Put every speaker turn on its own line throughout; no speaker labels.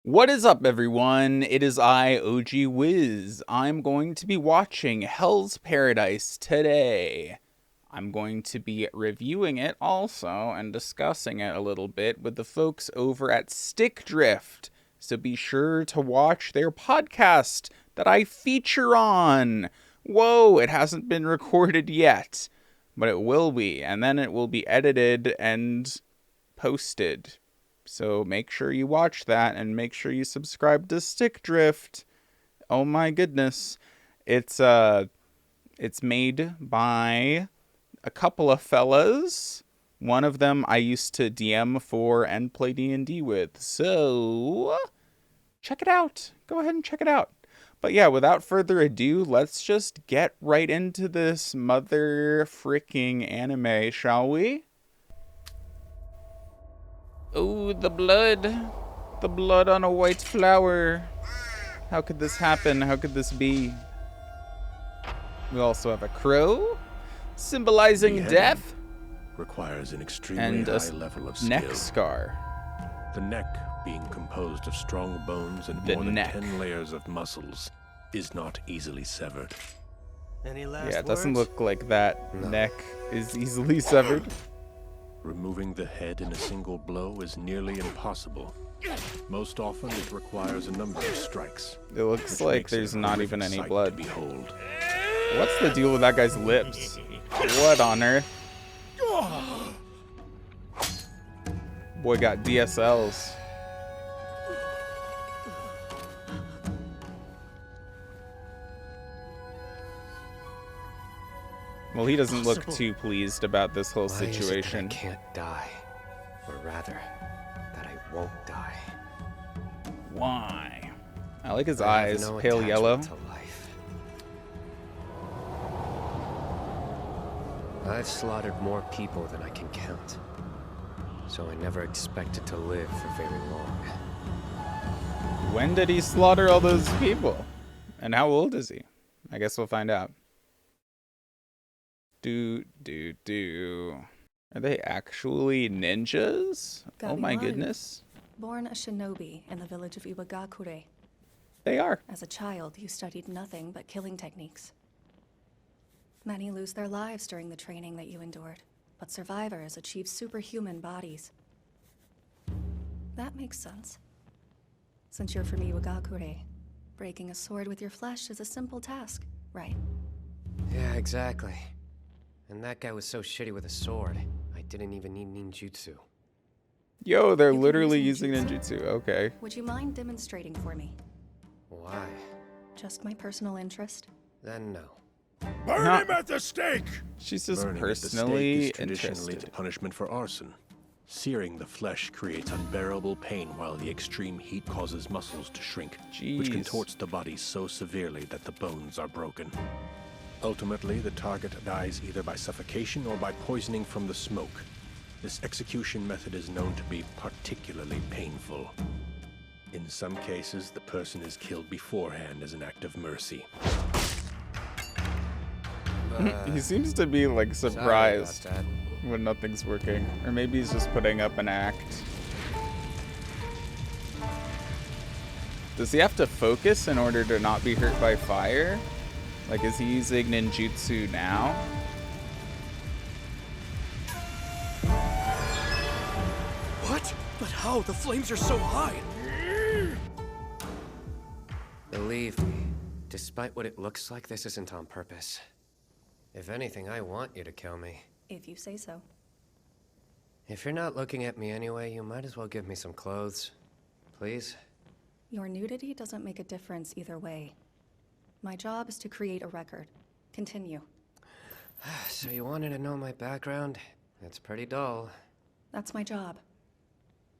What is up, everyone? It is I, OG Whiz. I'm going to be watching Hell's Paradise today. I'm going to be reviewing it also and discussing it a little bit with the folks over at StickDrift. So be sure to watch their podcast that I feature on. Whoa, it hasn't been recorded yet, but it will be, and then it will be edited and posted. So make sure you watch that and make sure you subscribe to StickDrift. Oh my goodness. It's made by a couple of fellas. One of them I used to DM for and play D&D with. So check it out. Go ahead and check it out. But yeah, without further ado, let's just get right into this mother freaking anime, shall we? Oh, the blood. The blood on a white flower. How could this happen? How could this be? We also have a crow, symbolizing death.
Requires an extremely
and
high level of skill.
Neck scar.
The neck, being composed of strong bones and more than 10 layers of muscles, is not easily severed.
Any last
Yeah, it doesn't
words?
look like that neck is easily severed.
Removing the head in a single blow is nearly impossible. Most often, it requires a number of strikes.
It looks like there's not even any blood.
Behold.
What's the deal with that guy's lips? What on earth? Boy got DSLs. Well, he doesn't look too pleased about this whole situation.
Why is it that I can't die? Or rather, that I won't die.
Why? I like his
I have
eyes,
no
pale yellow.
attachment to life. I've slaughtered more people than I can count. So I never expected to live for very long.
When did he slaughter all those people? And how old is he? I guess we'll find out. Are they actually ninjas? Oh my goodness.
Born a shinobi in the village of Iwagakure.
They are.
As a child, you studied nothing but killing techniques. Many lose their lives during the training that you endured, but survivors achieve superhuman bodies. That makes sense. Since you're from Iwagakure, breaking a sword with your flesh is a simple task, right?
Yeah, exactly. And that guy was so shitty with a sword, I didn't even need ninjutsu.
Yo, they're
You can
literally
use
using
ninjutsu.
ninjutsu. Okay.
Would you mind demonstrating for me?
Why?
Just my personal interest?
Then no.
Burn him at the stake!
She's just
Burning at the stake
personally
is traditionally the
interested.
punishment for arson. Searing the flesh creates unbearable pain while the extreme heat causes muscles to shrink, which
Jeez.
contorts the body so severely that the bones are broken. Ultimately, the target dies either by suffocation or by poisoning from the smoke. This execution method is known to be particularly painful. In some cases, the person is killed beforehand as an act of mercy.
He seems to be like surprised
Sorry about that.
when nothing's working. Or maybe he's just putting up an act. Does he have to focus in order to not be hurt by fire? Like, is he using ninjutsu now?
What? But how? The flames are so high!
Believe me, despite what it looks like, this isn't on purpose. If anything, I want you to kill me.
If you say so.
If you're not looking at me anyway, you might as well give me some clothes. Please?
Your nudity doesn't make a difference either way. My job is to create a record. Continue.
So you wanted to know my background? It's pretty dull.
That's my job.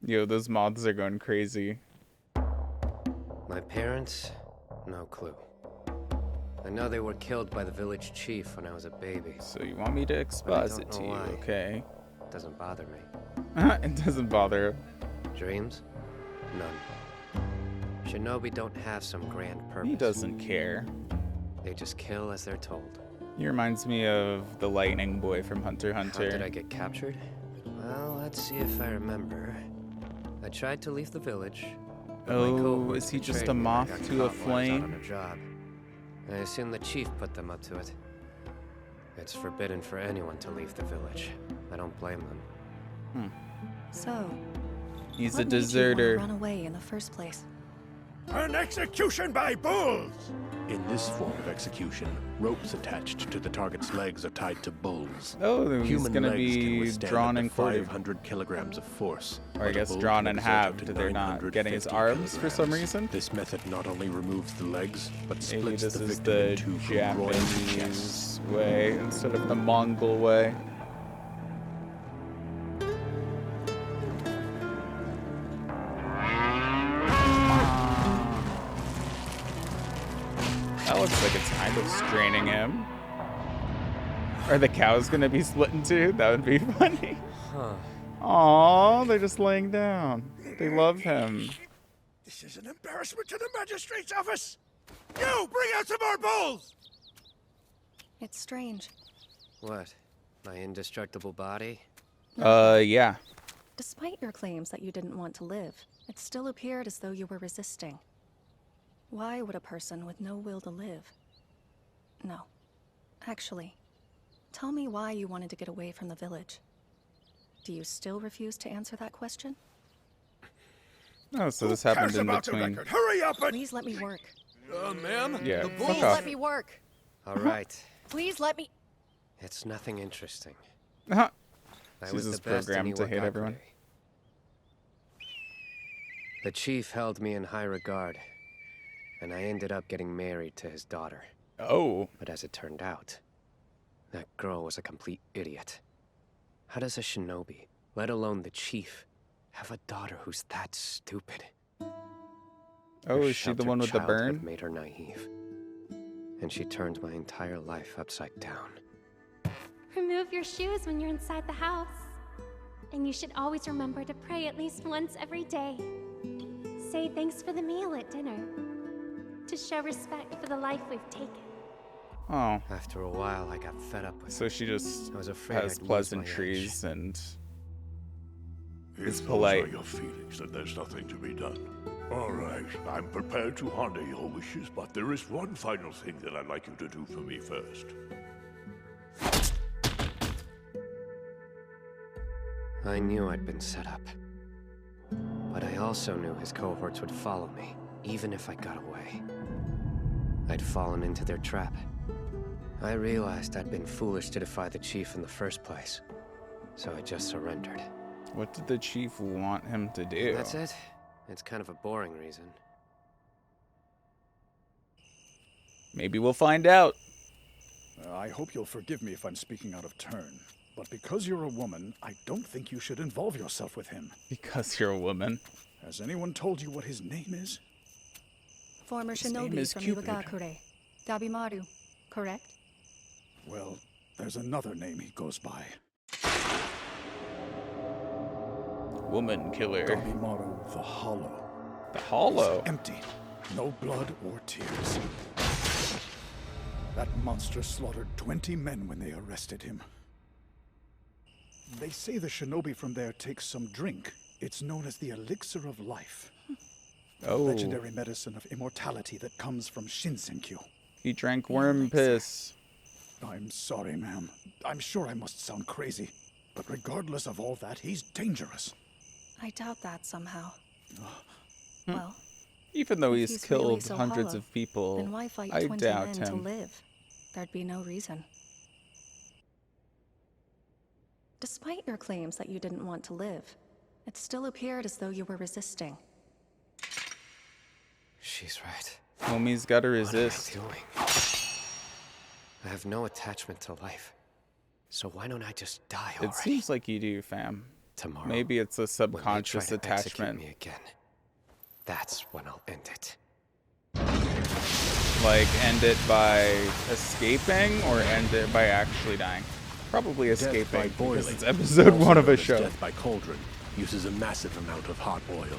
Yo, those moths are going crazy.
My parents? No clue. I know they were killed by the village chief when I was a baby.
So you want me to expose it to
know
you,
why.
okay?
Doesn't bother me.
It doesn't bother him.
Dreams? None. Shinobi don't have some grand purpose.
He doesn't care.
They just kill as they're told.
He reminds me of the lightning boy from Hunter x
How did I
Hunter.
get captured? Well, let's see if I remember. I tried to leave the village,
Oh, is he just a moth to a flame?
On a job. I assume the chief put them up to it. It's forbidden for anyone to leave the village. I don't blame them.
So,
He's
what
a
made you
deserter.
wanna run away in the first place?
An execution by bulls! In this form of execution, ropes attached to the target's legs are tied to bulls.
Oh, he's
Human
gonna
legs can
be
withstand
drawn
up
and
to
quartered.
500 kilograms of force.
Or I
but a
guess
bull
drawn
can
in
exert
half.
up to
They're not getting his
950
arms for some
kilograms.
reason.
This method not only removes the legs, but
Maybe
splits
this
the
is
victim
the
in two from groin to chest.
Japanese way instead of the Mongol way. That looks like it's kind of straining him. Are the cows gonna be split in two? That would be funny.
Huh.
Aww, they're just laying down. They love him.
This is an embarrassment to the magistrate's office! You, bring out some more bulls!
It's strange.
What? My indestructible body?
Yeah.
Despite your claims that you didn't want to live, it still appeared as though you were resisting. Why would a person with no will to live? No. Actually, tell me why you wanted to get away from the village. Do you still refuse to answer that question?
Oh, so this happened in between.
Hurry up and...
Please let me work.
Ma'am?
Yeah,
The
fuck
bulls.
off.
Let me work.
All right.
Please let me.
It's nothing interesting.
Uh-huh.
I
She's
was
just
the best in
programmed to hate everyone.
Iwakakure. The chief held me in high regard, and I ended up getting married to his daughter.
Oh.
But as it turned out, that girl was a complete idiot. How does a shinobi, let alone the chief, have a daughter who's that stupid?
Oh,
Her
is she the
sheltered
one with the
childhood
burn?
made her naive, and she turned my entire life upside down.
Remove your shoes when you're inside the house. And you should always remember to pray at least once every day. Say thanks for the meal at dinner. To show respect for the life we've taken.
Oh.
After a while, I got fed up with
So she just
I was afraid
has
I'd lose my
pleasantries and is
If
polite.
those are your feelings, then there's nothing to be done. All right, I'm prepared to honor your wishes, but there is one final thing that I'd like you to do for me first.
I knew I'd been set up. But I also knew his cohorts would follow me, even if I got away. I'd fallen into their trap. I realized I'd been foolish to defy the chief in the first place, so I just surrendered.
What did the chief want him to do?
That's it? It's kind of a boring reason.
Maybe we'll find out.
I hope you'll forgive me if I'm speaking out of turn, but because you're a woman, I don't think you should involve yourself with him.
Because you're a woman.
Has anyone told you what his name is?
Former
name
shinobi
is
from
Cupid.
Iwagakure. Dabimaru, correct?
Well, there's another name he goes by.
Woman killer.
Dabimaru the Hollow.
The Hollow.
Empty. No blood or tears. That monster slaughtered 20 men when they arrested him. They say the shinobi from there takes some drink. It's known as the elixir of life.
Oh.
Legendary medicine of immortality that comes from Shinsenkyo.
He drank worm piss.
I'm sorry, ma'am. I'm sure I must sound crazy. But regardless of all that, he's dangerous.
I doubt that somehow. Well,
Even though
if
he's
really
killed
so
hundreds
hollow,
of people,
then why fight
I
20
doubt
men to
him.
live? There'd be no reason. Despite your claims that you didn't want to live, it still appeared as though you were resisting.
She's right.
Homie's gotta
What am I
resist.
doing? I have no attachment to life. So why don't I just die already?
It seems like you do, fam.
Tomorrow,
Maybe it's a
when they
subconscious
try to execute
attachment.
me again, that's when I'll end it.
Like, end it by escaping or end it by actually dying? Probably
Death
escaping,
by
because
boiling,
it's episode
also
1 of
known
a
as
show.
Death by cauldron uses a massive amount of hot oil.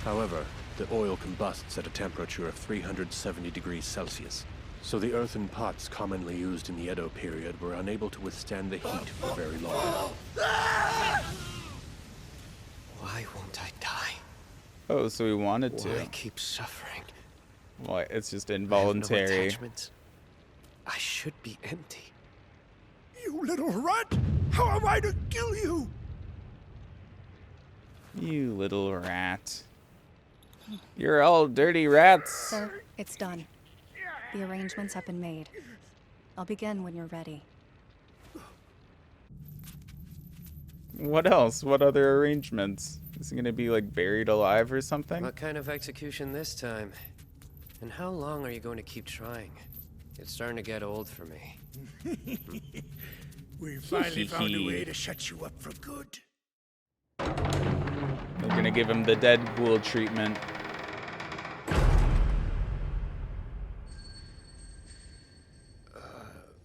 However, the oil combusts at a temperature of 370 degrees Celsius. So the earthen pots commonly used in the Edo period were unable to withstand the heat for very long.
Why won't I die?
Oh, so he wanted to.
Why keep suffering?
Well, it's just
I have no
involuntary.
attachments. I should be empty.
You little rat! How am I to kill you?
You little rat. You're all dirty rats.
Sir, it's done. The arrangements have been made. I'll begin when you're ready.
What else? What other arrangements? Is he gonna be like buried alive or something?
What kind of execution this time? And how long are you going to keep trying? It's starting to get old for me.
We finally found a way to shut you up for good.
They're gonna give him the Deadpool treatment.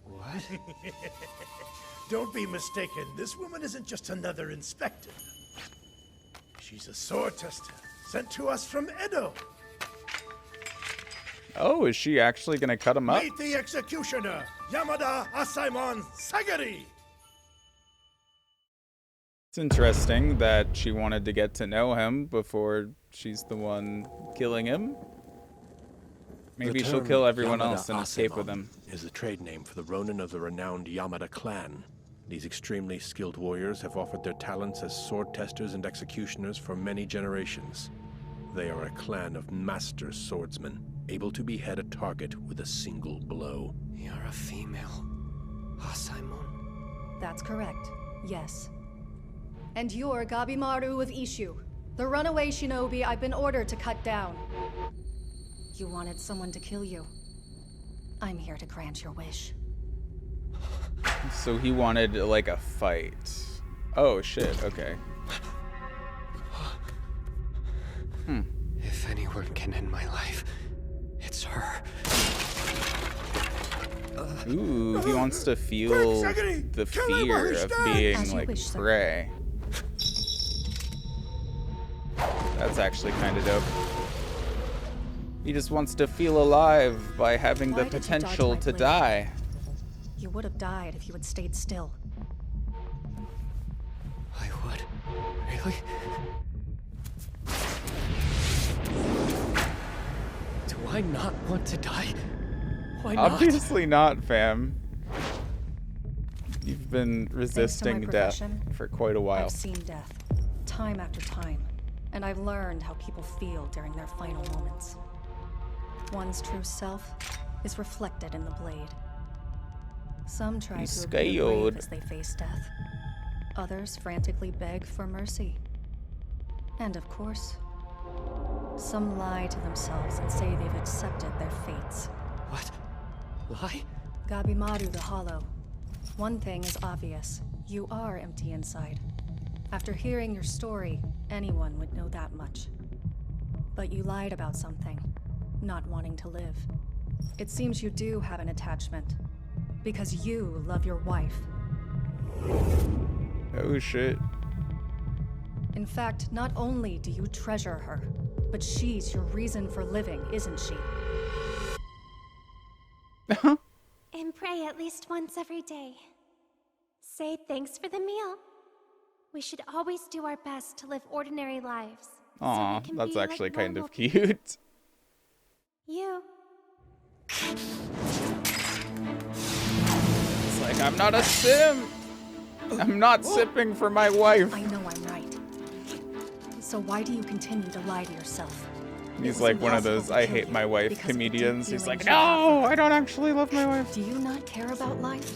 What?
Don't be mistaken. This woman isn't just another inspector. She's a sword tester sent to us from Edo.
Oh, is she actually gonna cut him up?
Meet the executioner, Yamada Asaemon Sagari.
It's interesting that she wanted to get to know him before she's the one killing him. Maybe
The
she'll
term
kill everyone
Yamada
else and escape with
Asaemon
him.
is the trade name for the Ronin of the renowned Yamada clan. These extremely skilled warriors have offered their talents as sword testers and executioners for many generations. They are a clan of master swordsmen, able to behead a target with a single blow.
You're a female. Asaemon?
That's correct. Yes. And you're Gabimaru of Ishu, the runaway shinobi I've been ordered to cut down. You wanted someone to kill you. I'm here to grant your wish.
So he wanted like a fight. Oh shit, okay.
If anyone can end my life, it's her.
Ooh, he wants to feel the fear of being
As you
like
wish, sir.
prey. That's actually kind of dope. He just wants to feel alive by having the
Why did you dodge
potential
my
to
blade?
die.
You would have died if you had stayed still.
I would? Really? Do I not want to die? Why not?
Obviously not, fam. You've been resisting death
profession,
for quite a while.
I've seen death, time after time, and I've learned how people feel during their final moments. One's true self is reflected in the blade. Some try
He's
to appear brave
scared.
as they face death. Others frantically beg for mercy. And of course, some lie to themselves and say they've accepted their fates.
What? Lie?
Gabimaru the Hollow. One thing is obvious. You are empty inside. After hearing your story, anyone would know that much. But you lied about something, not wanting to live. It seems you do have an attachment, because you love your wife.
Oh shit.
In fact, not only do you treasure her, but she's your reason for living, isn't she?
And pray at least once every day. Say thanks for the meal. We should always do our best to live ordinary lives. so we
Aw,
can
that's
be like
actually kind
normal
of cute.
You.
It's like, I'm not a sim! I'm not sipping for my wife.
I know I'm right. So why do you continue to lie to yourself?
He's
It's
like one of
impossible
those
to
I
kill
hate
you
my wife
because of the deep
comedians. He's like,
feelings you have
no,
for her.
I don't actually love my wife.
Do you not care about life?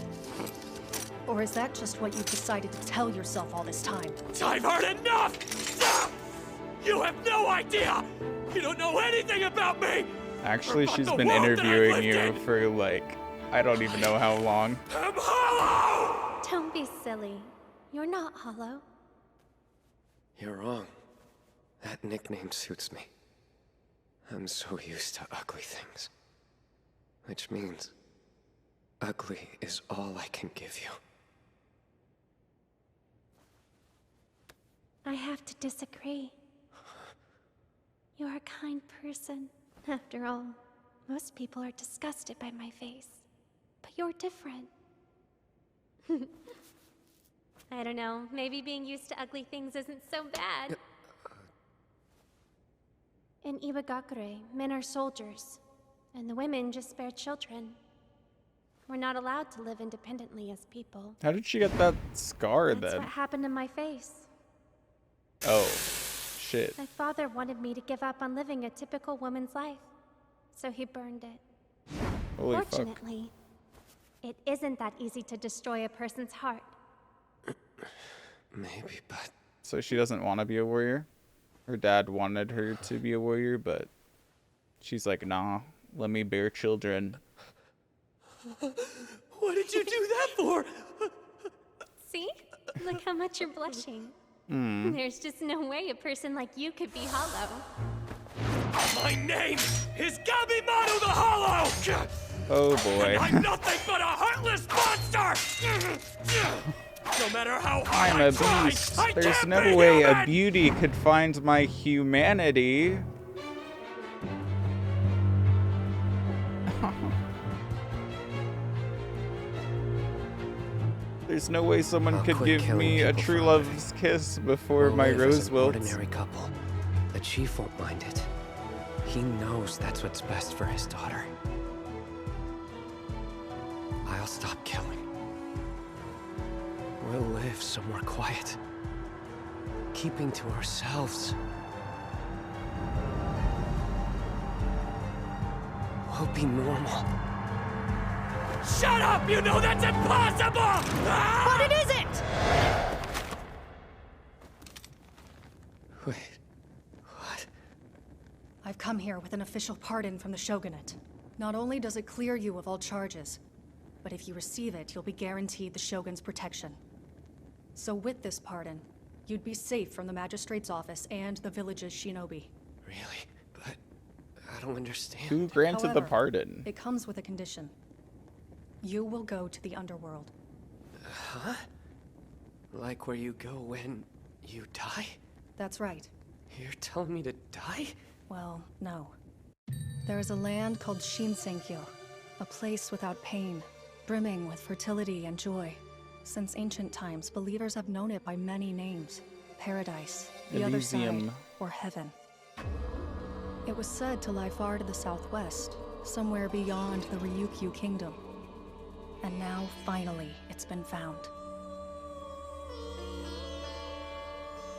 Or is that just what you've decided to tell yourself all this time?
I've heard enough! Stop! You have no idea! You don't know anything about me!
Actually,
About
she's
the
been
world that I've
interviewing
lived
you
in.
for like, I don't even know how long.
I'm hollow!
Don't be silly. You're not hollow.
You're wrong. That nickname suits me. I'm so used to ugly things. Which means ugly is all I can give you.
I have to disagree. You're a kind person. After all, most people are disgusted by my face. But you're different. I don't know, maybe being used to ugly things isn't so bad. In Iwagakure, men are soldiers, and the women just bear children. We're not allowed to live independently as people.
How did she get that scar
That's
then?
what happened to my face.
Oh, shit.
My father wanted me to give up on living a typical woman's life, so he burned it.
Holy fuck.
Fortunately, it isn't that easy to destroy a person's heart.
Maybe, but
So she doesn't want to be a warrior? Her dad wanted her to be a warrior, but she's like, nah, let me bear children.
What did you do that for?
See? Look how much you're blushing. There's just no way a person like you could be hollow.
My name is Gabimaru the Hollow!
Oh boy.
I'm nothing but a heartless monster! No matter how hard
I'm
I
a
try,
beast.
I
There's
can't
no
be
way a
human!
beauty could find my humanity. There's no way someone
I'll
could
quit
give
killing
me a
people
true
for a
love's kiss before
we'll
my
live as
rose
an
wilts.
ordinary couple. The chief won't mind it. He knows that's what's best for his daughter. I'll stop killing. We'll live somewhere quiet. Keeping to ourselves. We'll be normal.
Shut up! You know that's impossible! Ah!
But it isn't!
Wait. What?
I've come here with an official pardon from the shogunate. Not only does it clear you of all charges, but if you receive it, you'll be guaranteed the shogun's protection. So with this pardon, you'd be safe from the magistrate's office and the village's shinobi.
Really? But I don't understand.
Who granted the
However,
pardon?
It comes with a condition. You will go to the underworld.
Huh? Like where you go when you die?
That's right.
You're telling me to die?
Well, no. There is a land called Shinsenkyo, a place without pain, brimming with fertility and joy. Since ancient times, believers have known it by many names. Paradise, the other side,
Elysium.
or heaven. It was said to lie far to the southwest, somewhere beyond the Ryukyu kingdom. And now, finally, it's been found.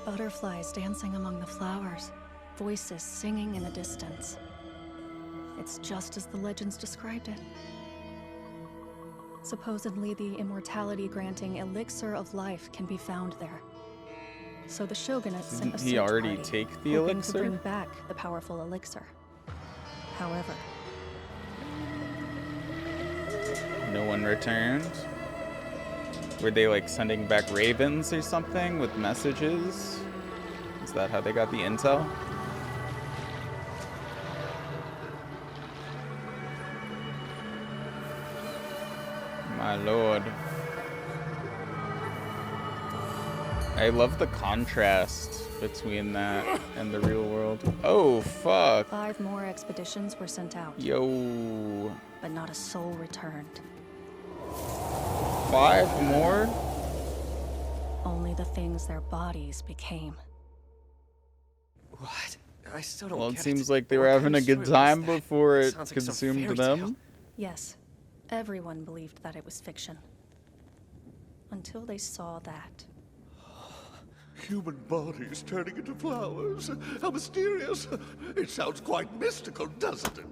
Butterflies dancing among the flowers, voices singing in the distance. It's just as the legends described it. Supposedly, the immortality-granting elixir of life can be found there. So the shogunate sent a
Didn't he
search
already
party,
take the
hoping
elixir?
to bring back the powerful elixir. However,
No one returned? Were they like sending back ravens or something with messages? Is that how they got the intel? My lord. I love the contrast between that and the real world. Oh, fuck.
5 more expeditions were sent out,
Yo.
but not a soul returned.
5 more?
Only the things their bodies became.
What? I still don't
Well,
get
it seems like they were
What
having
kind
a
of
good
story was
time
that?
before it
Sounds like some
consumed
fairy
them.
tale.
Yes, everyone believed that it was fiction. Until they saw that.
Human bodies turning into flowers. How mysterious. It sounds quite mystical, doesn't it?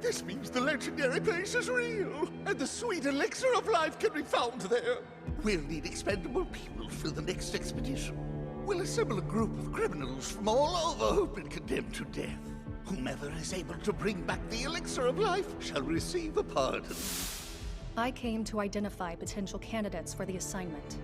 This means the legendary place is real, and the sweet elixir of life can be found there. We'll need expendable people for the next expedition. We'll assemble a group of criminals from all over who've been condemned to death. Whomever is able to bring back the elixir of life shall receive a pardon.
I came to identify potential candidates for the assignment.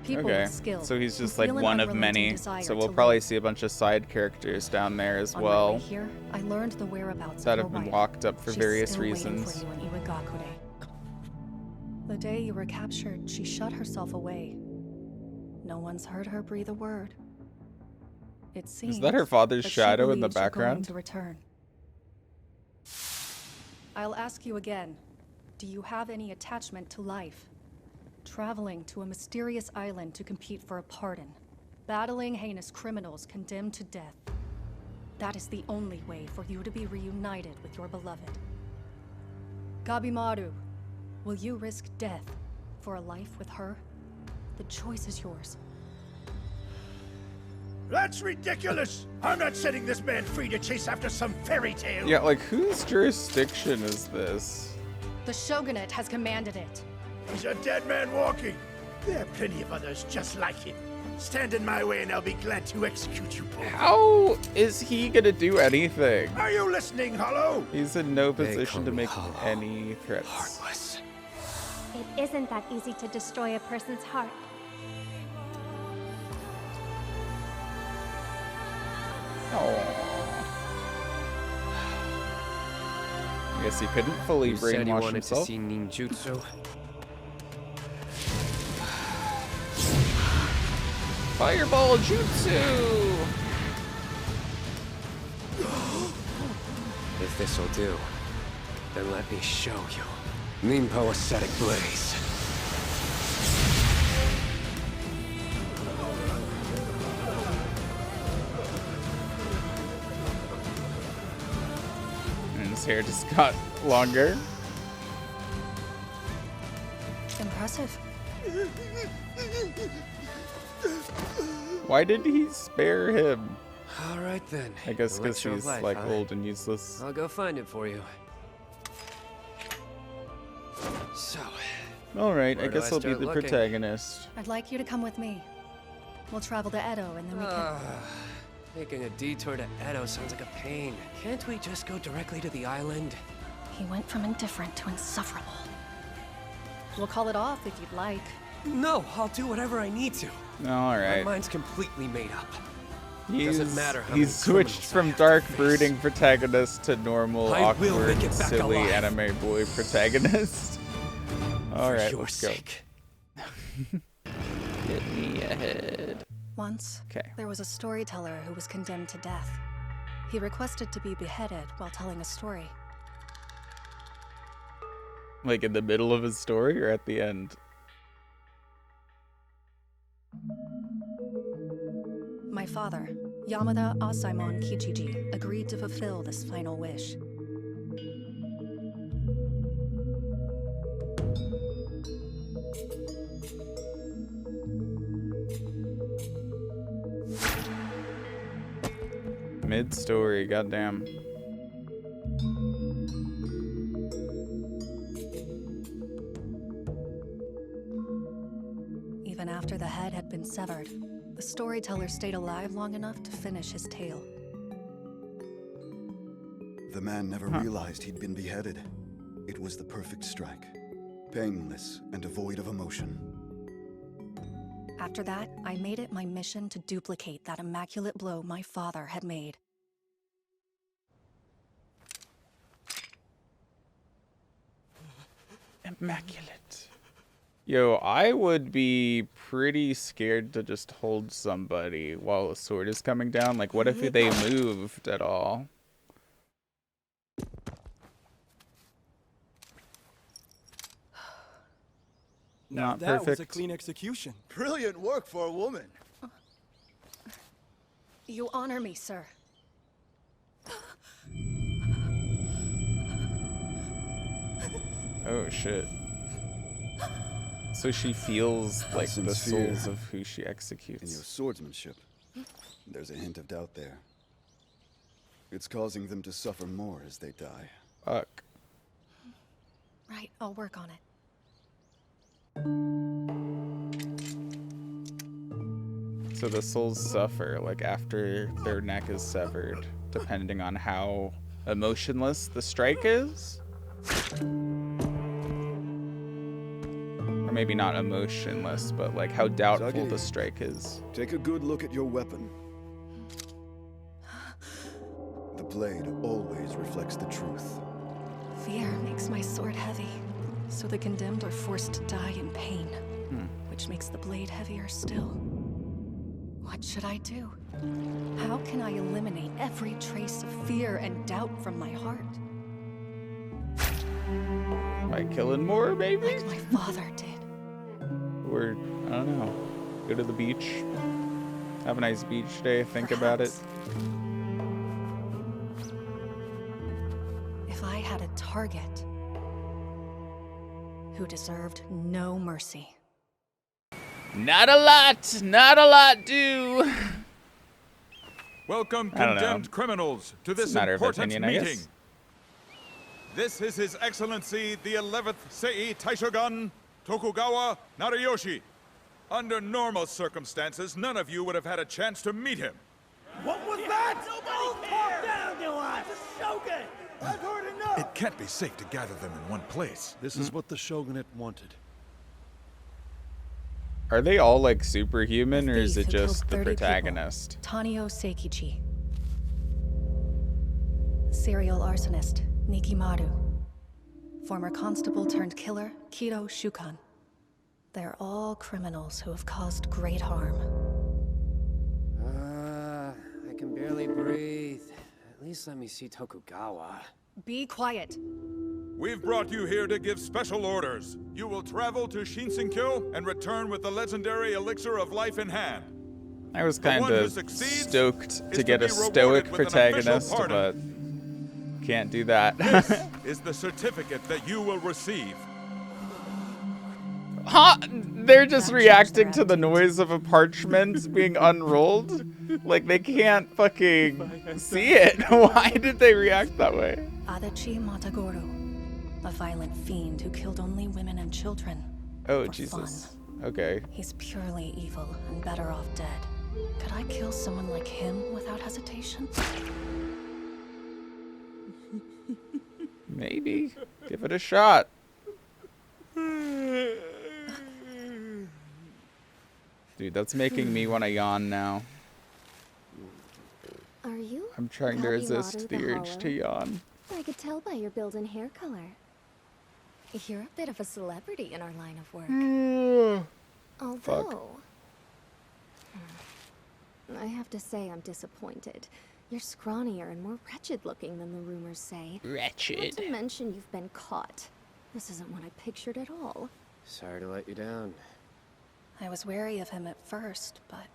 People
Okay,
with skill.
so he's
who
just like
feel an
one of
unrelenting
many.
desire
So we'll
to
probably
live.
see a bunch of side characters down there as
On my way
well
here, I learned the whereabouts
that
of
have
your
been
wife.
locked up for
She's
various
still waiting
reasons.
for you in Iwagakure. The day you were captured, she shut herself away. No one's heard her breathe a word. It seems
that her father's
that she
shadow in the
believes you're going
background?
to return. I'll ask you again. Do you have any attachment to life? Traveling to a mysterious island to compete for a pardon. Battling heinous criminals condemned to death. That is the only way for you to be reunited with your beloved. Gabimaru, will you risk death for a life with her? The choice is yours.
That's ridiculous! I'm not setting this man free to chase after some fairy tale!
Yeah, like, whose jurisdiction is this?
The Shogunate has commanded it.
He's a dead man walking! There are plenty of others just like him. Stand in my way and I'll be glad to execute you both.
How is he gonna do anything?
Are you listening, Hollow?
He's in no
They
position
call
to
me
make
Hollow.
any threats.
Heartless.
It isn't that easy to destroy a person's heart.
I guess he couldn't fully
You said you
brainwash
wanted
himself.
to see ninjutsu.
Fireball jutsu!
If this'll do, then let me show you. Ninpo Ascetic Blaze.
And his hair just got longer.
Impressive.
Why did he spare him?
All right then.
I guess because
Elixir of
he's
life,
like
huh?
old and useless.
I'll go find it for you. So,
Alright, I
Where do
guess
I
I'll be
start
the
looking?
protagonist.
I'd like you to come with me. We'll travel to Edo and then we can...
making a detour to Edo sounds like a pain. Can't we just go directly to the island?
He went from indifferent to insufferable. We'll call it off if you'd like.
No, I'll do whatever I need to. My
Alright.
mind's completely made up.
He's,
Doesn't matter how
he's
many
switched
criminals I
from
have to
dark,
face.
brooding protagonist to normal,
I will
awkward,
make it back
silly
alive.
anime boy protagonist. Alright,
For your
let's go.
sake.
Hit me ahead.
Once,
Okay.
there was a storyteller who was condemned to death. He requested to be beheaded while telling a story.
Like in the middle of his story or at the end?
My father, Yamada Asaimon Kichiji, agreed to fulfill this final wish.
Mid-story, goddamn.
Even after the head had been severed, the storyteller stayed alive long enough to finish his tale.
The man never realized he'd been beheaded. It was the perfect strike. Painless and devoid of emotion.
After that, I made it my mission to duplicate that immaculate blow my father had made.
Immaculate. Yo, I would be pretty scared to just hold somebody while a sword is coming down. Like, what if they moved at all?
Now
Not
that was a
perfect.
clean execution.
Brilliant work for a woman.
You honor me, sir.
Oh, shit. So she feels like the
sincere.
souls of who she
In your
executes.
swordsmanship, there's a hint of doubt there. It's causing them to suffer more as they die.
Fuck.
Right, I'll work on it.
So the souls suffer, like, after their neck is severed, depending on how emotionless the strike is? Or maybe not emotionless, but, like, how doubtful
Sagi.
the strike is.
Take a good look at your weapon. The blade always reflects the truth.
Fear makes my sword heavy, so the condemned are forced to die in pain, which makes the blade heavier still. What should I do? How can I eliminate every trace of fear and doubt from my heart?
By killing more, maybe?
Like my father did.
Or, I don't know, go to the beach, have a nice beach day, think about it.
Perhaps. if I had a target who deserved no mercy.
Not a lot do.
Welcome,
I don't know.
condemned criminals, to
It's
this
a matter of
important
opinion, I
meeting.
guess.
This is His Excellency, the 11th Sei Taishogun, Tokugawa Nariyoshi. Under normal circumstances, none of you would have had a chance to meet him.
What was that? Nobody cares! Down to us! The Shogun! I've heard enough!
It can't be safe to gather them in one place.
This is what the Shogunate wanted.
Are they all like superhuman, or is
Thief
it
who killed
just the
30 people.
protagonist?
Tanio Seikichi. Serial arsonist Nikimaru. Former constable turned killer Kiro Shukan. They're all criminals who have caused great harm.
I can barely breathe. At least let me see Tokugawa.
Be quiet.
We've brought you here to give special orders. You will travel to Shinsenkyo and return with the legendary elixir of life in hand.
I was
The
kind
one who
of
succeeds
stoked
is
to
to
get
be
a
rewarded
stoic
with an official
protagonist,
pardon.
but can't do that.
This is the certificate that you will receive.
Huh? They're just
That
reacting
changed
to the
their
noise of a parchment being unrolled? Like, they can't fucking see it. Why did they react that way?
Adachi Matagoro. A violent fiend who killed only women and children.
Oh,
for
Jesus.
fun.
Okay.
He's purely evil and better off dead. Could I kill someone like him without hesitation?
Maybe. Give it a shot. Dude, that's making me want to yawn now.
Are you?
I'm trying to
Happy
resist
Maru
the
the
urge to yawn.
I could tell by your build and hair color.
You're a bit of a celebrity in our line of work.
Although, I have to say I'm disappointed. You're scrawnier and more wretched looking than the rumors say. Not
Wretched.
to mention you've been caught. This isn't what I pictured at all.
Sorry to let you down.
I was wary of him at first, but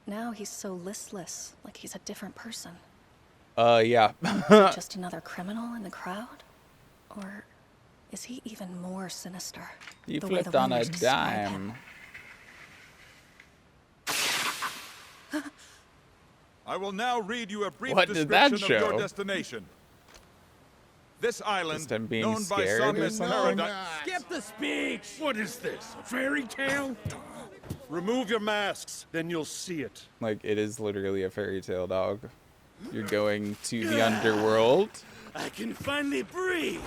now he's so listless, like he's a different person.
Yeah.
Just another criminal in the crowd? Or is he even more sinister?
You
the way the
flipped on a
rumors describe him?
dime.
I will now read you a brief
What did that
description of your
show?
destination. This island,
Just him being
known by
scared
some
or
as
something?
paradise.
Skip the speech!
What is this? A fairy tale? Remove your masks, then you'll see it.
Like, it is literally a fairy tale, dog. You're going to the underworld.
I can finally breathe!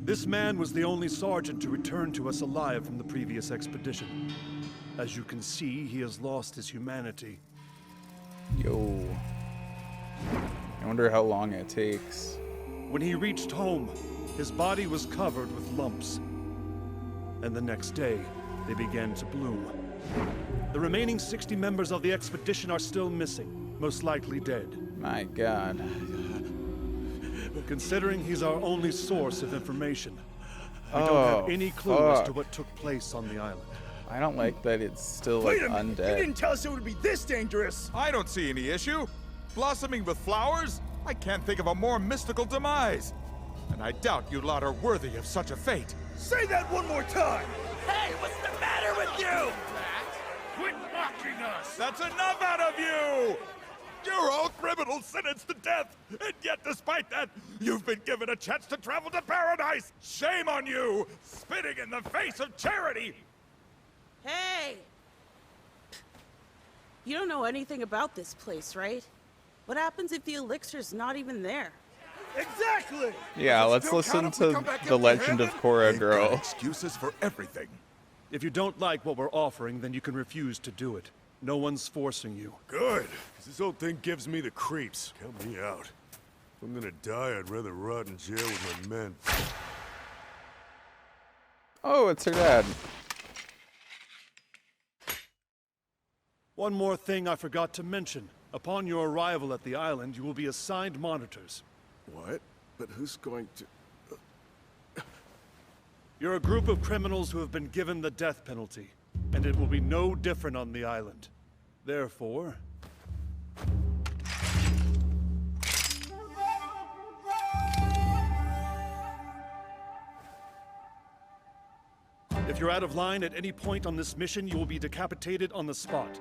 This man was the only sergeant to return to us alive from the previous expedition. As you can see, he has lost his humanity.
Yo. I wonder how long it takes.
When he reached home, his body was covered with lumps. And the next day, they began to bloom. The remaining 60 members of the expedition are still missing, most likely dead.
My God.
Considering he's our only source of information, we don't have any clue as to what took place on the island.
I don't like that it's still like
Wait a minute!
undead.
You didn't tell us it would be this dangerous!
I don't see any issue. Blossoming with flowers? I can't think of a more mystical demise. And I doubt you lot are worthy of such a fate.
Say that one more time! Hey, what's the matter with you?
Quit mocking us!
That's enough out of you! You're all criminals sentenced to death, and yet despite that, you've been given a chance to travel to paradise! Shame on you! Spitting in the face of charity!
Hey! You don't know anything about this place, right? What happens if the elixir's not even there?
Exactly!
Yeah, let's listen to The Legend of Korra Girl.
Excuses for everything.
If you don't like what we're offering, then you can refuse to do it. No one's forcing you.
Good, 'cause this whole thing gives me the creeps. Count me out. If I'm gonna die, I'd rather rot in jail with my men.
Oh, it's her dad.
One more thing I forgot to mention. Upon your arrival at the island, you will be assigned monitors.
What? But who's going to...
You're a group of criminals who have been given the death penalty, and it will be no different on the island. Therefore... if you're out of line at any point on this mission, you will be decapitated on the spot.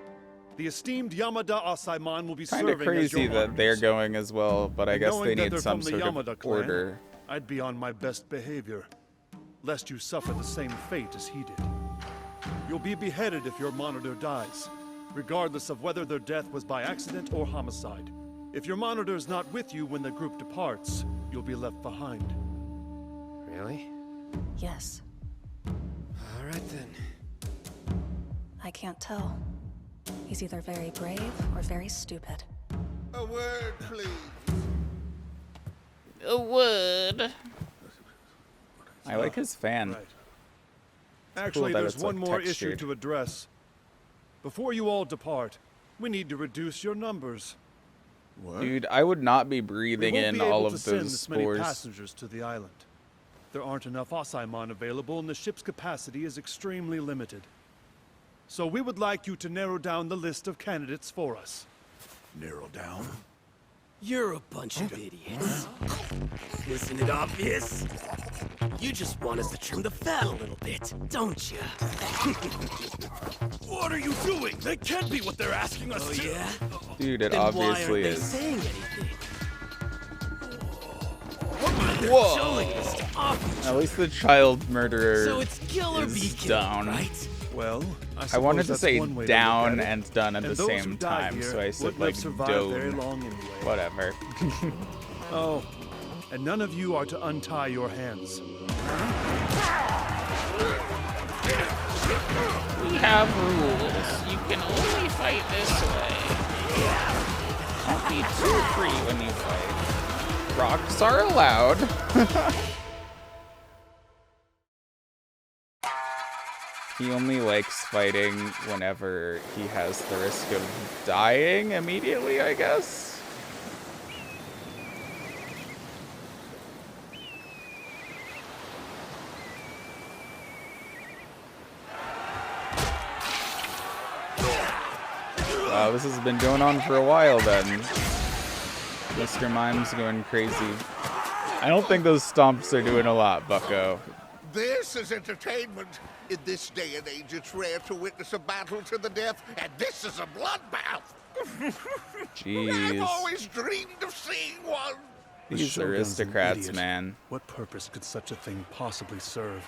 The esteemed Yamada Asaimon will be serving as your
crazy that they're
monitors.
going as well, but I guess they need some sort of
Yamada clan,
order.
I'd be on my best behavior, lest you suffer the same fate as he did. You'll be beheaded if your monitor dies, regardless of whether their death was by accident or homicide. If your monitor is not with you when the group departs, you'll be left behind.
Really?
Yes.
All right then.
I can't tell. He's either very brave or very stupid.
A word, please.
A word. I like his fan.
Right. Actually,
cool
there's
it's,
one
like,
more
textured.
issue to address. Before you all depart, we need to reduce your numbers.
What?
Dude, I would not be
We
breathing
won't
in
be
all
able
of
to send
those
this many
spores.
passengers to the island. There aren't enough Asaimon available, and the ship's capacity is extremely limited. So we would like you to narrow down the list of candidates for us.
Narrow down?
You're a bunch of idiots. Isn't it obvious? You just want us to trim the fat a little bit, don't you?
What are you doing? That can't be what they're asking us to.
Yeah?
Dude, it
Then
obviously
why aren't they
is.
saying anything?
Whoa!
Showing us to offer.
At least the child murderer
So it's kill or be
is
killed,
down.
right?
Well,
I wanted to
that's
say
one way to look
down
at it.
and done at
And
the
those who
same
died
time,
here
so I said
wouldn't
like
have survived very
done.
long anyway.
Whatever.
Oh, and none of you are to untie your hands.
We have rules. You can only fight this way. Don't be too free when you fight. Rocks are allowed. He only likes fighting whenever he has the risk of dying immediately, I guess. Wow, this has been going on for a while then. Mr. Mime's going crazy. I don't think those stomps are doing a lot, bucko.
This is entertainment. In this day and age, it's rare to witness a battle to the death, and this is a bloodbath.
Jeez.
I've always dreamed of seeing one.
These
Shogun's an
aristocrats,
idiot.
man.
What purpose could such a thing possibly serve?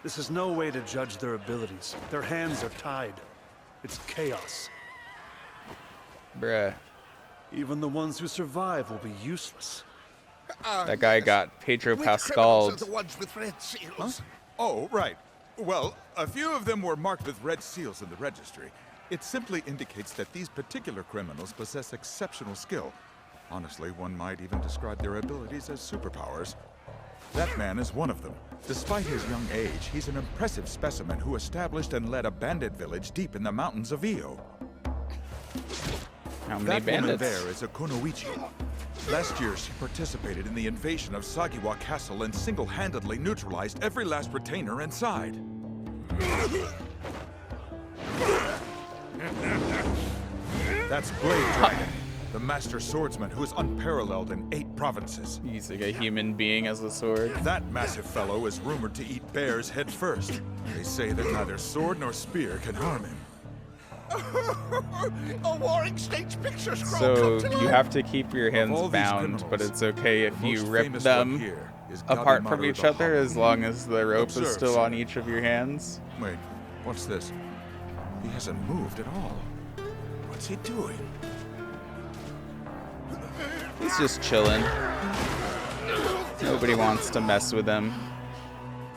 This is no way to judge their abilities. Their hands are tied. It's chaos.
Bruh.
Even the ones who survive will be useless.
That guy got Pedro
Which criminals are the
Pascal.
ones with red seals?
Huh? Oh, right. Well, a few of them were marked with red seals in the registry. It simply indicates that these particular criminals possess exceptional skill. Honestly, one might even describe their abilities as superpowers. That man is one of them. Despite his young age, he's an impressive specimen who established and led a bandit village deep in the mountains of Iyo.
How many
That woman
bandits?
there is a Kunoichi. Last year, she participated in the invasion of Sagiwa Castle and single-handedly neutralized every last retainer inside. That's Blade Dragon, the master swordsman who is unparalleled in 8 provinces.
He's like a human being as a sword.
That massive fellow is rumored to eat bears head first. They say that neither sword nor spear can harm him.
A Warring States picture scroll
So
come to
you
life.
have to keep your hands
all these
bound, but
criminals,
it's okay if
the
you
most
rip
famous
them
one here is
apart from
Gabimaru
each
the
other
Humble.
as long as the rope is
Observe,
still
sir.
on each of your hands.
Wait, what's this? He hasn't moved at all. What's he doing?
He's just chilling. Nobody wants to mess with him.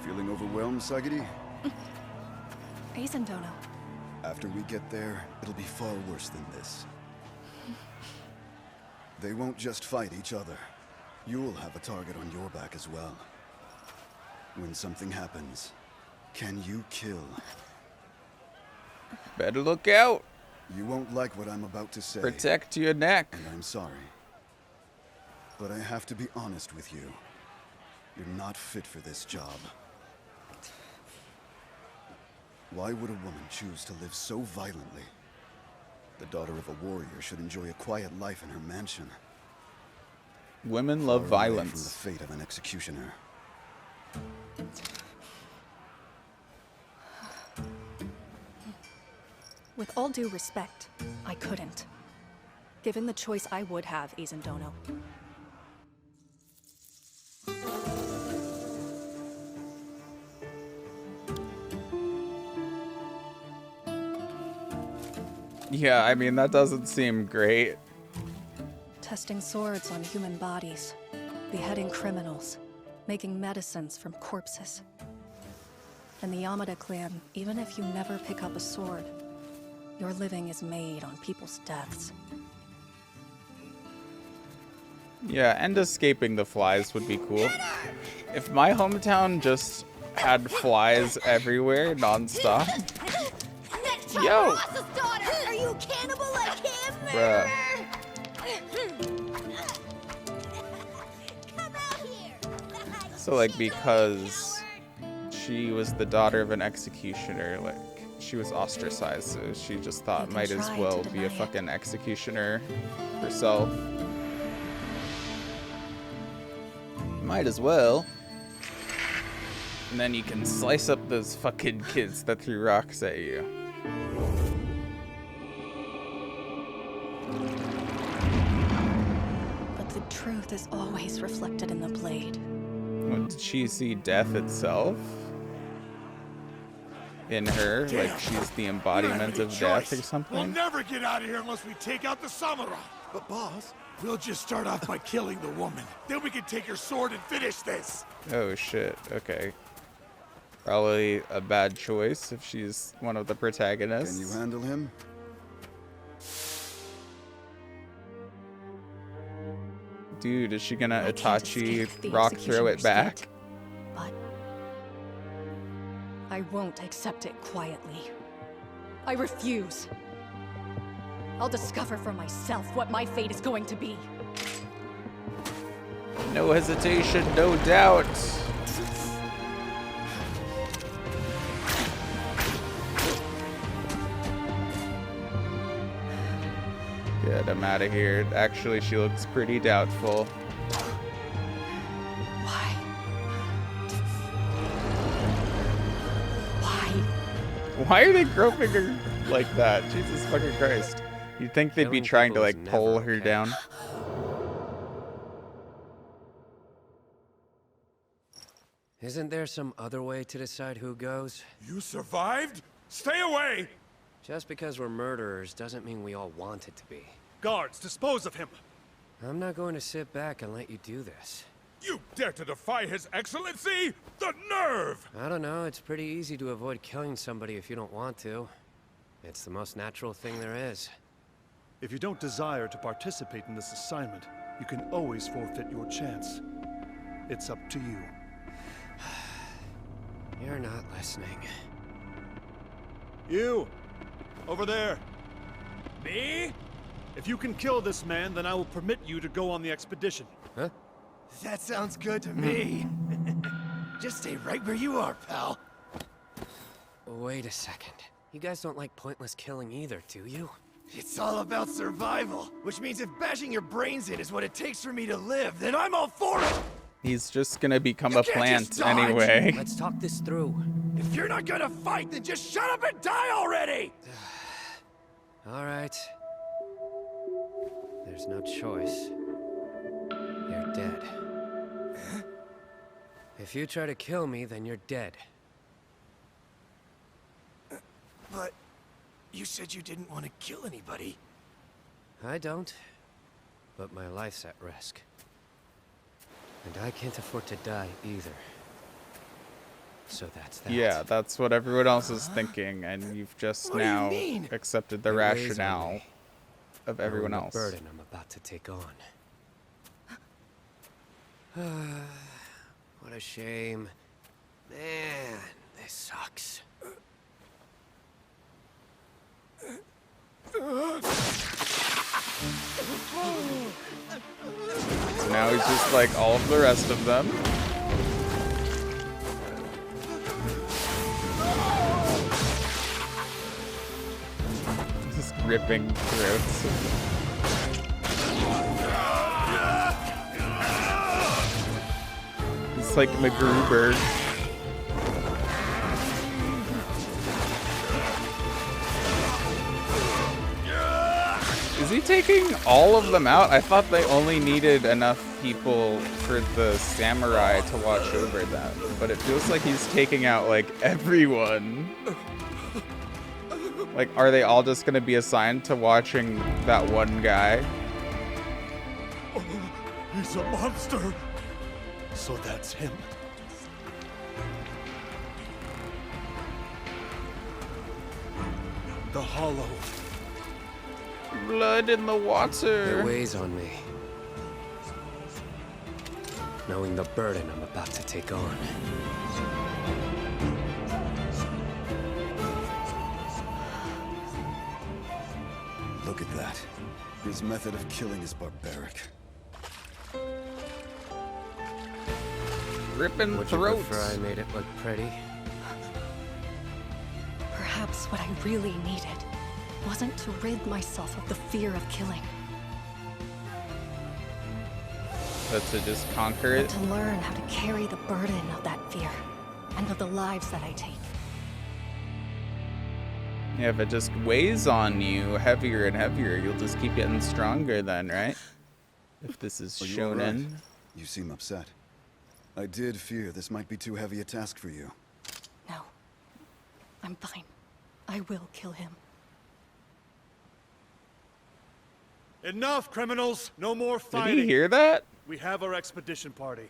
Feeling overwhelmed, Sagiri?
Aizen Dono.
After we get there, it'll be far worse than this. They won't just fight each other. You'll have a target on your back as well. When something happens, can you kill?
Better look out.
You won't like what I'm about to say.
Protect your neck.
And I'm sorry. But I have to be honest with you. You're not fit for this job. Why would a woman choose to live so violently? The daughter of a warrior should enjoy a quiet life in her mansion.
Women love
Far away
violence.
from the fate of an executioner.
With all due respect, I couldn't. Given the choice, I would have Izendono.
Yeah, I mean, that doesn't seem great.
Testing swords on human bodies, beheading criminals, making medicines from corpses. In the Yamada clan, even if you never pick up a sword, your living is made on people's deaths.
Yeah, and escaping the flies would be cool. If my hometown just had flies everywhere, nonstop. Yo!
Are you a cannibal like him?
Bruh. So, like, because she was the daughter of an executioner, like, she was ostracized, so she just thought might as well be a fucking executioner herself. Might as well. And then you can slice up those fucking kids that threw rocks at you.
But the truth is always reflected in the blade.
What, did she see death itself? In her? Like she's the embodiment of death or something?
We'll never get out of here unless we take out the samurai. But boss, we'll just start off by killing the woman. Then we can take her sword and finish this.
Oh shit, okay. Probably a bad choice if she's one of the protagonists.
Can you handle him?
Dude, is she gonna Itachi rock throw it back?
But I won't accept it quietly. I refuse. I'll discover for myself what my fate is going to be.
No hesitation, no doubt. Get him out of here. Actually, she looks pretty doubtful. Why are they groping her like that? Jesus fucking Christ. You'd think they'd be trying to like pull her down.
Isn't there some other way to decide who goes?
You survived? Stay away!
Just because we're murderers doesn't mean we all want it to be.
Guards, dispose of him!
I'm not going to sit back and let you do this.
You dare to defy His Excellency? The nerve!
I don't know, it's pretty easy to avoid killing somebody if you don't want to. It's the most natural thing there is.
If you don't desire to participate in this assignment, you can always forfeit your chance. It's up to you.
You're not listening.
You! Over there!
Me?
If you can kill this man, then I will permit you to go on the expedition.
Huh?
That sounds good to me. Just stay right where you are, pal.
Wait a second. You guys don't like pointless killing either, do you?
It's all about survival, which means if bashing your brains in is what it takes for me to live, then I'm all for it!
He's just gonna become a
can't just
plant
dodge.
anyway.
Let's talk this through.
If you're not gonna fight, then just shut up and die already!
All right. There's no choice. You're dead. If you try to kill me, then you're dead.
But you said you didn't want to kill anybody.
I don't. But my life's at risk. And I can't afford to die either. So that's that.
Yeah, that's what everyone else is thinking, and you've just
What do you
now
mean?
accepted the
It weighs on
rationale
me.
of everyone
Knowing
else.
the burden I'm about to take on. What a shame. Man, this sucks.
So now he's just like all of the rest of them. ripping throats. It's like MacGruber. Is he taking all of them out? I thought they only needed enough people for the samurai to watch over them, but it feels like he's taking out like everyone. Like, are they all just gonna be assigned to watching that one guy?
Oh, he's a monster. So that's him. The Hollow.
Blood in the water.
It weighs on me, knowing the burden I'm about to take on.
Look at that. His method of killing is barbaric.
Ripping
Would
throats.
you prefer I made it look pretty?
Perhaps what I really needed wasn't to rid myself of the fear of killing,
but to just conquer
but
it.
to learn how to carry the burden of that fear and of the lives that I take.
Yeah, if it just weighs on you heavier and heavier, you'll just keep getting stronger then, right? If this is
Are you all
shonen.
right? You seem upset. I did fear this might be too heavy a task for you.
No, I'm fine. I will kill him.
Enough, criminals! No more
Did
fighting!
he hear that?
We have our expedition party.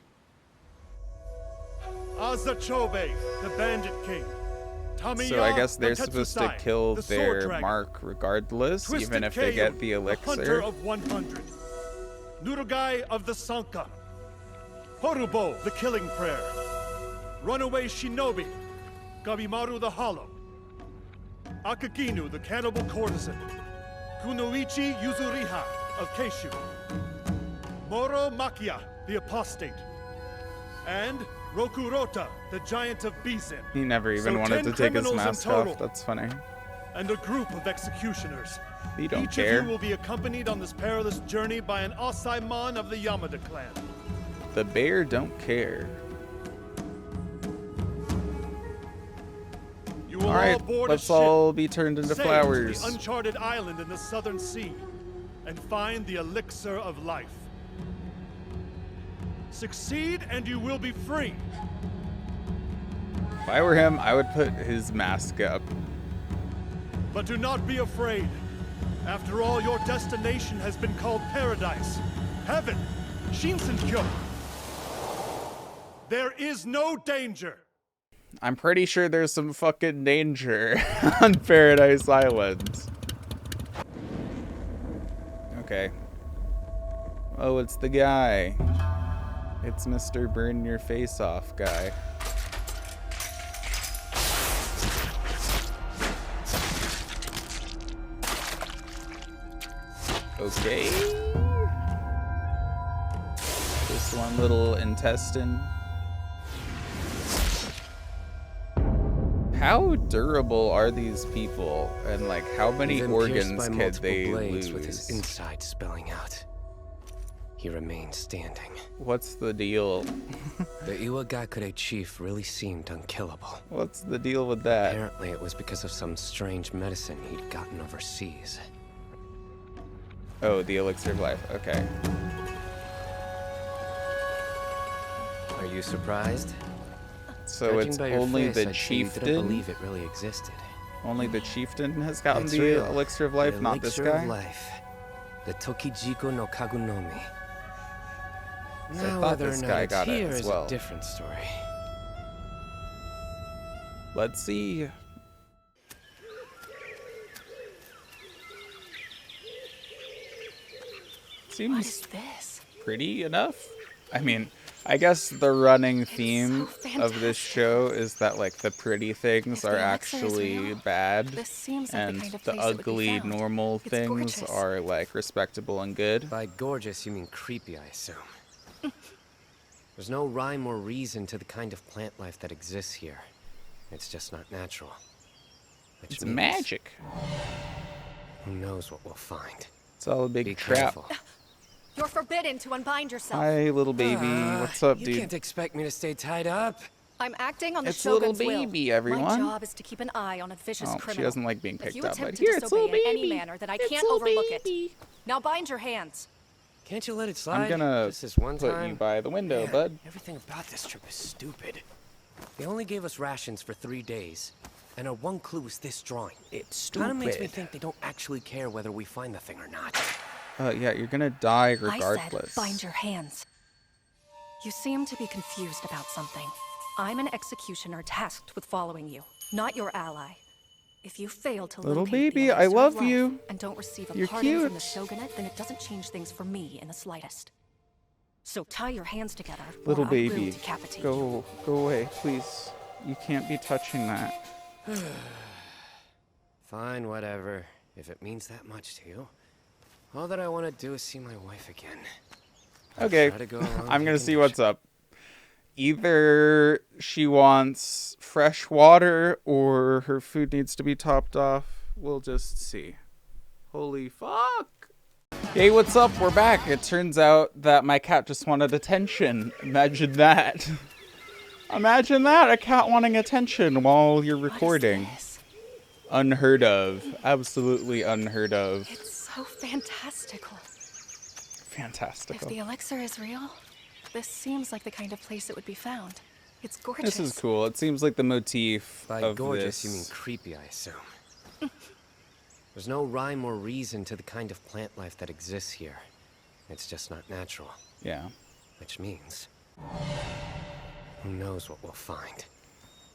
Azachobe, the Bandit King. Tamiya,
So I guess they're
the
supposed to
Tetsusai,
kill
the Sword
their
Dragon.
mark regardless,
Twisted
even if they get
Kayu,
the
Hunter
elixir.
of 100. Nurugai of the Sanka. Horubo, the Killing Prayer. Runaway Shinobi. Gabimaru the Hollow. Akaginu, the Cannibal Courtesan. Kunoichi Yuzuriha of Keishu. Moro Makia, the Apostate. And Rokurota, the Giant of Bizin.
He never even
So
wanted
10
to take his
criminals in
mask
total.
off. That's funny.
And a group of executioners.
He don't
Each
care.
of you will be accompanied on this perilous journey by an Osai-mon of the Yamada clan.
The bear don't care.
You will
All
all
right,
board a
let's
ship,
all be turned into
sail
flowers.
to the uncharted island in the southern sea, and find the elixir of life. Succeed and you will be free.
If I were him, I would put his mask up.
But do not be afraid. After all, your destination has been called paradise, heaven, Shinsenkyo. There is no danger.
I'm pretty sure there's some fucking danger on Paradise Island. Okay. Oh, it's the guy. It's Mr. Burn Your Face Off guy. Okay. Just one little intestine. How durable are these people, and like how many
Even pierced
organs
by
could
multiple
they
blades
lose?
with his inside spelling out. He remained standing.
What's the deal?
The Iwagakure chief really seemed unkillable.
What's the deal with that?
Apparently it was because of some strange medicine he'd gotten overseas.
Oh, the elixir of life. Okay.
Are you surprised?
So
Judging
it's
by your
only
face,
the
I'd say you didn't
chieftain?
believe it really existed.
Only the chieftain has gotten
It's
the
real.
elixir of life,
The
not this
elixir of
guy?
life. The Tokijiko no Kagunomi.
So I
Now,
thought
whether or
this
not
guy
it's
got it
here
as
is
well.
a different story.
Let's see. Seems
What is this?
pretty enough. I mean, I guess the running theme
so
of this show is that like the pretty things
If
are
the elixir is
actually
real,
bad,
this seems like the
and
kind of
the
place it would be
ugly
found.
normal
It's
things
gorgeous.
are like respectable and good.
By gorgeous, you mean creepy, I assume. There's no rhyme or reason to the kind of plant life that exists here. It's just not natural. Which
It's
means
magic.
Who knows what we'll find?
It's all a big
Be
trap.
careful.
You're forbidden to unbind yourself.
Hi, little baby. What's up,
you
dude?
You can't expect me to stay tied up.
I'm acting on the
It's
Shogun's
little baby,
will.
everyone.
My job is to keep an eye on a vicious
Oh,
criminal.
she doesn't like being
If
picked
you
up,
attempt
but
to
here, it's
disobey
little
in any
baby.
manner, then I
It's
can't
little
overlook
baby.
it. Now bind your hands.
Can't you let it slide?
I'm gonna
Just this one
put
time?
you by the window,
Man,
bud.
Everything about this trip is stupid. They only gave us rations for 3 days, and our one clue is this drawing.
It's
Kinda makes me
stupid.
think they don't actually care whether we find the thing or not.
Yeah, you're gonna die regardless.
I said bind your hands. You seem to be confused about something. I'm an executioner tasked with following you, not your ally. If you fail to
Little
locate
baby,
the
I
elixir
love
of life
you.
and don't receive a
You're
pardon from the
cute.
Shogunate, then it doesn't change things for me in the slightest. So tie your hands together,
Little
or I
baby,
will decapitate you.
go away, please. You can't be touching that.
Fine, whatever. If it means that much to you. All that I want to do is see my wife again.
Okay,
Try to go along
I'm gonna
with
see what's up. Either she wants fresh water or her food needs to be topped off. We'll just see. Holy fuck. Hey, what's up? We're back. It turns out that my cat just wanted attention. Imagine that. Imagine that, a cat wanting attention while you're recording. Unheard of. Absolutely unheard of.
It's so fantastical.
Fantastical.
If the elixir is real, this seems like the kind of place it would be found. It's gorgeous.
This is cool. It seems like the motif
By
of
gorgeous,
this.
you mean creepy, I assume. There's no rhyme or reason to the kind of plant life that exists here. It's just not natural.
Yeah.
Which means... who knows what we'll find.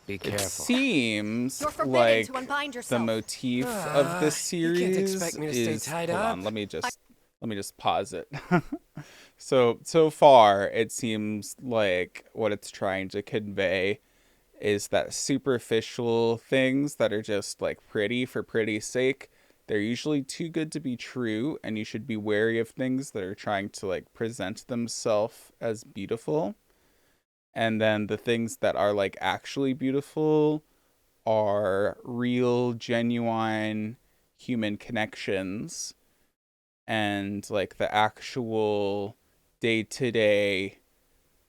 Be
It
careful.
seems
You're forbidden
like
to unbind
the
yourself.
motif of this
you can't
series
expect me to stay
is.
tied
Hold
up.
on, let me just pause it. So far, it seems like what it's trying to convey is that superficial things that are just like pretty for pretty's sake, they're usually too good to be true, and you should be wary of things that are trying to like present themselves as beautiful. And then the things that are like actually beautiful are real, genuine human connections and like the actual day-to-day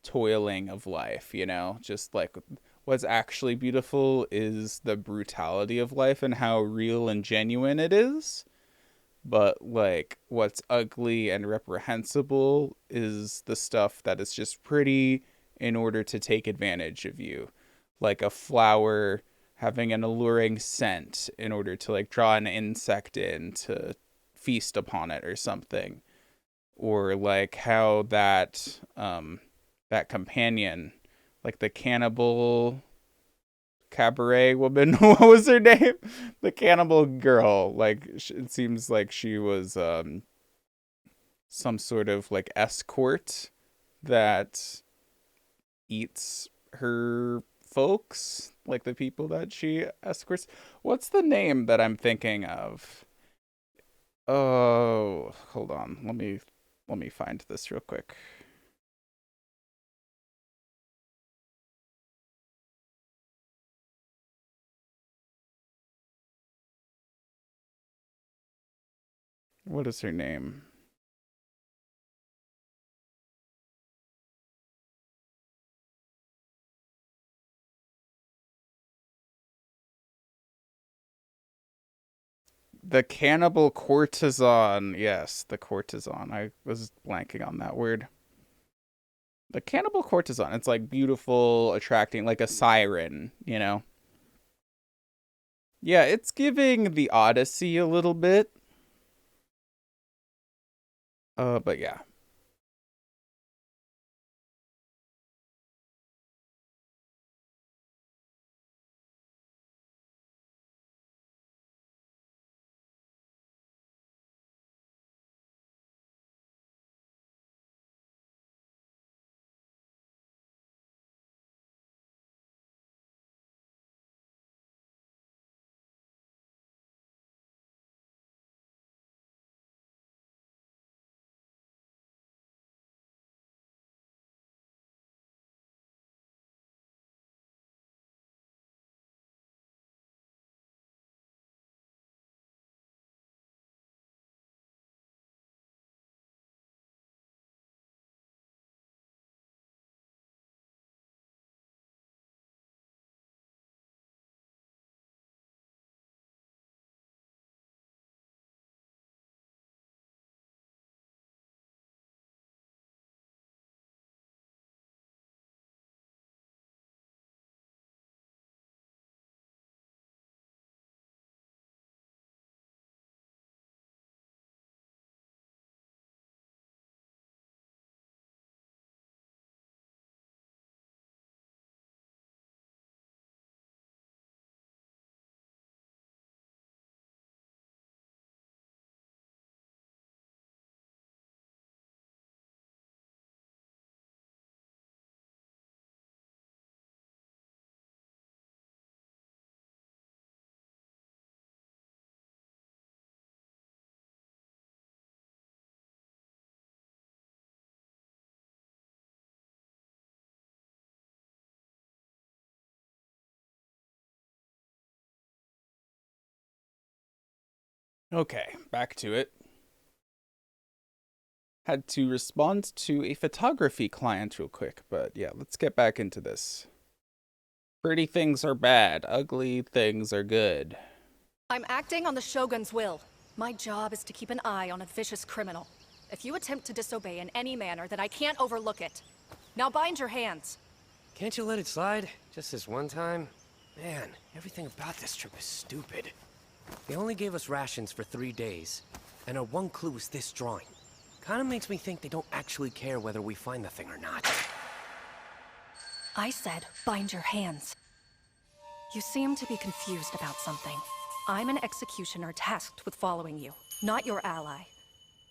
toiling of life, you know? Just like what's actually beautiful is the brutality of life and how real and genuine it is. But like what's ugly and reprehensible is the stuff that is just pretty in order to take advantage of you. Like a flower having an alluring scent in order to like draw an insect in to feast upon it or something. Or like how that that companion, like the cannibal cabaret woman, what was her name? The cannibal girl, like it seems like she was some sort of like escort that eats her folks, like the people that she escorts. What's the name that I'm thinking of? Oh, hold on. Let me find this real quick. What is her name? The cannibal courtesan. Yes, the courtesan. I was blanking on that word. The cannibal courtesan. It's like beautiful, attracting, like a siren, you know? Yeah, it's giving the Odyssey a little bit. But yeah. Okay, back to it. Had to respond to a photography client real quick, but yeah, let's get back into this. Pretty things are bad, ugly things are good.
I'm acting on the Shogun's will. My job is to keep an eye on a vicious criminal. If you attempt to disobey in any manner, then I can't overlook it. Now bind your hands.
Can't you let it slide? Just this one time? Man, everything about this trip is stupid. They only gave us rations for 3 days, and our one clue is this drawing. Kinda makes me think they don't actually care whether we find the thing or not.
I said, bind your hands. You seem to be confused about something. I'm an executioner tasked with following you, not your ally.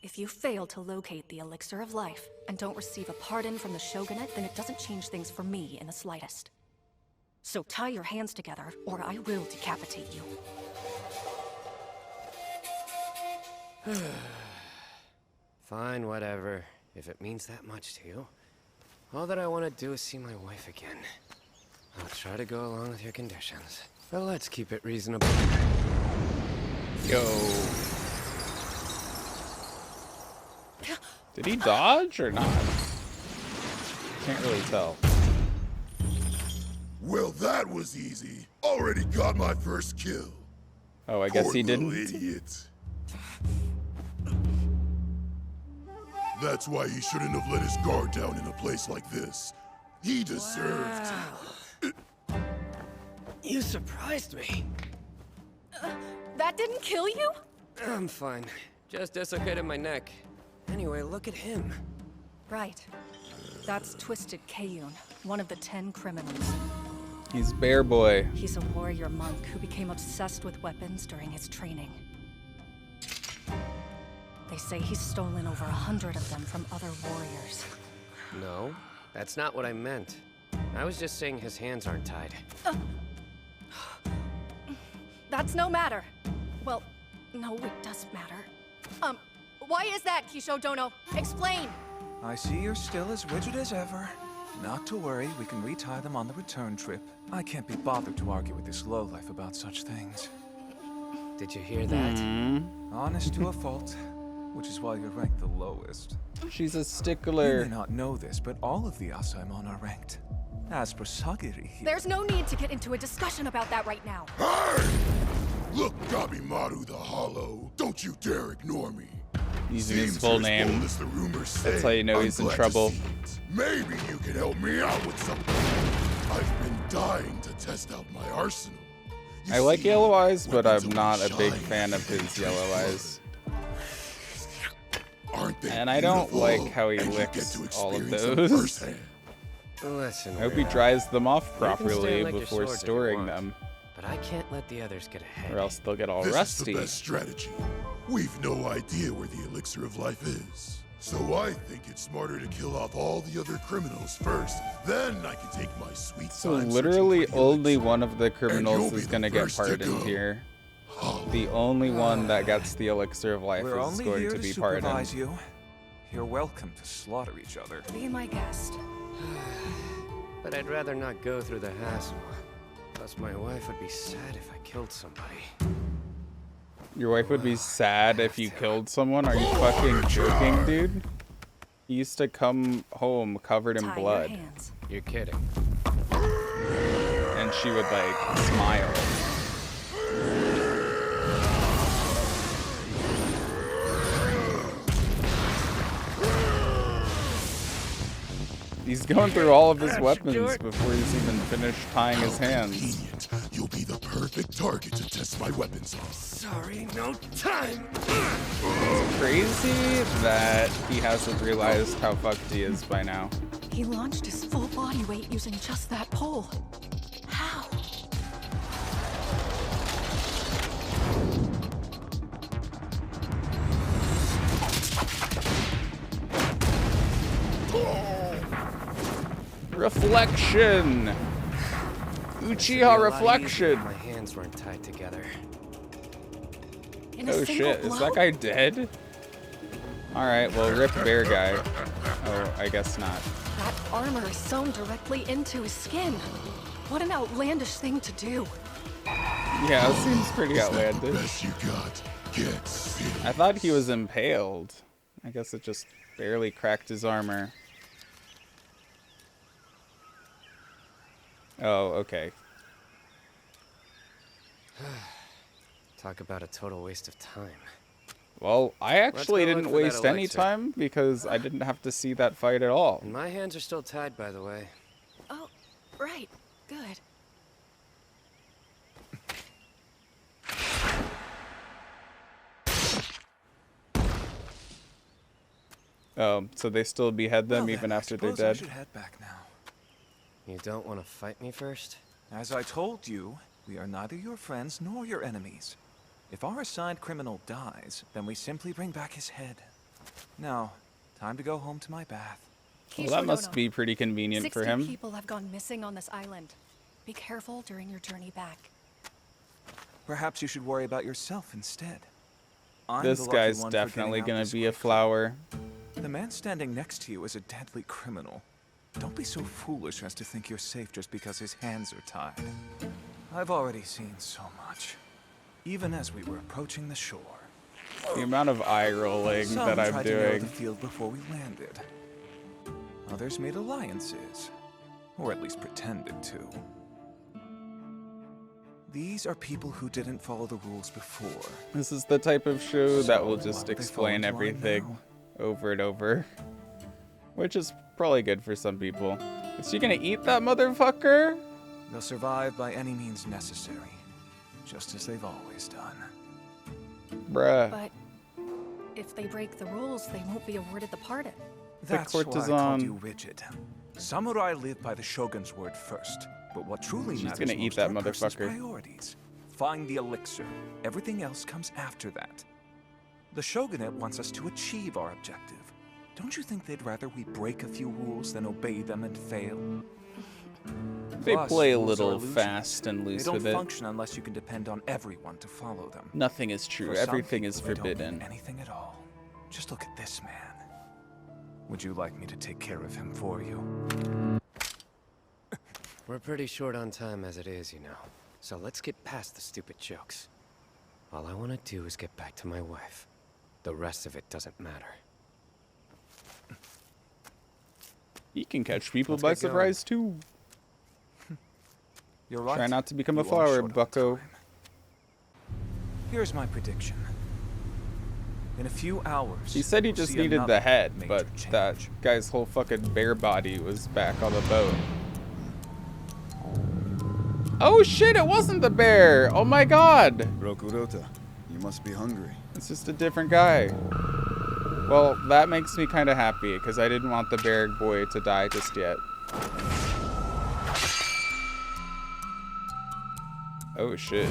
If you fail to locate the elixir of life and don't receive a pardon from the shogunate, then it doesn't change things for me in the slightest. So tie your hands together, or I will decapitate you.
Fine, whatever. If it means that much to you. All that I want to do is see my wife again. I'll try to go along with your conditions. But let's keep it reasonable.
Yo. Did he dodge or not? Can't really tell.
Well, that was easy. Already got my first kill.
Oh, I guess he didn't.
Idiot. That's why he shouldn't have let his guard down in a place like this. He deserved.
Wow. You surprised me.
That didn't kill you?
I'm fine. Just dislocated my neck. Anyway, look at him.
Right. That's Twisted Kayun, one of the 10 criminals.
He's Bear Boy.
He's a warrior monk who became obsessed with weapons during his training. They say he's stolen over 100 of them from other warriors.
No, that's not what I meant. I was just saying his hands aren't tied.
That's no matter. Well, no, it does matter. Why is that, Kisho Dono? Explain!
I see you're still as rigid as ever. Not to worry, we can retie them on the return trip. I can't be bothered to argue with this lowlife about such things.
Did you hear that?
Honest to a fault, which is why you're ranked the lowest.
She's a stickler.
You may not know this, but all of the Asaemon are ranked. As for Sagiri here...
There's no need to get into a discussion about that right now.
Hey! Look, Gabimaru the Hollow. Don't you dare ignore me.
Using his full name. That's how you know he's in trouble.
Maybe you can help me out with something. I've been dying to test out my arsenal.
I like Yellow Eyes, but I'm not a big fan of his Yellow Eyes. And I don't like how he licks all of those.
Listen,
I hope he dries them off properly before storing them.
But I can't let the others get ahead.
Or else they'll get all
This
rusty.
is the best strategy. We've no idea where the elixir of life is. So I think it's smarter to kill off all the other criminals first. Then I can take my sweet
So
time
literally
searching for the
only
elixir.
one of the criminals
you'll be
is
the
going to get
first to
pardoned
go.
here. The only one that gets the elixir of life
We're
is
only
going
here
to
to
be
supervise
pardoned.
you. You're welcome to slaughter each other.
Be my guest.
But I'd rather not go through the hassle. Plus, my wife would be sad if I killed somebody.
Your wife would be sad if you killed someone? Are you fucking joking, dude? He used to come home covered in
Tie
blood.
your hands.
You're kidding.
And she would, like, smile. He's going through all of his weapons before he's even finished tying his hands.
Convenient. You'll be the perfect target to test my weapons on.
Sorry, no time.
It's crazy that he hasn't realized how fucked he is by now.
He launched his full body weight using just that pole. How?
Reflection! Uchiha Reflection!
My hands weren't tied together.
In a
Oh
single
shit, is
blow?
that guy dead? Alright, well, rip bear guy. Oh, I guess not.
That armor is sewn directly into his skin. What an outlandish thing to do.
Yeah, it seems pretty
Is that the
outlandish.
best you got?
I thought he was impaled. I guess it just barely cracked his armor. Oh, okay.
Talk about a total waste of time.
Well, I actually
Let's go
didn't
look for that
waste any
elixir.
time because I didn't have to see that fight at all.
And my hands are still tied, by the way.
Oh, right. Good.
Oh, so they still behead them even after they're dead?
I should head back now.
You don't want to fight me first?
As I told you, we are neither your friends nor your enemies. If our assigned criminal dies, then we simply bring back his head. Now, time to go home to my bath.
Well, that must be pretty convenient
60
for him.
people have gone missing on this island. Be careful during your journey back.
Perhaps you should worry about yourself instead. I'm
This
the lucky
guy's
one for
definitely
getting out
gonna
this
be a
quickly.
flower.
The man standing next to you is a deadly criminal. Don't be so foolish as to think you're safe just because his hands are tied. I've already seen so much, even as we were approaching the shore.
The amount of eye rolling
Some
that I'm
tried to narrow
doing.
the field before we landed. Others made alliances, or at least pretended to. These are people who didn't follow the rules before.
This is the type of show that will
So,
just
why would they
explain
fall into line
everything over and over. Which is probably good for some people. Is she gonna eat that motherfucker?
They'll survive by any means necessary, just as they've always done.
Bruh.
But if they break the rules, they won't be awarded the pardon.
That's why I called you rigid. Samurai live by the shogun's word first, but what truly
She's
matters
gonna eat
most
that
are a person's
motherfucker.
priorities. Find the elixir. Everything else comes after that. The shogunate wants us to achieve our objective. Don't you think they'd rather we break a few rules than obey them and fail?
They
Plus,
play a
rules are
little
illusions.
fast and loose
They don't
with it.
function unless you can depend on everyone to follow them.
Nothing is true.
For some
Everything is
people, they don't mean
forbidden.
anything at all. Just look at this man. Would you like me to take care of him for you?
We're pretty short on time as it is, you know. So let's get past the stupid jokes. All I want to do is get back to my wife. The rest of it doesn't matter.
You can catch people
Let's
by
get going.
surprise too.
You're right.
Try not to become a
You are
flower,
short on
bucko.
time. Here's my prediction. In a few hours,
He said he
we'll
just
see
needed
another
the head,
major
but
change.
that guy's whole fucking bare body was back on the boat. Oh shit, it wasn't the bear! Oh my god!
Rokurota, you must be hungry.
It's just a different guy. Well, that makes me kind of happy, because I didn't want the bear boy to die just yet. Oh shit.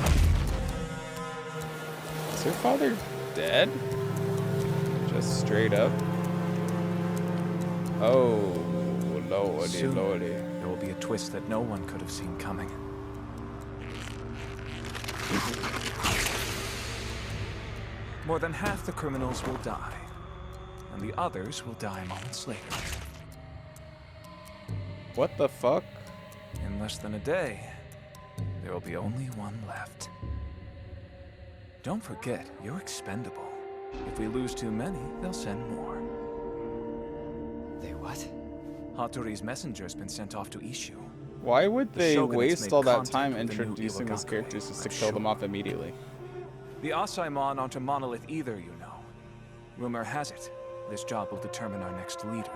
Is her father dead? Just straight up? Oh, lordy,
Soon,
lordy.
there will be a twist that no one could have seen coming. More than half the criminals will die, and the others will die moments later.
What the fuck?
In less than a day, there will be only one left. Don't forget, you're expendable. If we lose too many, they'll send more.
They what?
Hattori's messenger's been sent off to Ishu.
Why would
The
they
Shogunate's
waste
made
all that
contact
time
with the new
introducing these
Iwagakure,
characters just to
I'm
kill them
sure.
off immediately?
The Asaimon aren't a monolith either, you know. Rumor has it, this job will determine our next leader.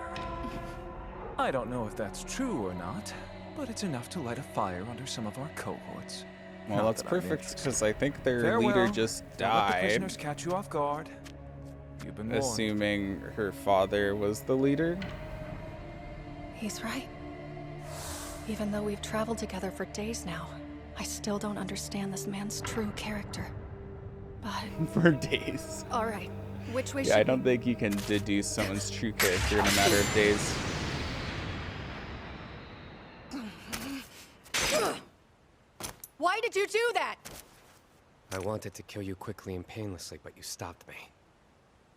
I don't know if that's true or not, but it's enough to light a fire under some of our cohorts.
Well,
Not
that's
that I'm
perfect,
interested.
because I think their
Farewell.
leader just
Don't let the
died.
prisoners catch you off guard. You've been warned.
Assuming her father was the leader.
He's right. Even though we've traveled together for days now, I still don't understand this man's true character. But
For days.
all right, which way
Yeah,
should
I don't think you can deduce someone's true character in a matter of days.
Why did you do that?
I wanted to kill you quickly and painlessly, but you stopped me.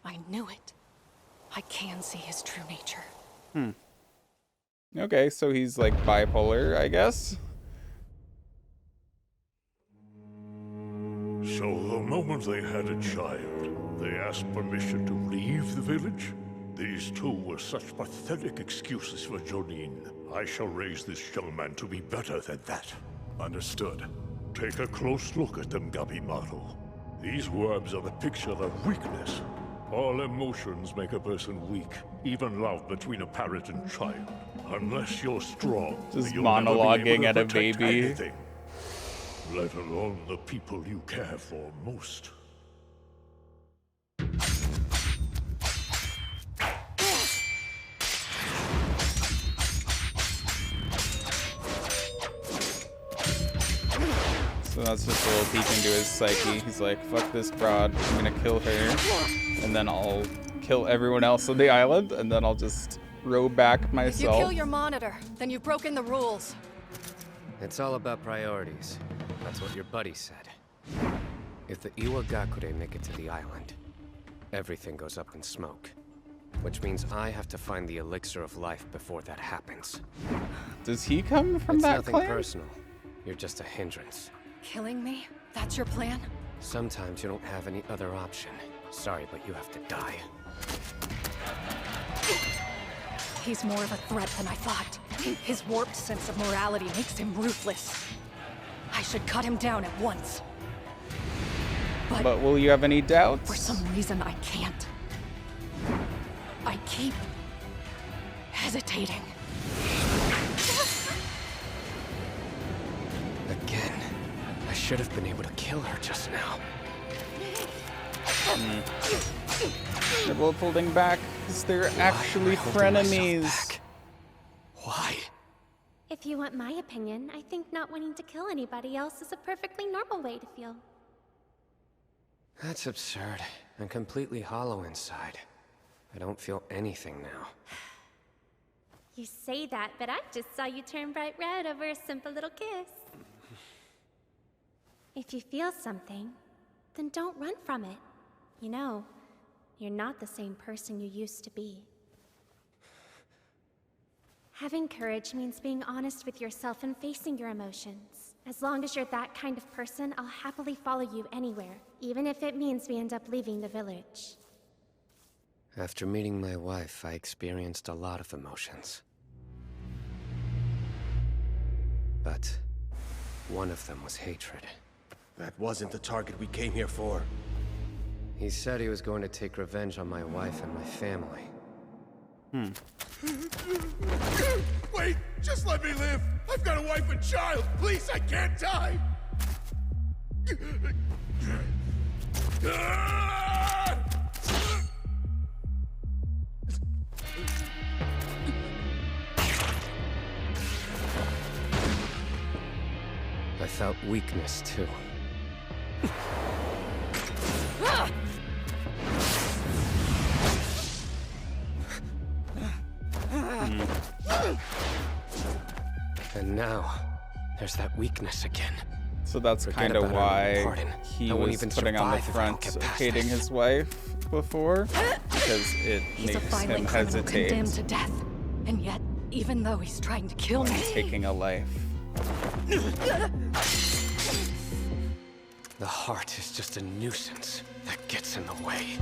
I knew it. I can see his true nature.
Hmm. Okay, so he's like bipolar, I guess.
So the moment they had a child, they asked permission to leave the village? These two were such pathetic excuses for Jonin. I shall raise this young man to be better than that.
Understood.
Take a close look at them, Gabimaru. These worms are the picture of weakness. All emotions make a person weak, even love between a parent and child. Unless you're strong,
Just
you'll never be able
monologuing
to
at a
protect
baby.
anything, let alone the people you care for most.
So that's just a little peek into his psyche. He's like, fuck this broad, I'm gonna kill her, and then I'll kill everyone else on the island, and then I'll just row back myself.
If you kill your monitor, then you've broken the rules.
It's all about priorities. That's what your buddy said. If the Iwagakure make it to the island, everything goes up in smoke. Which means I have to find the elixir of life before that happens.
Does he come from that
It's
clan?
nothing personal. You're just a hindrance.
Killing me? That's your plan?
Sometimes you don't have any other option. Sorry, but you have to die.
He's more of a threat than I thought. His warped sense of morality makes him ruthless. I should cut him down at once.
But will you have any doubts?
For some reason, I can't. I keep hesitating.
Again. I should have been able to kill her just now.
They're both holding back because they're actually frenemies.
Why?
If you want my opinion, I think not wanting to kill anybody else is a perfectly normal way to feel.
That's absurd. I'm completely hollow inside. I don't feel anything now.
You say that, but I just saw you turn bright red over a simple little kiss. If you feel something, then don't run from it. You know, you're not the same person you used to be. Having courage means being honest with yourself and facing your emotions. As long as you're that kind of person, I'll happily follow you anywhere, even if it means we end up leaving the village.
After meeting my wife, I experienced a lot of emotions. But one of them was hatred.
That wasn't the target we came here for.
He said he was going to take revenge on my wife and my family.
Wait, just let me live. I've got a wife and child. Please, I can't die.
I felt weakness, too. And now, there's that weakness again.
So that's
Forget
kind of
about our
why
pardon.
he
I won't
was
even
putting on the
survive if I don't
front
get
of
past
hating
this.
his wife before, because it
He's a
makes
violent
him
criminal
hesitate
condemned to death. And yet, even though he's trying to kill me...
taking a life.
The heart is just a nuisance that gets in the way.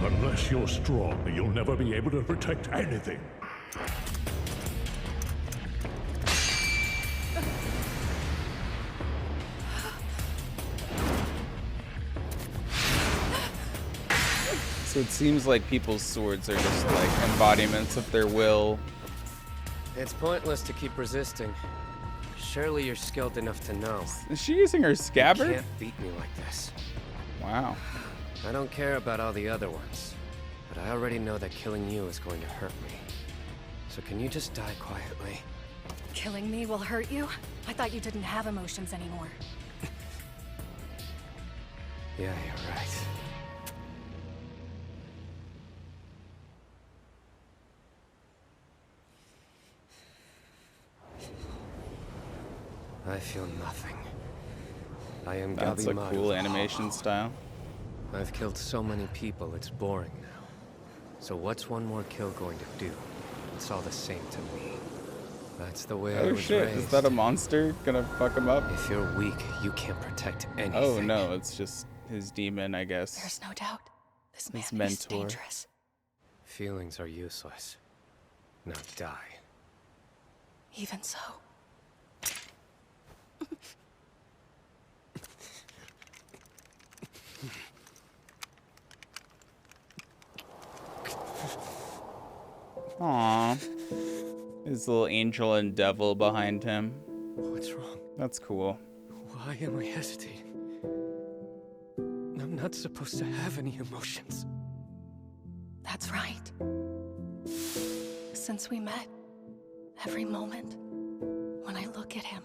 Unless you're strong, you'll never be able to protect anything.
So it seems like people's swords are just like embodiments of their will.
It's pointless to keep resisting. Surely you're skilled enough to know.
Is she using her scabbard?
You can't beat me like this.
Wow.
I don't care about all the other ones, but I already know that killing you is going to hurt me. So can you just die quietly?
Killing me will hurt you? I thought you didn't have emotions anymore.
Yeah, you're right. I feel nothing. I am
That's a
Gabimaru.
cool animation style.
I've killed so many people, it's boring now. So what's one more kill going to do? It's all the same to me. That's the way I
Oh
was
shit,
raised.
is that a monster gonna fuck him up?
If you're weak, you can't protect anything.
Oh no, it's just his demon, I guess.
There's no doubt. This man
His
is
mentor.
dangerous.
Feelings are useless. Now die.
Even so.
Aww. His little angel and devil behind him.
What's wrong?
That's cool.
Why am I hesitating? I'm not supposed to have any emotions.
That's right. Since we met, every moment, when I look at him,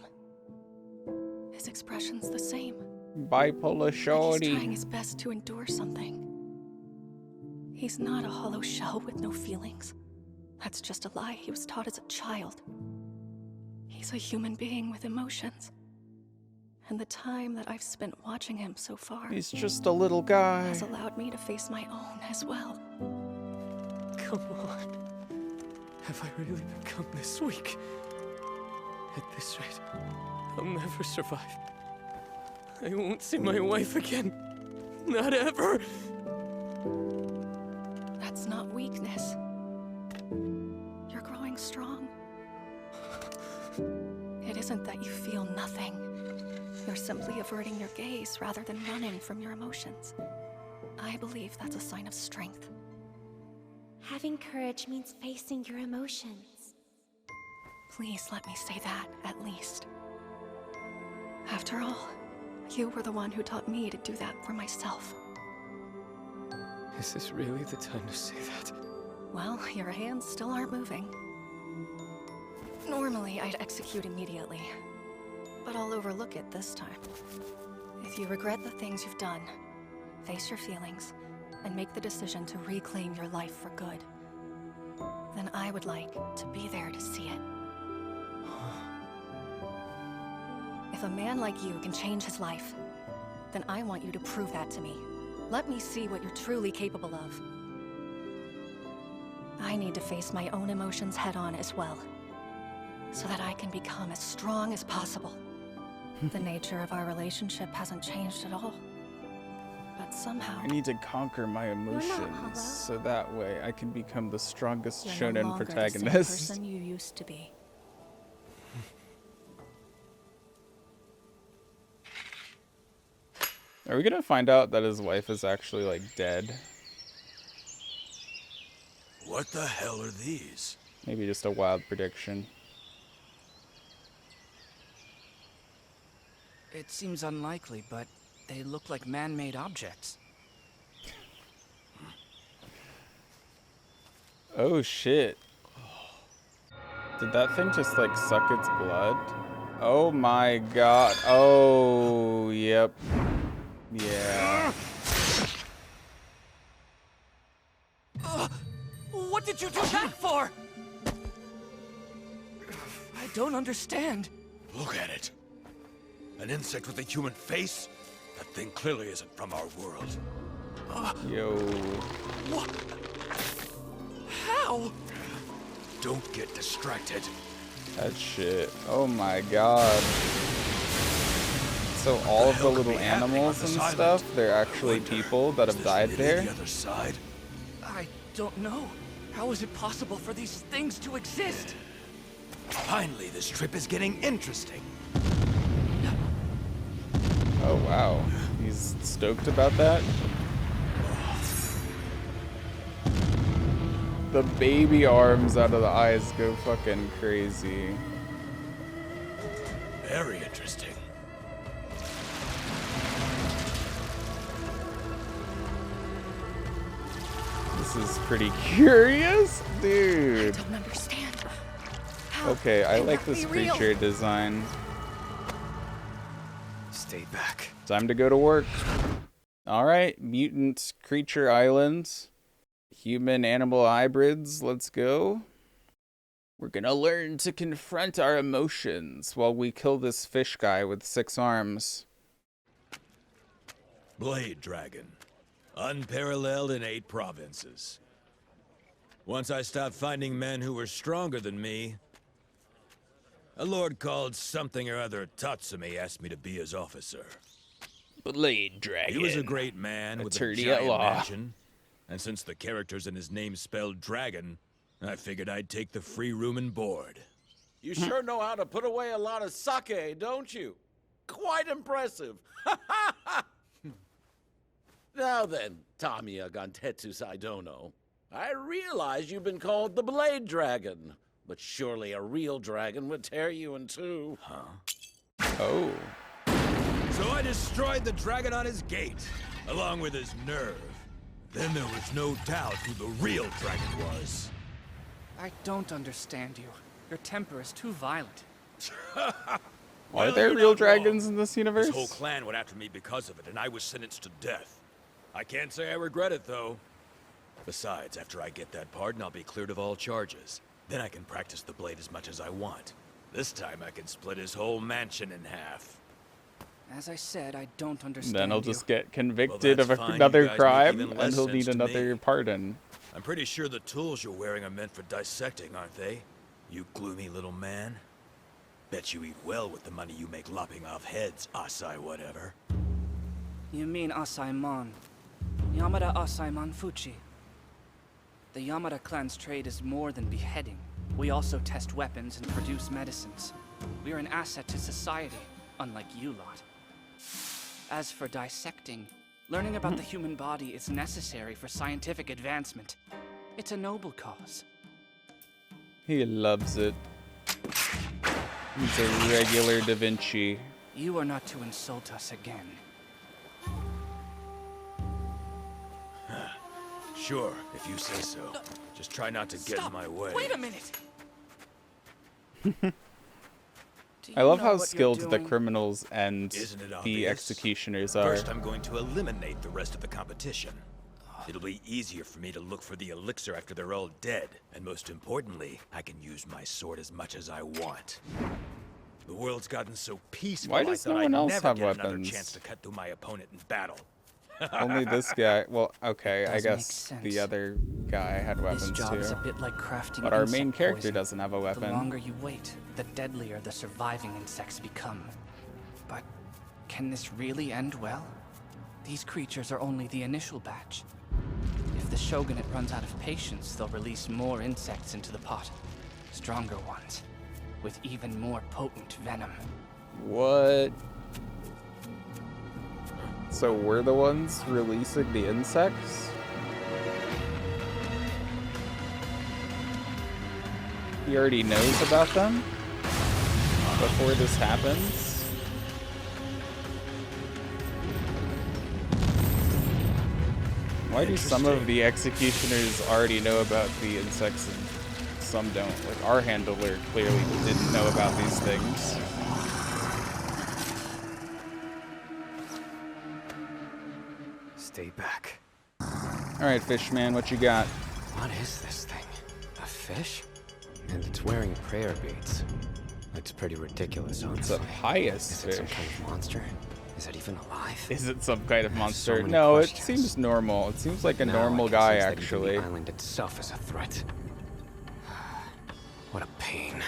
his expression's the same.
Bipolar
Like
shorty.
he's trying his best to endure something. He's not a hollow shell with no feelings. That's just a lie he was taught as a child. He's a human being with emotions. And the time that I've spent watching him so far...
He's just a little guy.
...has allowed me to face my own as well.
Come on. Have I really become this weak? At this rate, I'll never survive. I won't see my wife again. Not ever.
That's not weakness. You're growing strong. It isn't that you feel nothing. You're simply averting your gaze rather than running from your emotions. I believe that's a sign of strength.
Having courage means facing your emotions.
Please let me say that, at least. After all, you were the one who taught me to do that for myself.
Is this really the time to say that?
Well, your hands still aren't moving. Normally, I'd execute immediately. But I'll overlook it this time. If you regret the things you've done, face your feelings, and make the decision to reclaim your life for good, then I would like to be there to see it. If a man like you can change his life, then I want you to prove that to me. Let me see what you're truly capable of. I need to face my own emotions head-on as well, so that I can become as strong as possible. The nature of our relationship hasn't changed at all. But somehow...
I need to conquer my emotions, so that way I can become the strongest
you're no
shonen
longer
protagonist.
the same person you used to be.
Are we gonna find out that his wife is actually, like, dead?
What the hell are these?
Maybe just a wild prediction.
It seems unlikely, but they look like man-made objects.
Oh shit. Did that thing just like suck its blood? Oh my god. Oh, yep. Yeah.
What did you do that for? I don't understand.
Look at it. An insect with a human face? That thing clearly isn't from our world.
Yo.
What? How?
Don't get distracted.
That shit. Oh my god. So all of the little animals and stuff, they're actually people that have died there?
The other side?
I don't know. How is it possible for these things to exist?
Finally, this trip is getting interesting.
Oh wow. He's stoked about that? The baby arms out of the eyes go fucking crazy.
Very interesting.
This is pretty curious, dude.
I don't understand.
Okay, I
can
like
that
this
be real?
creature design.
Stay back.
Time to go to work. Alright, mutant creature islands. Human animal hybrids, let's go. We're gonna learn to confront our emotions while we kill this fish guy with 6 arms.
Blade Dragon. Unparalleled in 8 provinces. Once I stopped finding men who were stronger than me, A lord called something or other Tatsumi asked me to be his officer.
Blade Dragon.
He was a great man with a
Attorney at
giant
law.
mansion, and since the characters in his name spelled dragon, I figured I'd take the free room and board.
You sure know how to put away a lot of sake, don't you? Quite impressive. Now then, Tamiya Gantetsu Saidono, I realize you've been called the Blade Dragon, but surely a real dragon would tear you in two.
Huh?
Oh.
So I destroyed the dragon on his gate, along with his nerve. Then there was no doubt who the real dragon was.
I don't understand you. Your temper is too violent.
Are there real dragons in this universe?
His whole clan went after me because of it, and I was sentenced to death. I can't say I regret it, though. Besides, after I get that pardon, I'll be cleared of all charges. Then I can practice the blade as much as I want. This time I can split his whole mansion in half.
As I said, I don't understand.
Then he'll
you.
just get convicted of
fine.
another
You guys make
crime,
even
and
less
he'll
sense
need
to
another
me.
pardon.
I'm pretty sure the tools you're wearing are meant for dissecting, aren't they? You gloomy little man? Bet you eat well with the money you make lopping off heads, Asai whatever.
You mean Asaimon. Yamada Asaimon Fuchi. The Yamada clan's trade is more than beheading. We also test weapons and produce medicines. We are an asset to society, unlike you lot. As for dissecting, learning about the human body is necessary for scientific advancement. It's a noble cause.
He loves it. He's a regular Da Vinci.
You are not to insult us again.
Sure, if you say so. Just try not to get in my way.
Wait a minute!
I love how skilled the criminals and
Isn't it
the
obvious?
executioners are.
First, I'm going to eliminate the rest of the competition. It'll be easier for me to look for the elixir after they're all dead. And most importantly, I can use my sword as much as I want. The world's gotten so peaceful,
Why does
I thought
no
I'd
one else
never
have
get another
weapons?
chance to cut through my opponent in battle.
Only this guy. Well, okay, I
Does make
guess
sense.
the other guy had weapons
This job
too.
is a bit like crafting
But our main
insect
character
poison.
doesn't have a weapon.
The longer you wait, the deadlier the surviving insects become. But can this really end well? These creatures are only the initial batch. If the shogunate runs out of patience, they'll release more insects into the pot. Stronger ones, with even more potent venom.
What? So we're the ones releasing the insects? He already knows about them before this happens? Why do some of the executioners already know about the insects and some don't? Like, our handler clearly didn't know about these things.
Stay back.
Alright, Fishman, what you got?
What is this thing? A fish? And it's wearing prayer beads. It's pretty ridiculous, honestly.
It's a pious
Is
fish.
it some kind of monster? Is it even alive?
Is it some kind of monster?
many
No,
questions.
it seems normal. It seems like a
Now I
normal
can
guy,
sense that even
actually.
the island itself is a threat. What a pain.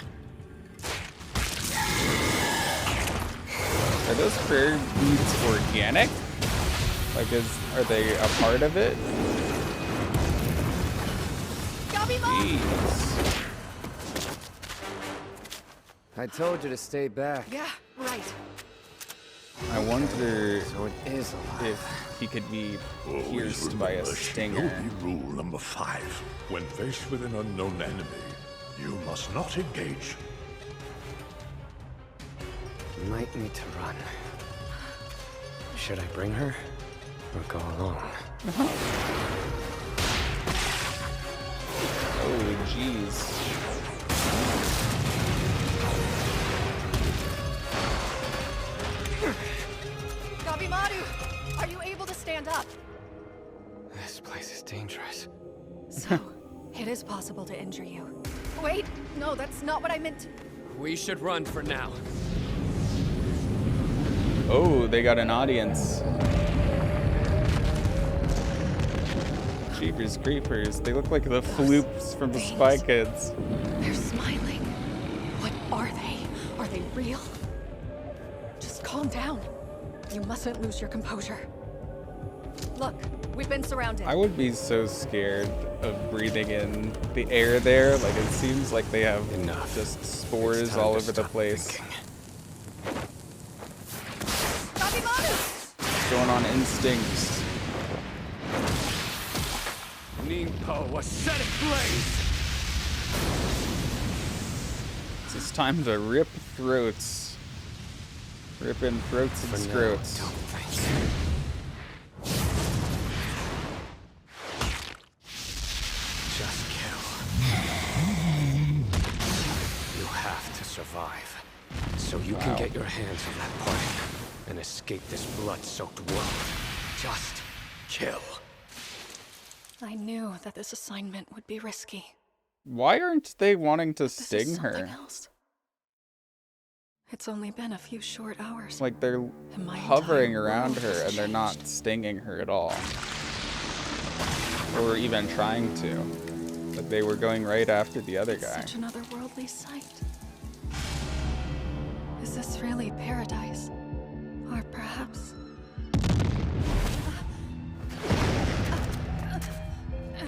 Are those prayer beads organic? Like, are they a part of it? Jeez.
I told you to stay back.
Yeah, right.
I wonder
So it is alive.
if he could be
Always
pierced by a
remember
stinger.
Shinobi rule number 5. When faced with an unknown enemy, you must not engage.
Might need to run. Should I bring her? Or go alone?
Oh, jeez.
Gabimaru, are you able to stand up?
This place is dangerous.
So, it is possible to injure you. Wait, no, that's not what I meant.
We should run for now.
Oh, they got an audience. Jeepers creepers. They look like the floops from the Spy Kids.
They're smiling. What are they? real? Just calm down. You mustn't lose your composure. Look, we've been surrounded.
I would be so scared of breathing in the air there. Like, it seems like they have just spores all over the place. Going on instincts.
Ningpo was set ablaze.
It's time to rip throats. Ripping throats and scroats.
Just kill. You have to survive, so you can get your hands on that party and escape this blood-soaked world. Just kill.
I knew that this assignment would be risky.
Why aren't they wanting to
This is
sting
something
her?
else. It's only been a few short hours.
Like, they're
and my
hovering
entire
around
world
her
has
and they're not
changed.
stinging her at all. Or even trying to. But they were going right after the other guy.
Such another worldly sight. Is this really paradise? Or perhaps...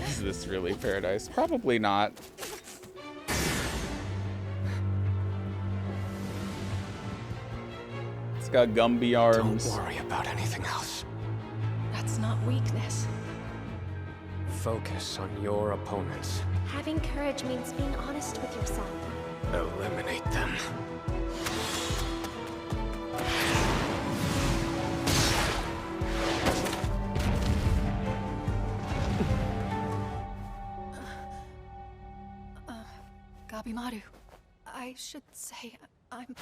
Is this really paradise? Probably not. It's got Gumby arms.
Don't worry about anything else.
That's not weakness.
Focus on your opponents.
Having courage means being honest with yourself.
Eliminate them.
Gabimaru, I should say I'm...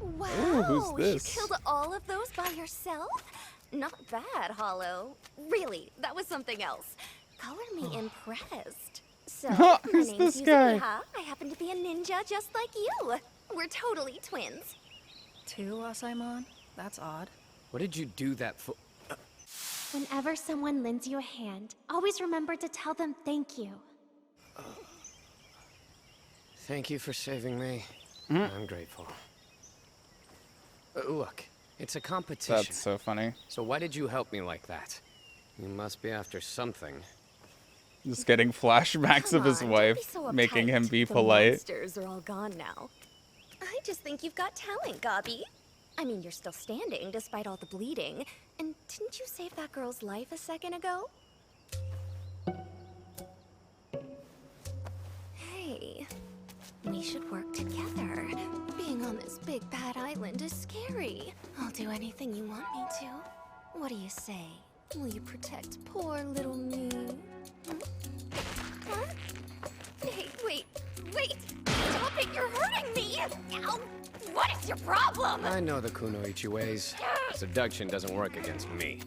Wow,
Ooh, who's this?
You killed all of those by yourself? Not bad, Hollow. Really, that was something else. Color me impressed. So, my
Who's
name's
this guy?
Yuzuriha. I happen to be a ninja just like you. We're totally twins.
2 Asaimon? That's odd.
What did you do that for?
Whenever someone lends you a hand, always remember to tell them thank you.
Thank you for saving me. I'm grateful. Look, it's a competition.
That's so funny.
So why did you help me like that? You must be after something.
Just getting flashbacks of his
Come on, don't
wife,
be so
making him
uptight.
be
The
polite.
monsters are all gone now. I just think you've got talent, Gabi. I mean, you're still standing despite all the bleeding. And didn't you save that girl's life a second ago? Hey, we should work together. Being on this big bad island is scary. I'll do anything you want me to. What do you say? Will you protect poor little me? Huh? Hey, wait! Stop it! You're hurting me! Ow! What is your problem?
I know the Kunoichi ways. Seduction doesn't work against me.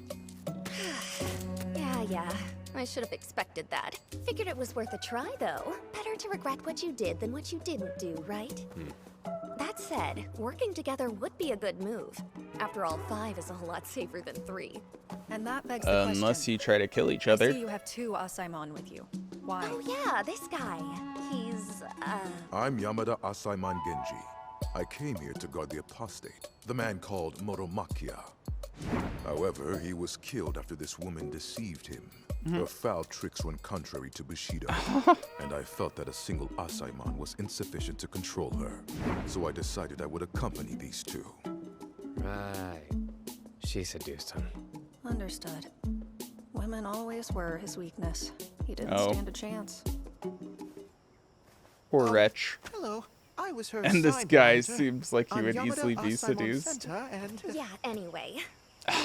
Yeah. I should have expected that. Figured it was worth a try, though. Better to regret what you did than what you didn't do, right? That said, working together would be a good move. After all, 5 is a whole lot safer than 3.
And that begs the question.
Unless you try to kill each
I
other.
see you have 2 Asaimon with you. Why?
Oh yeah, this guy. He's,
I'm Yamada Asaimon Genji. I came here to guard the apostate, the man called Moromakia. However, he was killed after this woman deceived him. Her foul tricks went contrary to Bushido, and I felt that a single Asaimon was insufficient to control her. So I decided I would accompany these 2.
Right. She seduced him.
Understood. Women always were his weakness. He didn't stand a chance.
Poor wretch.
Hello. I was her
And this
side
guy
monitor.
seems like he
I'm
would
Yamada
easily be
Asaimon
seduced.
Center, and...
yeah, anyway.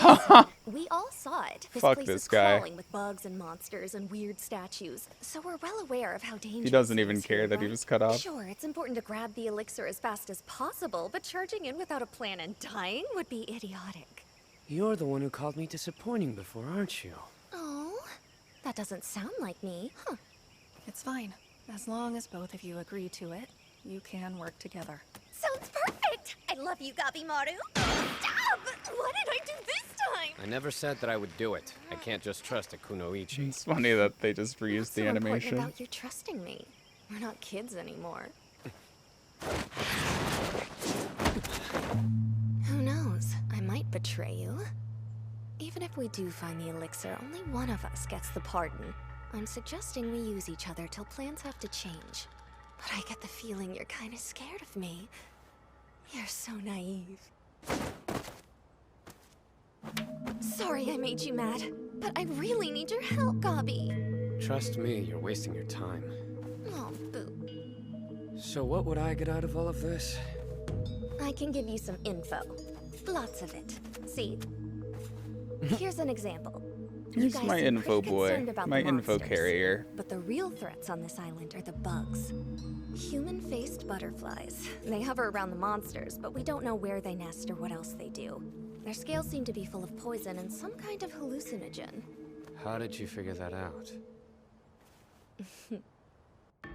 Listen, we all saw it. This
Fuck
place
this
is
guy.
crawling with bugs and monsters and weird statues, so we're well aware of how dangerous
He doesn't
it
even
is
care
here,
that he
right?
was cut off.
Sure, it's important to grab the elixir as fast as possible, but charging in without a plan and dying would be idiotic.
You're the one who called me disappointing before, aren't you?
Oh, that doesn't sound like me, huh?
It's fine. As long as both of you agree to it, you can work together.
Sounds perfect! I love you, Gabimaru! Stop! What did I do this time?
I never said that I would do it. I can't just trust a Kunoichi.
It's funny that they just reused
What's
the
so important
animation.
about you trusting me? We're not kids anymore. Who knows? I might betray you. Even if we do find the elixir, only one of us gets the pardon. I'm suggesting we use each other till plans have to change. But I get the feeling you're kind of scared of me. You're so naive. Sorry I made you mad, but I really need your help, Gabi.
Trust me, you're wasting your time.
Oh, boo.
So what would I get out of all of this?
I can give you some info. Lots of it. See? Here's an example.
Here's
You guys
my
seem
info
pretty
boy,
concerned about
my
the
info
monsters.
carrier.
But the real threats on this island are the bugs. Human-faced butterflies. They hover around the monsters, but we don't know where they nest or what else they do. Their scales seem to be full of poison and some kind of hallucinogen.
How did you figure that out?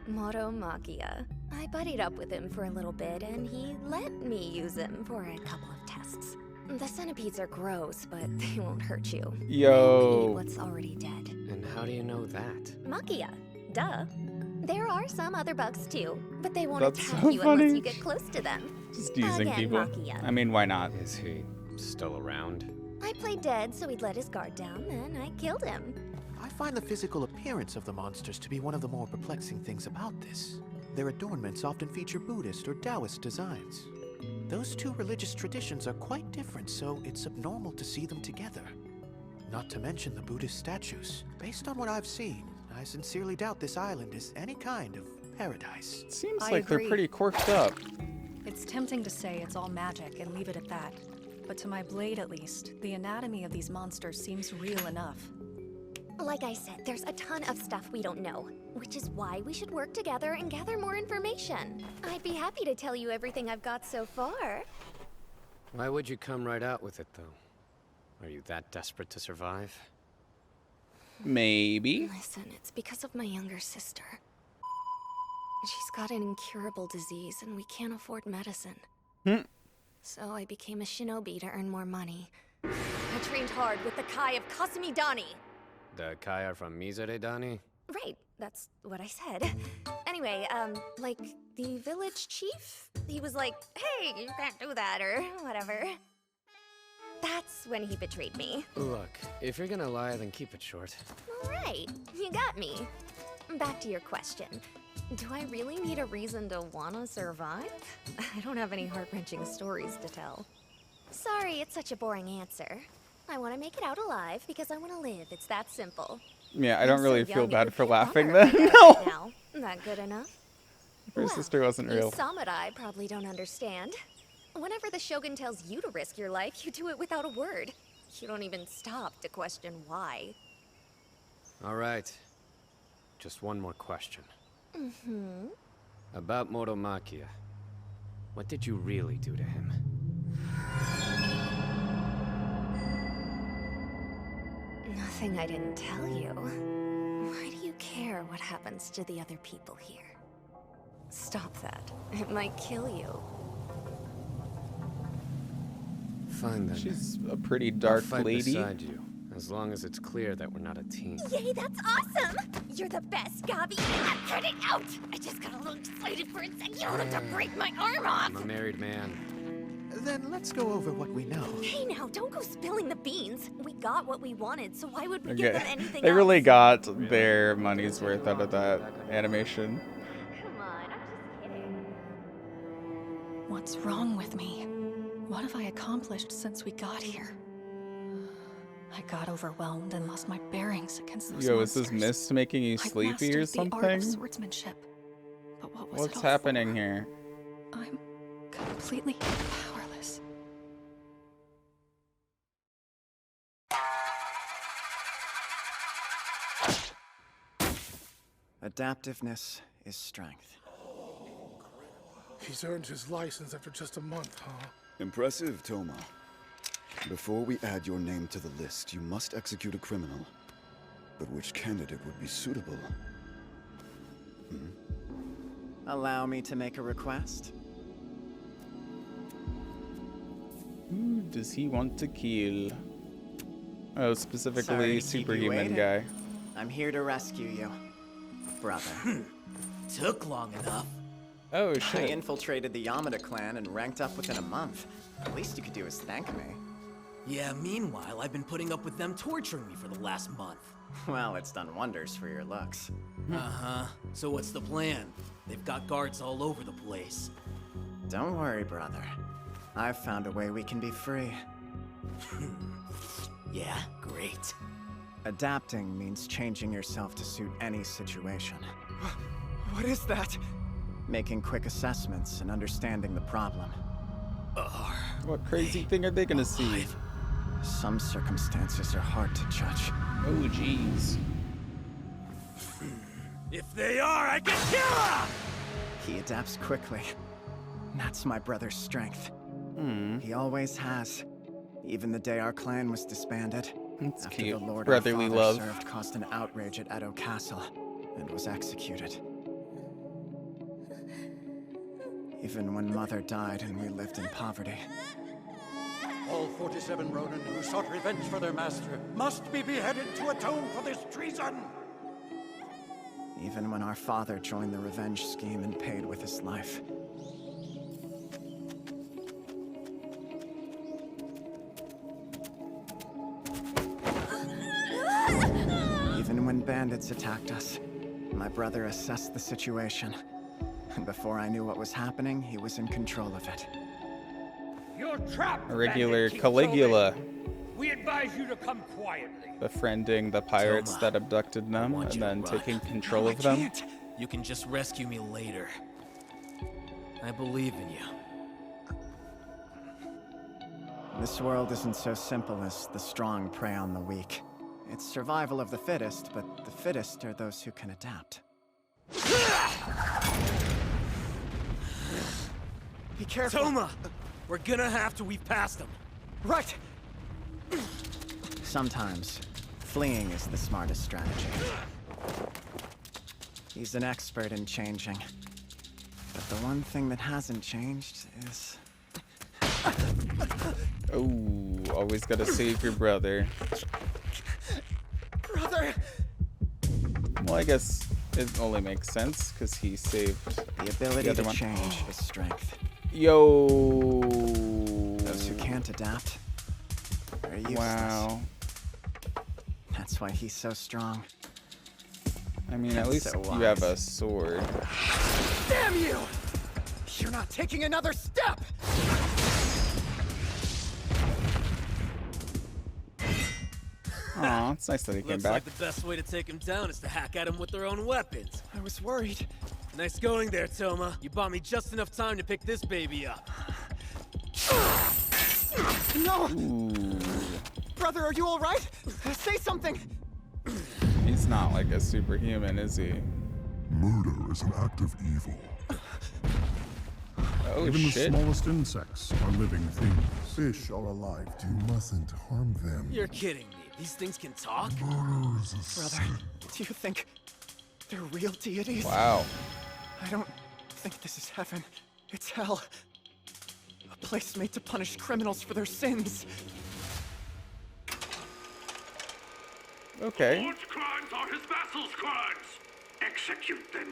Motomachia. I buddied up with him for a little bit, and he let me use him for a couple of tests. The centipedes are gross, but they won't hurt you.
Yo.
They'll eat what's already dead.
And how do you know that?
Machia. Duh. There are some other bugs too, but they won't
That's
attack
so
you
funny.
unless you get close to them.
Just using
Again,
people.
Machia.
I mean, why not?
Is he still around?
I played dead, so he'd let his guard down, and I killed him.
I find the physical appearance of the monsters to be one of the more perplexing things about this. Their adornments often feature Buddhist or Taoist designs. Those two religious traditions are quite different, so it's abnormal to see them together. Not to mention the Buddhist statues. Based on what I've seen, I sincerely doubt this island is any kind of paradise.
Seems
I
like they're
agree.
pretty quirked up.
It's tempting to say it's all magic and leave it at that. But to my blade at least, the anatomy of these monsters seems real enough.
Like I said, there's a ton of stuff we don't know, which is why we should work together and gather more information. I'd be happy to tell you everything I've got so far.
Why would you come right out with it, though? Are you that desperate to survive?
Maybe.
Listen, it's because of my younger sister. She's got an incurable disease, and we can't afford medicine. So I became a shinobi to earn more money. I trained hard with the Kai of Kasumi-dani.
The Kai are from Mizure Dani?
Right, that's what I said. Anyway, like, the village chief? He was like, hey, you can't do that, or whatever. That's when he betrayed me.
Look, if you're gonna lie, then keep it short.
Alright, you got me. Back to your question. Do I really need a reason to wanna survive? I don't have any heart-wrenching stories to tell. Sorry, it's such a boring answer. I want to make it out alive because I want to live. It's that simple.
Yeah, I don't
I'm
really
so
feel
young,
bad
it
for
would be
laughing
bummer if
then.
I died
No.
now. Not good enough.
Your sister wasn't real.
You samurai probably don't understand. Whenever the shogun tells you to risk your life, you do it without a word. You don't even stop to question why.
All right. Just one more question.
Mm-hmm.
About Motomachia. What did you really do to him?
Nothing I didn't tell you. Why do you care what happens to the other people here? Stop that. It might kill you.
Fine then.
She's a pretty dark
I'll fight
lady.
beside you, as long as it's clear that we're not a team.
Yay, that's awesome! You're the best, Gabi! I'm cutting out! I just got a little excited for a second. You wanted to break my arm off!
I'm a married man.
Then let's go over what we know.
Hey now, don't go spilling the beans. We got what we wanted, so why would we give them
Okay.
anything
They
else?
really got their money's worth out of that animation.
Come on, I'm just kidding.
What's wrong with me? What have I accomplished since we got here? I got overwhelmed and lost my bearings against those
Yo,
monsters.
is this mist making you
I've
sleepy or
mastered the art
something?
of swordsmanship. But what was
What's
it all
happening
for?
here?
I'm completely powerless.
Adaptiveness is strength.
He's earned his license after just a month, huh?
Impressive, Toma. Before we add your name to the list, you must execute a criminal. But which candidate would be suitable?
Allow me to make a request?
Who does he want to kill? Oh, specifically
Sorry to keep you
superhuman
waiting.
guy.
I'm here to rescue you, brother.
took long enough.
Oh,
I
shit.
infiltrated the Yamada clan and ranked up within a month. The least you could do is thank me.
Yeah, meanwhile, I've been putting up with them torturing me for the last month.
Well, it's done wonders for your looks.
Uh-huh. So what's the plan? They've got guards all over the place.
Don't worry, brother. I've found a way we can be free.
Yeah, great.
Adapting means changing yourself to suit any situation.
What is that?
Making quick assessments and understanding the problem.
What crazy thing are they gonna see?
Some circumstances are hard to judge.
Oh, jeez.
If they are, I can kill them!
He adapts quickly. That's my brother's strength. He always has. Even the day our clan was disbanded.
That's
after
cute.
the lord
Brotherly
our father
love.
served caused an outrage at Edo Castle and was executed. Even when Mother died and we lived in poverty.
All 47 Ronin who sought revenge for their master must be beheaded to atone for this treason!
Even when our father joined the revenge scheme and paid with his life. Even when bandits attacked us, my brother assessed the situation. And before I knew what was happening, he was in control of it.
You're trapped,
A regular
bandit
Caligula.
Kinzobe. We advise you to come quietly.
Befriending the pirates
Toma,
that abducted them and then taking control of them.
You can just rescue me later. I believe in you.
This world isn't so simple as the strong prey on the weak. It's survival of the fittest, but the fittest are those who can adapt.
Be careful.
Toma! We're gonna have to weave past them.
Right!
Sometimes, fleeing is the smartest strategy. He's an expert in changing. But the one thing that hasn't changed is...
Oh, always gotta save your brother.
Brother!
Well, I guess it only makes sense because he saved
the ability
other
to
one.
change is strength.
Yo!
Those who can't adapt are useless.
Wow.
That's why he's so strong.
I mean, at least
So
you have a sword.
Damn you! You're not taking another step!
Aw, it's nice that he came
Looks
back.
like the best way to take them down is to hack at them with their own weapons.
I was worried.
Nice going there, Toma. You bought me just enough time to pick this baby up.
No!
Ooh.
Brother, are you alright? Say something!
He's not like a superhuman, is he?
Murder is an act of evil.
Oh,
Even
shit.
the smallest insects are living things. Fish are alive. You mustn't harm them.
You're kidding me. These things can talk?
Murder is a
Brother, do you think they're real deities?
Wow.
I don't think this is heaven. It's hell. A place made to punish criminals for their sins.
Okay.
Lord's crimes are his vassals' crimes. Execute them.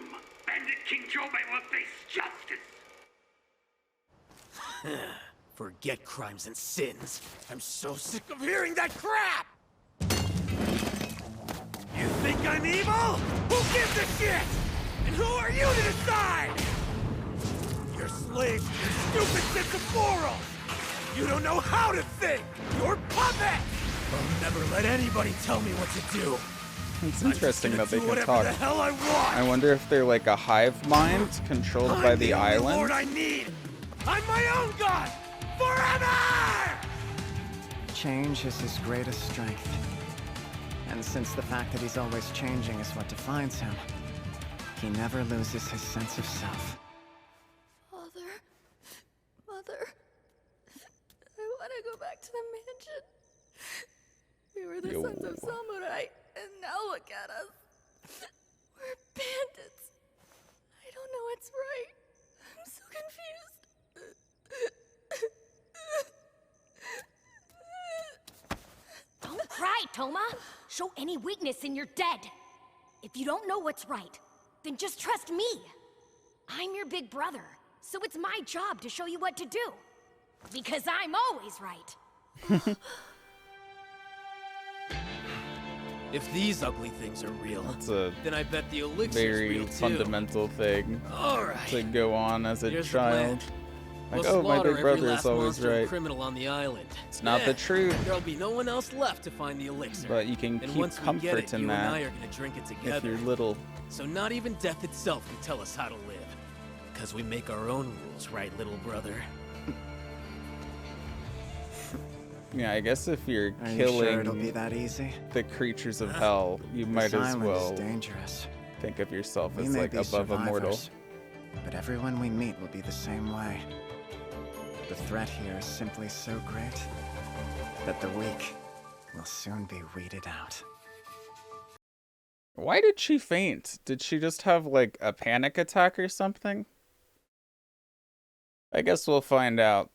Bandit King Jobe will face justice.
Forget crimes and sins. I'm so sick of hearing that crap! You think I'm evil? Who gives a shit? And who are you to decide? You're slaves to your stupid sense of morals! You don't know how to think! You're puppets! I'll never let anybody tell me what to do.
It's interesting that they
do
can
whatever
talk.
the hell I want.
I wonder if they're like a hive mind controlled by the
only
island.
Lord I need! I'm my own god! Forever!
Change is his greatest strength. And since the fact that he's always changing is what defines him, he never loses his sense of self.
Father, Mother, I want to go back to the mansion. We were the sons of samurai, and now look at us. We're bandits. I don't know what's right. I'm so confused.
Don't cry, Toma. Show any weakness and you're dead. If you don't know what's right, Then just trust me. I'm your big brother, so it's my job to show you what to do. Because I'm always right.
If these ugly things are real, then I bet the elixir's
very
real too.
fundamental thing
Alright.
to go on as a
Here's the
child.
plan.
Like,
We'll
oh, my
slaughter
big
every
brother is
last
always
monster and
right.
criminal on the island.
It's not the
Then,
truth.
There'll be no one else left to find the elixir.
But you can
and
keep
once we
comfort
get it,
in
you
that
and I are gonna drink it together.
if you're little.
So not even death itself can tell us how to live. Because we make our own rules, right, little brother?
Yeah, I guess if you're
Are you
killing
sure it'll be that easy?
the creatures of hell, you might as
island
well
is dangerous.
think of yourself
We
as
may
like
be
above a mortal.
survivors, but everyone we meet will be the same way. The threat here is simply so great that the weak will soon be weeded out.
Why did she faint? Did she just have like a panic attack or something? I guess we'll find out.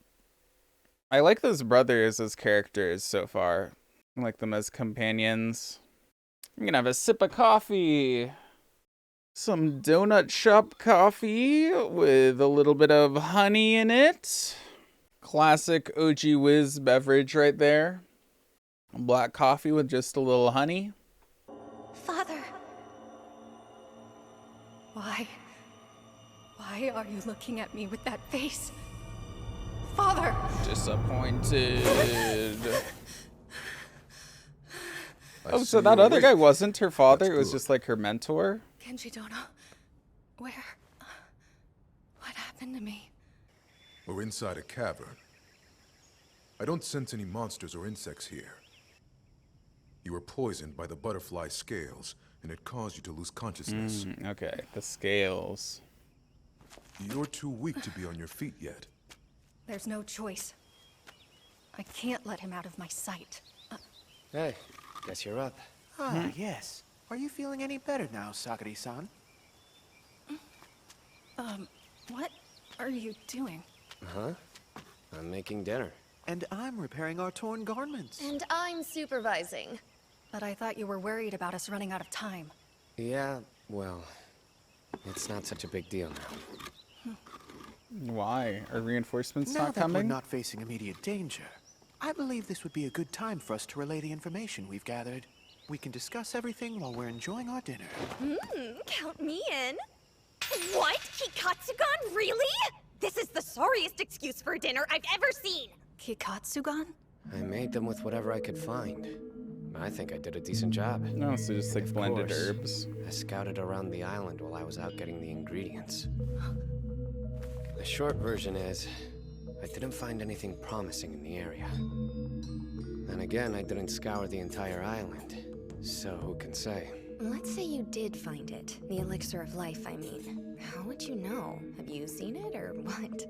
I like those brothers as characters so far. I like them as companions. I'm gonna have a sip of coffee. Some donut shop coffee with a little bit of honey in it. Classic OG Whiz beverage right there. Black coffee with just a little honey.
Father. Why are you looking at me with that face? Father!
Disappointed. Oh,
see
so that
you're
other guy
awake.
wasn't her father?
That's
It was
good.
just like her mentor?
Kenji Dono, where? What happened to me?
We're inside a cavern. I don't sense any monsters or insects here. You were poisoned by the butterfly scales, and it caused you to lose consciousness.
Okay, the scales.
You're too weak to be on your feet yet.
There's no choice. I can't let him out of my sight.
Hey, guess you're up.
Ah, yes. Are you feeling any better now, Sakari-san?
What are you doing?
Huh? I'm making dinner.
And I'm repairing our torn garments.
And I'm supervising.
But I thought you were worried about us running out of time.
Yeah, well, it's not such a big deal now.
Why? Are reinforcements
Now
not
that we're
coming?
not facing immediate danger, I believe this would be a good time for us to relay the information we've gathered. We can discuss everything while we're enjoying our dinner.
Count me in. What? Kikatsugan? Really? This is the sorriest excuse for dinner I've ever seen.
Kikatsugan?
I made them with whatever I could find. I think I did a decent job.
No, so just like
Of
blended
course,
herbs.
I scouted around the island while I was out getting the ingredients. The short version is, I didn't find anything promising in the area. Then again, I didn't scour the entire island, so who can say?
Let's say you did find it. The elixir of life, I mean. How would you know? Have you seen it, or what?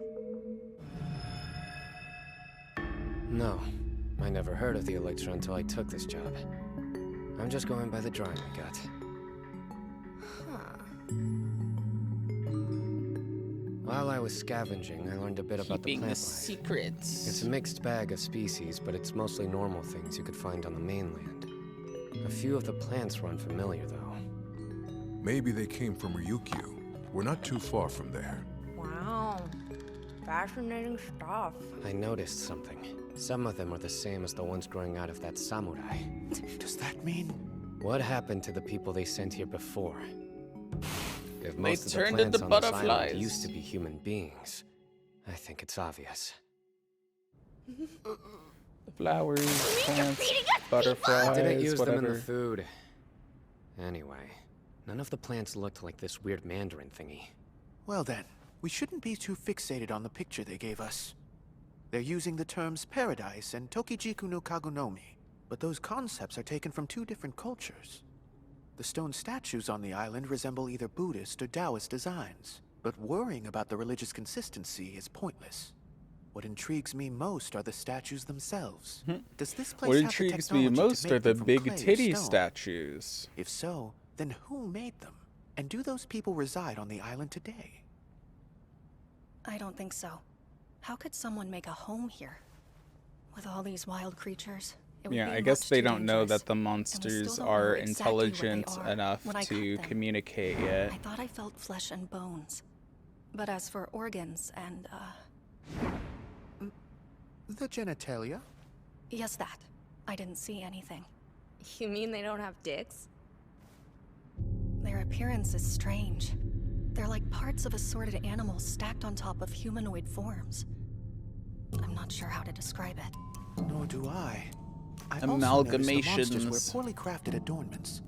No, I never heard of the elixir until I took this job. I'm just going by the drawing I got. While I was scavenging, I learned a bit about the
Keeping
plant
the
life.
secrets.
It's a mixed bag of species, but it's mostly normal things you could find on the mainland. A few of the plants were unfamiliar, though.
Maybe they came from Ryukyu. We're not too far from there.
Wow. Fascinating stuff.
I noticed something. Some of them are the same as the ones growing out of that samurai.
Does that mean?
What happened to the people they sent here before? If most of the
turned
plants
into
on this island
butterflies.
used to be human beings, I think it's obvious.
Flowers, plants,
I
butterflies,
didn't use
whatever.
them in the food. Anyway, none of the plants looked like this weird mandarin thingy.
Well then, we shouldn't be too fixated on the picture they gave us. They're using the terms paradise and Tokijiku no Kagunomi, but those concepts are taken from two different cultures. The stone statues on the island resemble either Buddhist or Taoist designs, but worrying about the religious consistency is pointless. What intrigues me most are the statues themselves. Does this place
What
have the
intrigues me
technology to
most
make
are the
them from
big
clay or
titty
stone?
statues.
If so, then who made them? And do those people reside on the island today?
I don't think so. How could someone make a home here? With all these wild creatures, It would
Yeah,
be
I guess
much
they
too
don't know
dangerous,
that the
and we
monsters
still don't
are
know exactly what they
intelligent
are
enough
when I
to
got them.
communicate yet.
I thought I felt flesh and bones. But as for organs and,
The genitalia?
yes, that. I didn't see anything.
You mean they don't have dicks?
Their appearance is strange. They're like parts of assorted animals stacked on top of humanoid forms. I'm not sure how to describe it.
Nor do I. I've also noticed the monsters
Amalgamations.
wear poorly crafted adornments.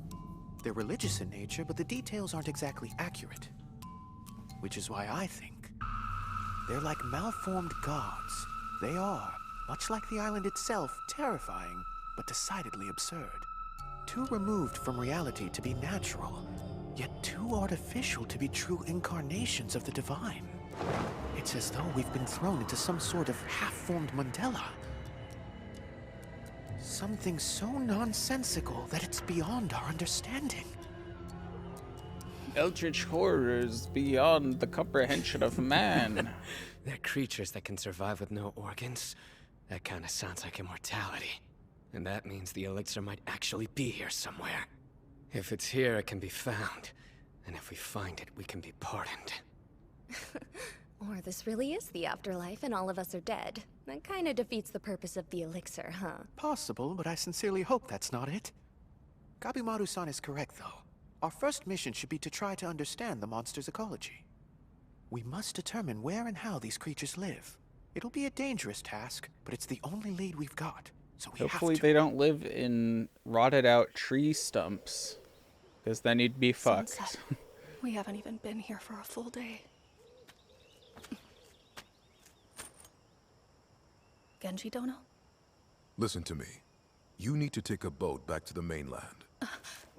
They're religious in nature, but the details aren't exactly accurate. Which is why I think they're like malformed gods. They are, much like the island itself, terrifying, but decidedly absurd. Too removed from reality to be natural, yet too artificial to be true incarnations of the divine. It's as though we've been thrown into some sort of half-formed Mandela. Something so nonsensical that it's beyond our understanding.
Eldritch horrors beyond the comprehension of man.
They're creatures that can survive with no organs. That kind of sounds like immortality. And that means the elixir might actually be here somewhere. If it's here, it can be found. And if we find it, we can be pardoned.
Or this really is the afterlife and all of us are dead. That kind of defeats the purpose of the elixir, huh?
Possible, but I sincerely hope that's not it. Gabimaru-san is correct, though. Our first mission should be to try to understand the monster's ecology. We must determine where and how these creatures live. It'll be a dangerous task, but it's the only lead we've got, so we
Hopefully
have to.
they don't live in rotted out tree stumps, because then you'd be fucked.
Sunset. We haven't even been here for a full day. Genji Dono?
Listen to me. You need to take a boat back to the mainland.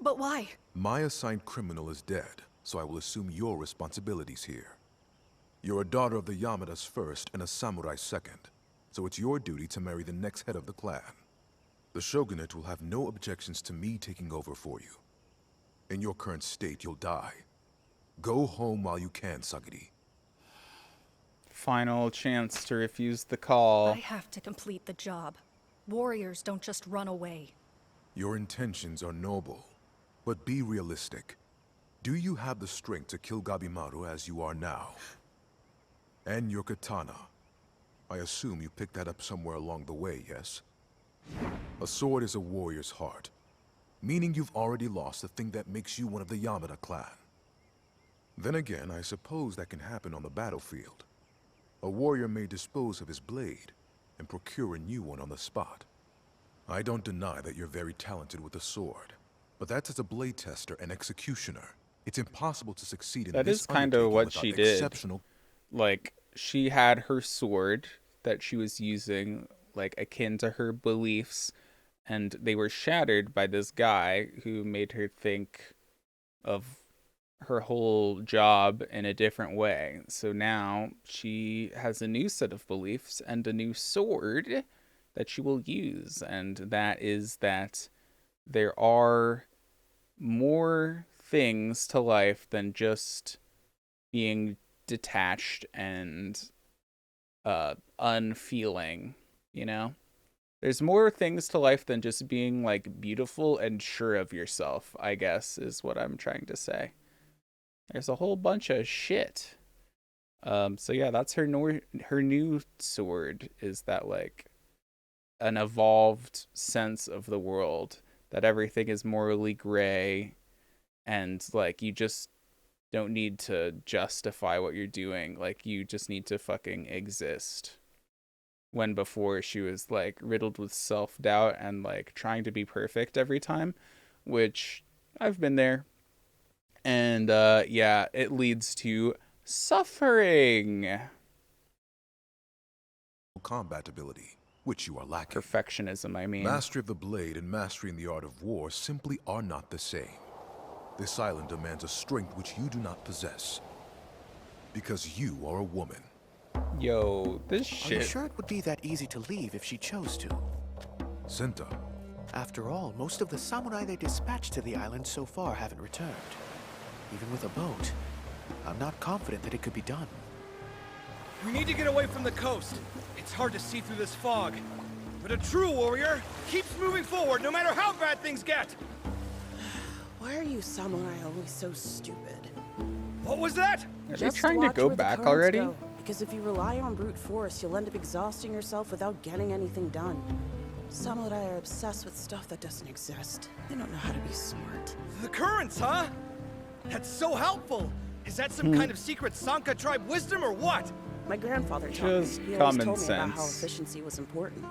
But why?
My assigned criminal is dead, so I will assume your responsibilities here. You're a daughter of the Yamadas first and a samurai second, so it's your duty to marry the next head of the clan. The shogunate will have no objections to me taking over for you. In your current state, you'll die. Go home while you can, Sagiri.
Final chance to refuse the call.
I have to complete the job. Warriors don't just run away.
Your intentions are noble, but be realistic. Do you have the strength to kill Gabimaru as you are now? And your katana. I assume you picked that up somewhere along the way, yes? A sword is a warrior's heart, meaning you've already lost the thing that makes you one of the Yamada clan. Then again, I suppose that can happen on the battlefield. A warrior may dispose of his blade and procure a new one on the spot. I don't deny that you're very talented with the sword, but that's as a blade tester and executioner. It's impossible to succeed in
That
this
is kind of
undertaking
what
without
she did.
exceptional.
Like, she had her sword that she was using, like, akin to her beliefs, and they were shattered by this guy who made her think of her whole job in a different way. So now she has a new set of beliefs and a new sword that she will use, and that is that there are more things to life than just being detached and unfeeling, you know? There's more things to life than just being, like, beautiful and sure of yourself, I guess, is what I'm trying to say. There's a whole bunch of shit. So yeah, that's her new sword, is that, like, an evolved sense of the world, that everything is morally gray, and, like, you just don't need to justify what you're doing. Like, you just need to fucking exist. When before she was, like, riddled with self-doubt and, like, trying to be perfect every time, which I've been there. And yeah, it leads to suffering.
Combat ability, which you are lacking.
Perfectionism, I mean.
Mastery of the blade and mastery in the art of war simply are not the same. This island demands a strength which you do not possess. Because you are a woman.
Yo, this
shit. Are you sure it would be that easy to leave if she chose to?
Senta.
After all, most of the samurai they dispatched to the island so far haven't returned. Even with a boat, I'm not confident that it could be done.
We need to get away from the coast. It's hard to see through this fog.
But a true warrior keeps moving forward no matter how bad things get.
Why are you samurai always so stupid?
What was that?
Are they trying to go back already?
Because if you rely on brute force, you'll end up exhausting yourself without getting anything done. Samurai are obsessed with stuff that doesn't exist. They don't know how to be smart.
The currents, huh? That's so helpful. Is that some kind of secret Sanka tribe wisdom or what?
My grandfather taught
Just
me. He always
common
told me about how
sense.
efficiency was important.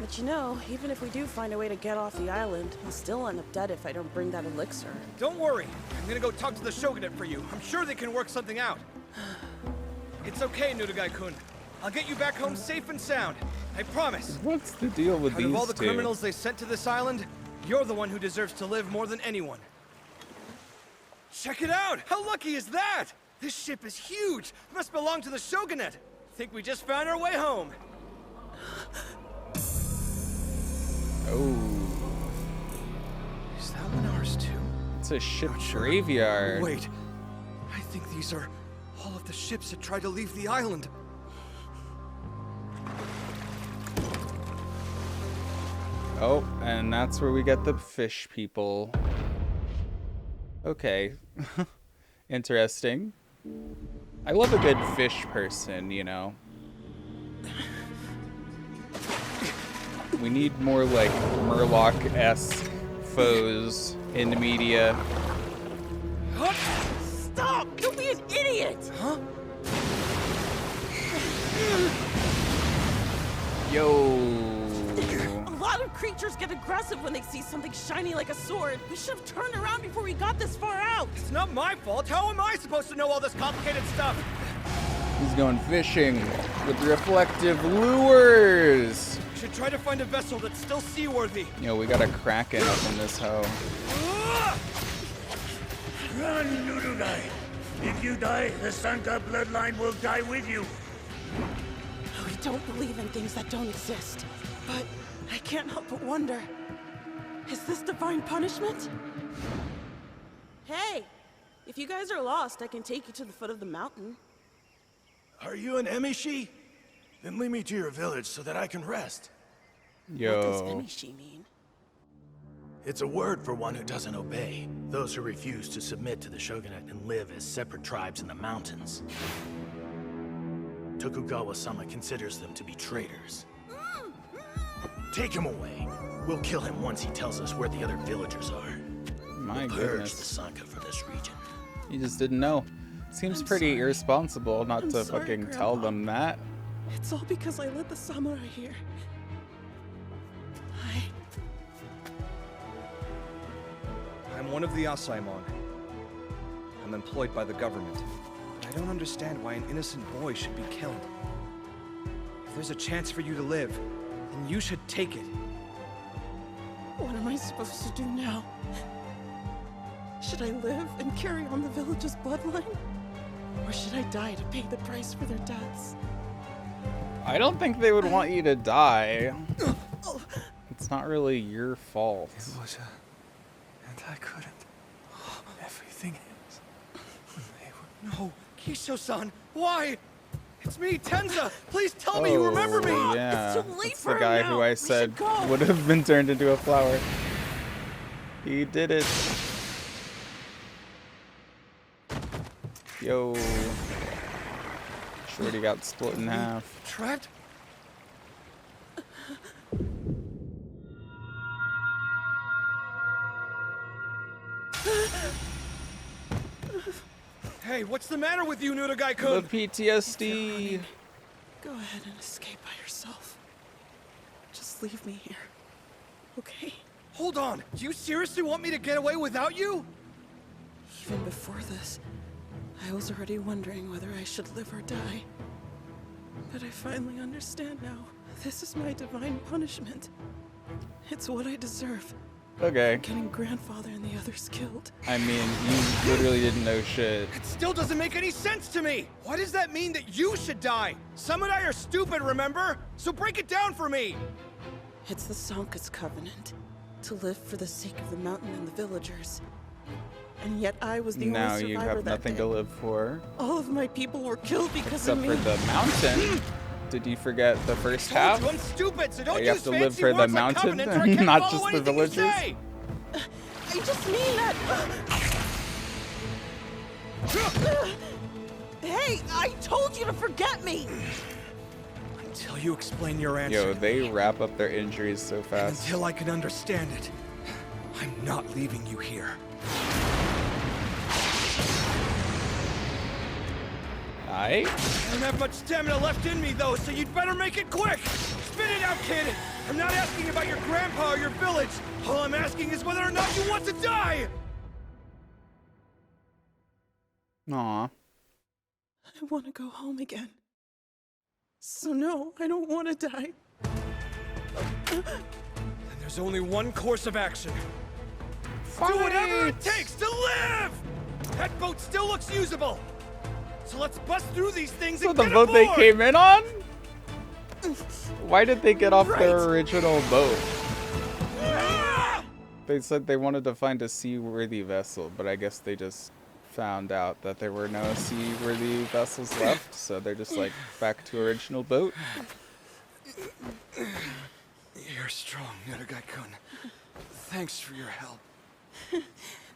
But you know, even if we do find a way to get off the island, I'll still end up dead if I don't bring that elixir.
Don't worry. I'm gonna go talk to the shogunate for you. I'm sure they can work something out. It's okay, Nurugai-kun. I'll get you back home safe and sound. I promise.
What's the deal with
Out
these
of all the
two?
criminals they sent to this island, you're the one who deserves to live more than anyone. Check it out! How lucky is that? This ship is huge. It must belong to the shogunate. Think we just found our way home.
Oh.
Is that one ours too?
It's a ship graveyard.
Wait. I think these are all of the ships that tried to leave the island.
Oh, and that's where we get the fish people. Okay. Interesting. I love a good fish person, you know. We need more like Murloc-esque foes in the media.
Stop! Don't be an idiot!
Huh?
Yo.
A lot of creatures get aggressive when they see something shiny like a sword. We should have turned around before we got this far out.
It's not my fault. How am I supposed to know all this complicated stuff?
He's going fishing with reflective lures.
We should try to find a vessel that's still seaworthy.
Yo, we got a kraken up in this hoe.
Run, Nurugai! If you die, the Sanka bloodline will die with you.
We don't believe in things that don't exist. But I can't help but wonder, is this divine punishment? Hey, if you guys are lost, I can take you to the foot of the mountain.
Are you an Emishi? Then lead me to your village so that I can rest.
Yo.
What does Emishi mean?
It's a word for one who doesn't obey. Those who refuse to submit to the shogunate and live as separate tribes in the mountains. Tokugawa-sama considers them to be traitors. Take him away. We'll kill him once he tells us where the other villagers are.
My
Purge
goodness.
the Sanka from this region.
You just didn't know. Seems pretty irresponsible not to fucking tell them that.
It's all because I led the samurai here.
I'm one of the Asaimon. I'm employed by the government. But I don't understand why an innocent boy should be killed. If there's a chance for you to live, then you should take it.
What am I supposed to do now? Should I live and carry on the village's bloodline? Or should I die to pay the price for their deaths?
I don't think they would want you to die. It's not really your fault.
It was and I couldn't. Everything is.
No, Kisho-san, why? It's me, Tenza. Please tell me you remember me.
Yeah,
It's too late
that's
for
the
him
guy
now.
who I
We
said
should go.
would have been turned into a flower. He did it. Yo. Shorty got split in half.
Trapped? Hey, what's the matter with you, Nurugai-kun?
The PTSD.
Go ahead and escape by yourself. Just leave me here. Okay?
Hold on. Do you seriously want me to get away without you?
Even before this, I was already wondering whether I should live or die. But I finally understand now. This is my divine punishment. It's what I deserve.
Okay.
Getting grandfather and the others killed.
I mean, you literally didn't know shit.
It still doesn't make any sense to me. Why does that mean that you should die? Samurai are stupid, remember? So break it down for me.
It's the Sanka's covenant. To live for the sake of the mountain and the villagers. And yet I was the
Now
only
you
survivor
have
that
nothing
day.
to live for.
All of my people were killed because
Except
of me.
for the mountain. Did you forget the first half?
I'm stupid, so don't
You have
use
to live
fancy
for the
words like
mountain,
covenant, or I can't
not
follow
just the
anything you
villagers.
say.
I just mean that. Hey, I told you to forget me.
Until you explain your answer.
Yo, they wrap up their injuries so fast.
Until I can understand it, I'm not leaving you here.
I
don't have much stamina left in me, though, so you'd better make it quick! Spit it out, kid! I'm not asking about your grandpa or your village. All I'm asking is whether or not you want to die!
Aw.
I want to go home again. So no, I don't want to die.
Then there's only one course of action. Do whatever it takes to live! That boat still looks usable! So let's bust through these things
So
and
the
get
boat they
aboard!
came in on? Why did they get off their original boat? They said they wanted to find a seaworthy vessel, but I guess they just found out that there were no seaworthy vessels left, so they're just like back to original boat.
You're strong, Naruto-kun. Thanks for your help.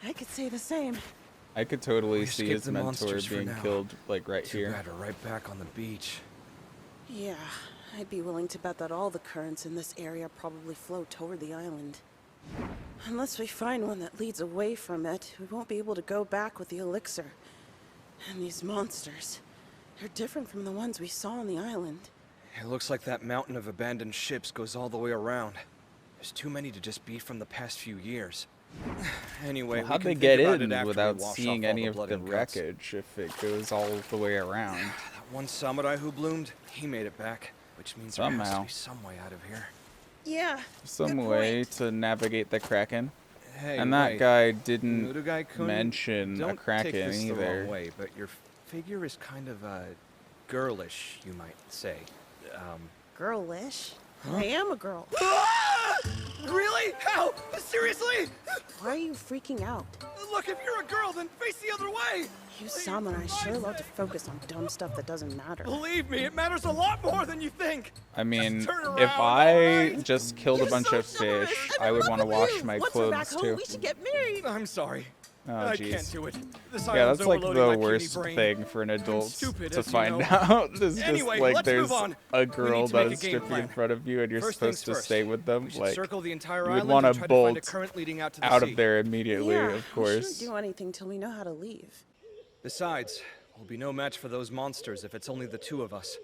I could say the same.
I could totally
We
see
escaped
his
the
mentor
monsters for
being
now.
killed like right
Too
here.
bad we're right back on the beach.
Yeah, I'd be willing to bet that all the currents in this area probably flow toward the island. Unless we find one that leads away from it, we won't be able to go back with the elixir. And these monsters, they're different from the ones we saw on the island.
It looks like that mountain of abandoned ships goes all the way around. There's too many to just be from the past few years. Anyway,
Well, how'd
we
they
can
get
think about
in
it after
without
we wash
seeing
off all
any
the
of
blood
the
and guts.
wreckage if it goes all the way around?
That one samurai who bloomed, he made it back, which means there has to
Somehow.
be some way out of here.
Yeah.
Some way to navigate the Kraken.
Hey,
And that
wait.
guy didn't
Naruto-kun,
mention a
don't
Kraken
take this the
either.
wrong way, but your figure is kind of girlish, you might say.
Girlish? I am a girl.
Really? How? Seriously?
Why are you freaking out?
Look, if you're a girl, then face the other way!
You samurai sure love to focus on dumb stuff that doesn't matter.
Believe me, it matters a lot more than you think!
I mean,
turn around,
if I
alright?
just killed a bunch of fish, I would want to wash my
Once we're back
clothes
home,
too.
we should get married.
I'm sorry.
Oh,
I
jeez.
can't do it. This
Yeah,
island's
that's like
overloading
the
my puny
worst
brain.
thing for an
I'm
adult
stupid,
to
as you
find
know.
out. Is
Anyway,
just like
let's
there's
move on.
a
We
girl
need to make a
that's
game
stripping in
plan.
front of you and you're
First
supposed
things
to stay
first.
with them.
We should
Like,
circle the entire
you would
island
want
and
to
try to find a
bolt
current leading out to the
out
sea.
of there immediately,
Yeah,
of
we
course.
shouldn't do anything till we know how to leave.
Besides, we'll be no match for those monsters if it's only the two of us.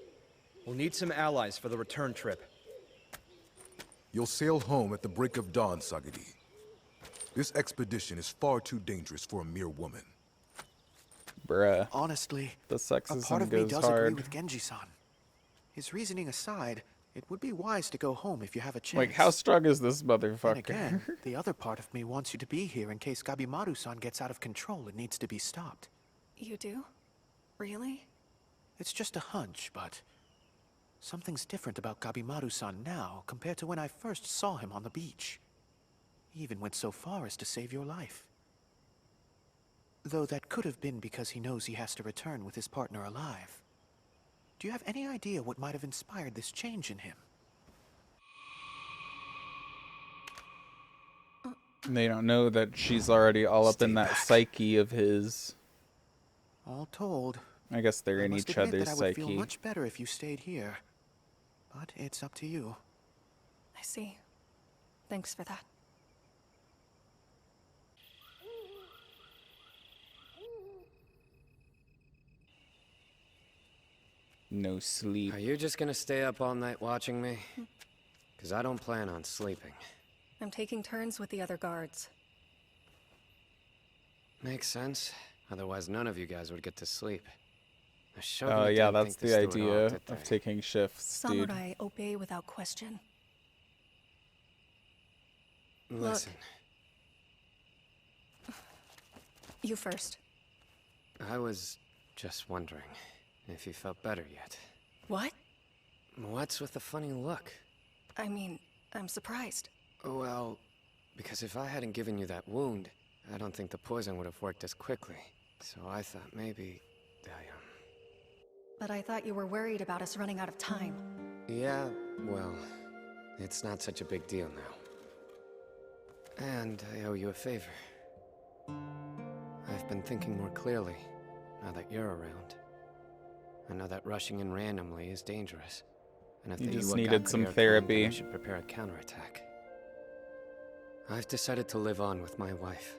We'll need some allies for the return trip.
You'll sail home at the break of dawn, Sagiri. This expedition is far too dangerous for a mere woman.
Bruh.
Honestly,
The
a part
sexism
of me
goes
does agree
hard.
with Genji-san. His reasoning aside, it would be wise to go home if you have a chance.
Like, how strong is this
Then
motherfucker?
again, the other part of me wants you to be here in case Gabimaru-san gets out of control and needs to be stopped.
You do? Really?
It's just a hunch, but something's different about Gabimaru-san now compared to when I first saw him on the beach. He even went so far as to save your life. Though that could have been because he knows he has to return with his partner alive. Do you have any idea what might have inspired this change in him?
They don't know that she's already all up in that psyche of his.
All told,
I guess they're
I
in
must
each
admit
other's
that I would feel
psyche.
much better if you stayed here. But it's up to you.
I see. Thanks for that.
No sleep.
Are you just gonna stay up all night watching me? Because I don't plan on sleeping.
I'm taking turns with the other guards.
Makes sense. Otherwise, none of you guys would get to sleep. I showed
Oh,
them I
yeah,
didn't
that's
think this
the
through at all,
idea
did
of
they?
taking shifts, dude.
Samurai obey without question.
Listen,
You first.
I was just wondering if you felt better yet.
What?
What's with the funny look?
I mean, I'm surprised.
Well, because if I hadn't given you that wound, I don't think the poison would have worked as quickly. So I thought maybe
But I thought you were worried about us running out of time.
Yeah, well, it's not such a big deal now. And I owe you a favor. I've been thinking more clearly, now that you're around. I know that rushing in randomly is dangerous. And if
You
the
just
Ua
needed
Gakure
some
are coming,
therapy.
then I should prepare a counterattack. I've decided to live on with my wife,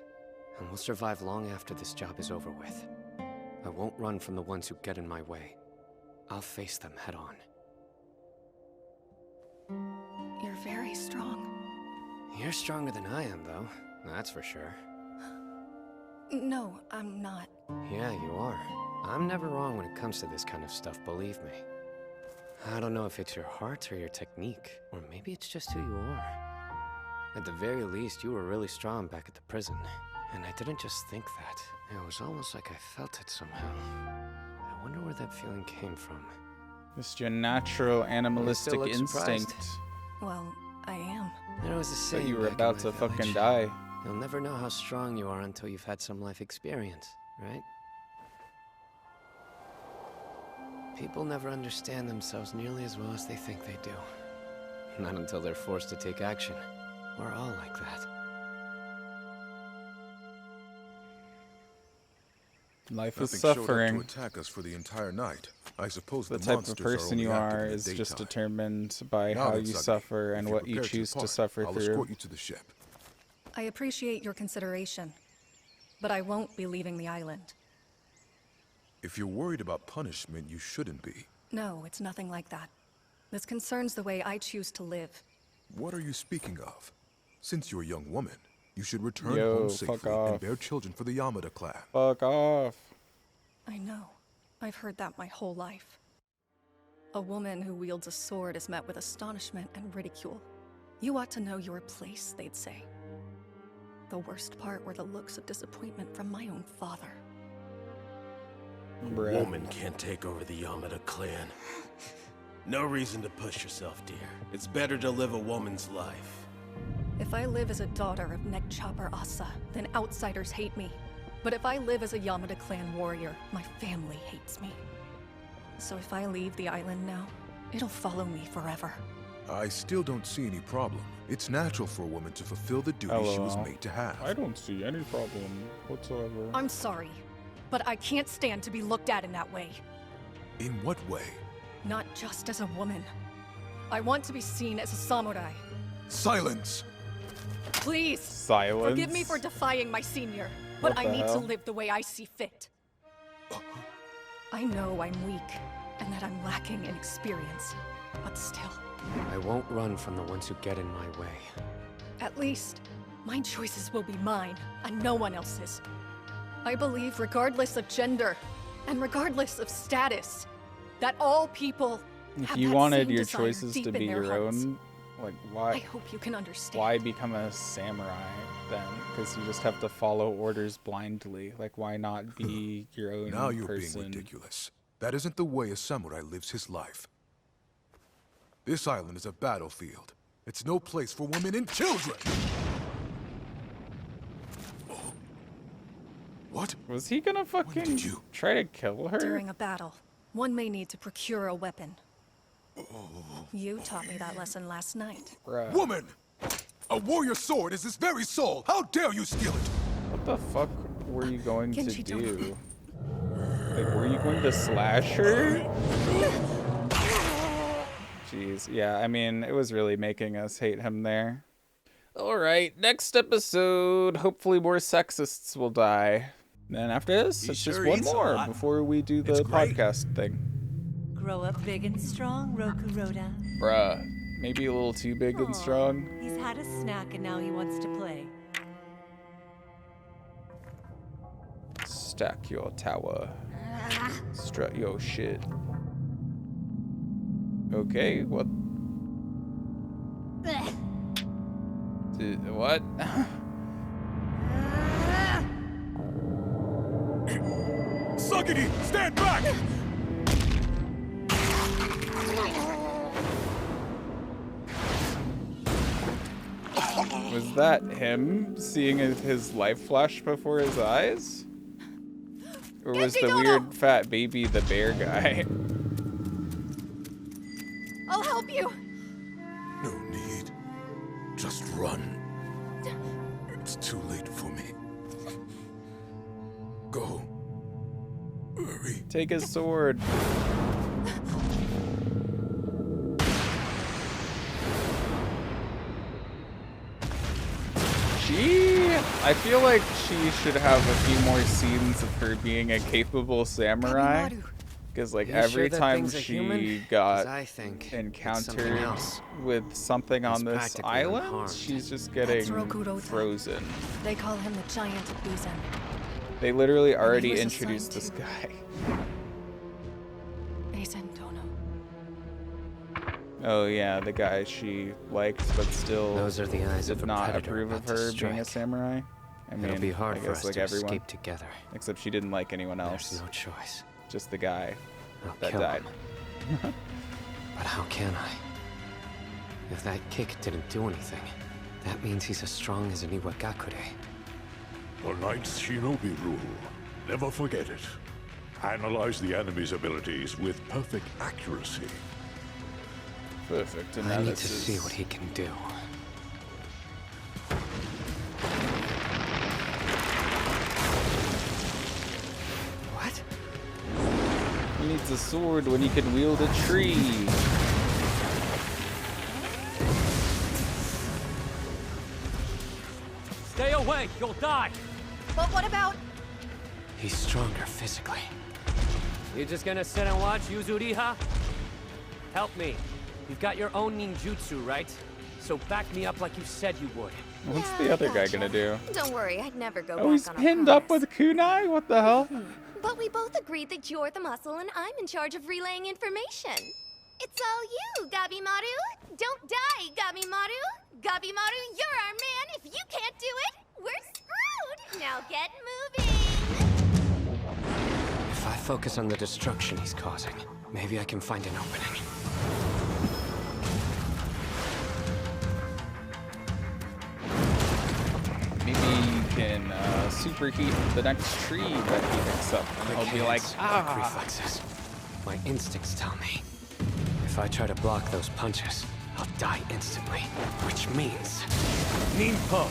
and we'll survive long after this job is over with. I won't run from the ones who get in my way. I'll face them head on.
You're very strong.
You're stronger than I am, though. That's for sure.
No, I'm not.
Yeah, you are. I'm never wrong when it comes to this kind of stuff, believe me. I don't know if it's your heart or your technique, or maybe it's just who you are. At the very least, you were really strong back at the prison. And I didn't just think that. It was almost like I felt it somehow. I wonder where that feeling came from.
Just your natural animalistic
look
instinct.
surprised.
Well, I am.
There was a
But
saying
you were
back in
about
my
to fucking
village.
die.
You'll never know how strong you are until you've had some life experience, right? People never understand themselves nearly as well as they think they do. Not until they're forced to take action. We're all like that.
Life is
Nothing showed up
suffering.
to attack us for the entire night. I suppose
The
the
type
monsters
of person
are
you
only active
are
in the
is just
daytime.
determined by
Now
how
then,
you
Saki,
suffer
if
and
you're
what you
prepared to
choose to
depart,
suffer
I'll
through.
escort you to the ship.
I appreciate your consideration, but I won't be leaving the island.
If you're worried about punishment, you shouldn't be.
No, it's nothing like that. This concerns the way I choose to live.
What are you speaking of? Since you're a young woman, you should return
Yo,
home
fuck
safely
off.
and bear children for the Yamada clan.
Fuck off.
I know. I've heard that my whole life. A woman who wields a sword is met with astonishment and ridicule. You ought to know your place, they'd say. The worst part were the looks of disappointment from my own father.
A
Bruh.
woman can't take over the Yamada clan. No reason to push yourself, dear. It's better to live a woman's life.
If I live as a daughter of Neckchopper Asa, then outsiders hate me. But if I live as a Yamada clan warrior, my family hates me. So if I leave the island now, it'll follow me forever.
I still don't see any problem. It's natural for a woman to fulfill the duty she was
LOL.
made to have.
I don't see any problem whatsoever.
I'm sorry, but I can't stand to be looked at in that way.
In what way?
Not just as a woman. I want to be seen as a samurai.
Silence!
Please!
Silence?
Forgive me for defying my senior, but
What
I
the
need
hell?
to live the way I see fit. I know I'm weak, and that I'm lacking in experience, but still.
I won't run from the ones who get in my way.
At least, my choices will be mine, and no one else's. I believe regardless of gender, and regardless of status, that all people
If
have
you
that
wanted
same
your
desire
choices
deep
to
in
be
their
your
hearts.
own, like
I
why
hope you can understand.
why become a samurai then? Because you just have to follow orders blindly. Like why not be your own
Now you're
person?
being ridiculous. That isn't the way a samurai lives his life. This island is a battlefield. It's no place for women and children! What?
Was he gonna fucking try to kill her?
During a battle, one may need to procure a weapon. You taught me that lesson last night.
Bruh.
Woman! A warrior sword is his very soul! How dare you steal it!
What the fuck were you going to
Genji, don't-
do? Like, were you going to slash her? Jeez, yeah, I mean, it was really making us hate him there. Alright, next episode, hopefully more sexists will die. Then after this,
He
it's
sure
just one
eats a
more
lot.
before we do the
It's great.
podcast thing.
Grow up big and strong, Roku Rhoda.
Bruh, maybe a little too big and strong.
He's had a snack and now he wants to play.
Stack your tower. Strut your shit. Okay, what? What?
Suggity, stand back!
Was that him seeing his life flash before his eyes? Or was the weird fat baby the bear guy?
I'll help you.
No need. Just run. It's too late for me. Go. Hurry.
Take his sword. I feel like she should have a few more scenes of her being a capable samurai. Because like every time she got encountered with something on this island, she's just getting frozen.
They call him the Giant of Buzen.
They literally already introduced this guy. Oh yeah, the guy she liked, but still
Those are the eyes
did
of a
not
predator
approve of
about to
her being a
strike.
samurai. I mean,
It'll be hard
I
for
guess
us
like
to
everyone,
escape together.
except she didn't like anyone else.
There's no choice.
Just the guy
I'll
that
kill
died.
him. But how can I? If that kick didn't do anything, that means he's as strong as an Iwagakure.
The Knight's Shinobi rule. Never forget it. Analyze the enemy's abilities with perfect accuracy.
Perfect
I need to
analysis.
see what he can do. What?
He needs a sword when he can wield a tree.
Stay away, you'll die.
But what about...
He's stronger physically.
You just gonna sit and watch Yuzuriha? Help me. You've got your own ninjutsu, right? So back me up like you said you would.
What's the other guy gonna do?
Don't worry, I'd never go
Oh, he's
back on
pinned up with kunai? What the hell?
But we both agreed that you're the muscle and I'm in charge of relaying information. It's all you, Gabimaru. Don't die, Gabimaru. Gabimaru, you're our man. If you can't do it, we're screwed. Now get moving.
If I focus on the destruction he's causing, maybe I can find an opening.
Maybe you can superheat the next tree that he picks up. And he'll be like,
Quick reflexes. My instincts tell me. If I try to block those punches, I'll die instantly. Which means...
Ninpo!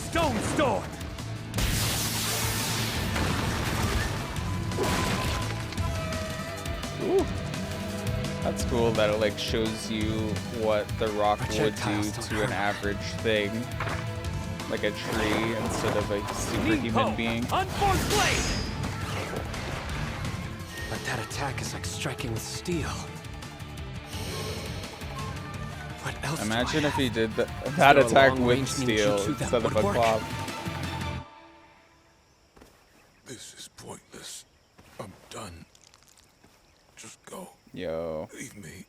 Stone Storm!
Ooh. That's cool that it like shows you what the rock would do to an average thing. Like a tree instead of a superhuman being.
Unforced blade!
But that attack is like striking with steel. What else
Imagine
do I
if he
have?
did
Is
that
there a
attack with
long-range
steel
ninjutsu that
instead of
would
a
work?
club.
This is pointless. I'm done. Just go.
Yo.
Leave me.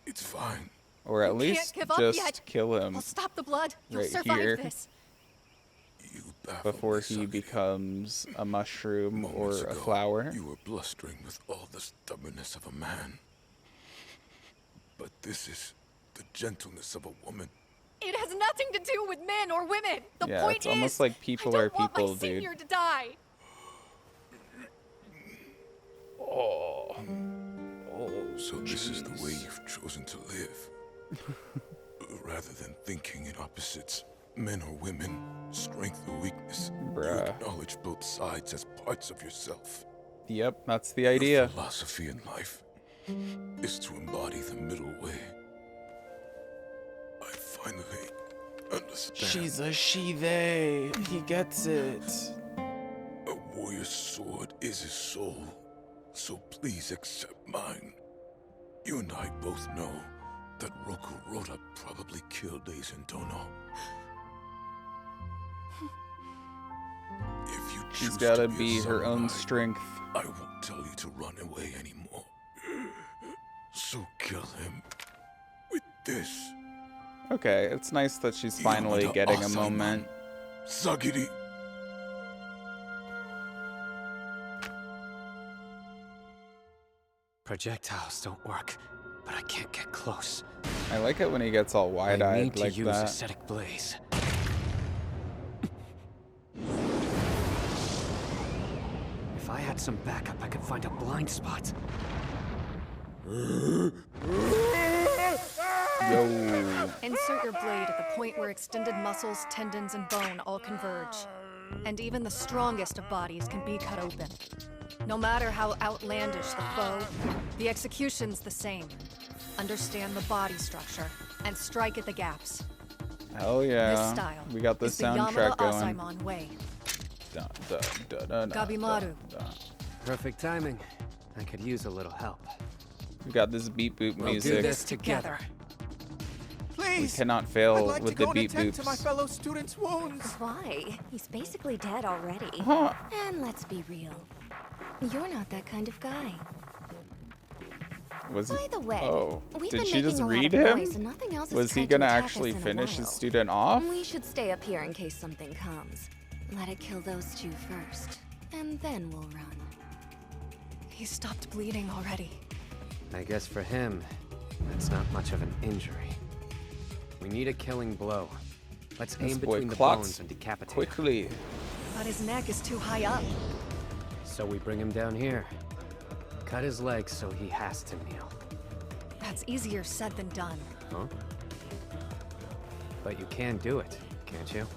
It's fine.
Or at
You
least
can't give up
just
yet.
kill him
I'll stop the blood. You'll
right
survive
here
this.
before he becomes a mushroom or a flower.
You were blustering with all the stubbornness of a man. But this is the gentleness of a woman.
It has nothing to do with men or women. The
Yeah,
point
it's almost like people
I
are
don't want
people,
my
dude.
senior to die.
Oh.
So this is the way you've chosen to live. Rather than thinking in opposites, men or women, strength or weakness,
Bruh.
you acknowledge both sides as parts of yourself.
Yep, that's the idea.
Your philosophy in life is to embody the middle way. I finally understand.
She's a she-they. He gets it.
A warrior's sword is his soul, so please accept mine. You and I both know that Roku Rota probably killed Aizen Dono. If you
She's
choose
gotta
to
be
a
her own
samurai,
strength.
I won't tell you to run away anymore. So kill him with this.
Okay, it's nice that she's finally
Yamada
getting a
Asaiman.
moment.
Sagiri.
Projectiles don't work, but I can't get close.
I like it when he gets all
I need
wide-eyed
to
like
use
that.
Ascetic Blaze. If I had some backup, I could find a blind spot.
Yo.
Insert your blade at the point where extended muscles, tendons, and bone all converge. And even the strongest of bodies can be cut open. No matter how outlandish the foe, the execution's the same. Understand the body structure and strike at the gaps.
Hell yeah.
This style
we got the
is
soundtrack
the
going.
Asaimon way.
Gabimaru.
Gabimaru.
Perfect timing. I could use a little help.
We got this beat boop
We'll
music.
do this together.
We cannot fail
like
with
to
the
go
beat
and attend to my
boops.
fellow students' wounds.
Why? He's basically dead already.
Huh.
And let's be real. You're not that kind of guy.
Was
By the way, we've
did
been
she just
making a lot
read
of
him?
noise and nothing else has
Was he
tried to
gonna
attack
actually
us in a
finish his
while.
student off?
We should stay up here in case something comes. Let it kill those two first, and then we'll run.
He stopped bleeding already.
I guess for him, that's not much of an injury. We need a killing blow. Let's
This
aim
boy
between the
clocks
bones and decapitate
quickly.
But his neck is too high up.
So we bring him down here. Cut his legs so he has to kneel.
That's easier said than done.
Huh? But you can do it, can't you?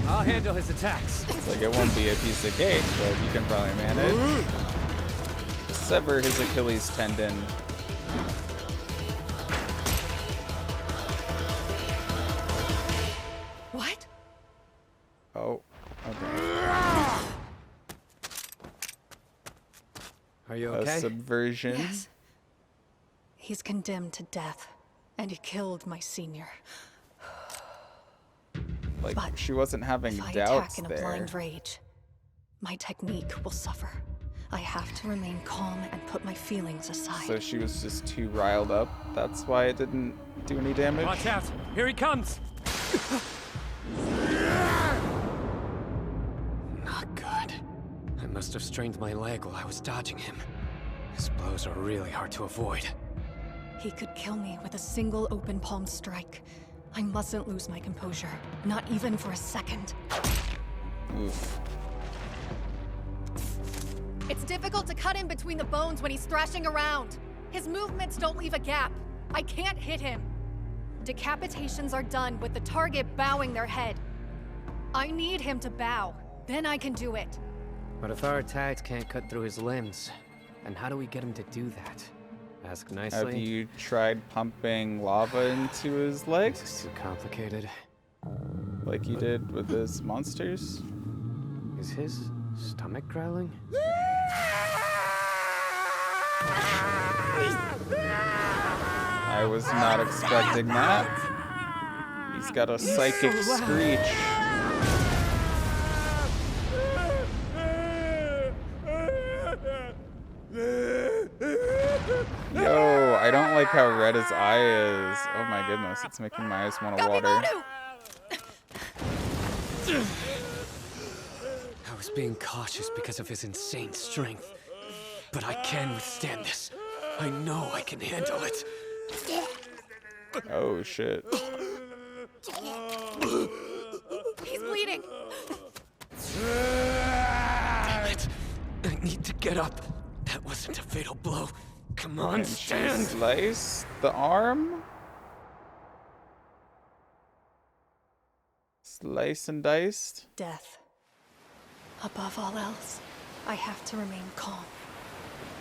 I'll handle his attacks.
It's like it won't be a piece of cake, but you can probably manage. Sever his Achilles tendon.
What?
Oh, okay.
Are you
A
okay?
subversion.
Yes. He's condemned to death, and he killed my senior.
Like,
But
she wasn't having
If I
doubts
attack in a
there.
blind rage, my technique will suffer. I have to remain calm and put my feelings aside.
So she was just too riled up. That's why it didn't do any damage.
Watch out! Here he comes!
Not good. I must have strained my leg while I was dodging him. His blows are really hard to avoid.
He could kill me with a single open palm strike. I mustn't lose my composure, not even for a second.
Oof.
It's difficult to cut him between the bones when he's thrashing around. His movements don't leave a gap. I can't hit him. Decapitations are done with the target bowing their head. I need him to bow. Then I can do it.
But if our tides can't cut through his limbs, then how do we get him to do that? Ask nicely.
Have you tried pumping lava into his legs?
It's too complicated.
Like you did with his monsters?
Is his stomach growling?
I was not expecting that. He's got a psychic screech. Yo, I don't like how red his eye is. Oh my goodness, it's making my eyes want to water.
I was being cautious because of his insane strength. But I can withstand this. I know I can handle it.
Oh shit.
He's bleeding.
Damn it. I need to get up. That wasn't a fatal blow. Come on,
And she
stand.
sliced the arm? Slice and diced?
Death. Above all else, I have to remain calm.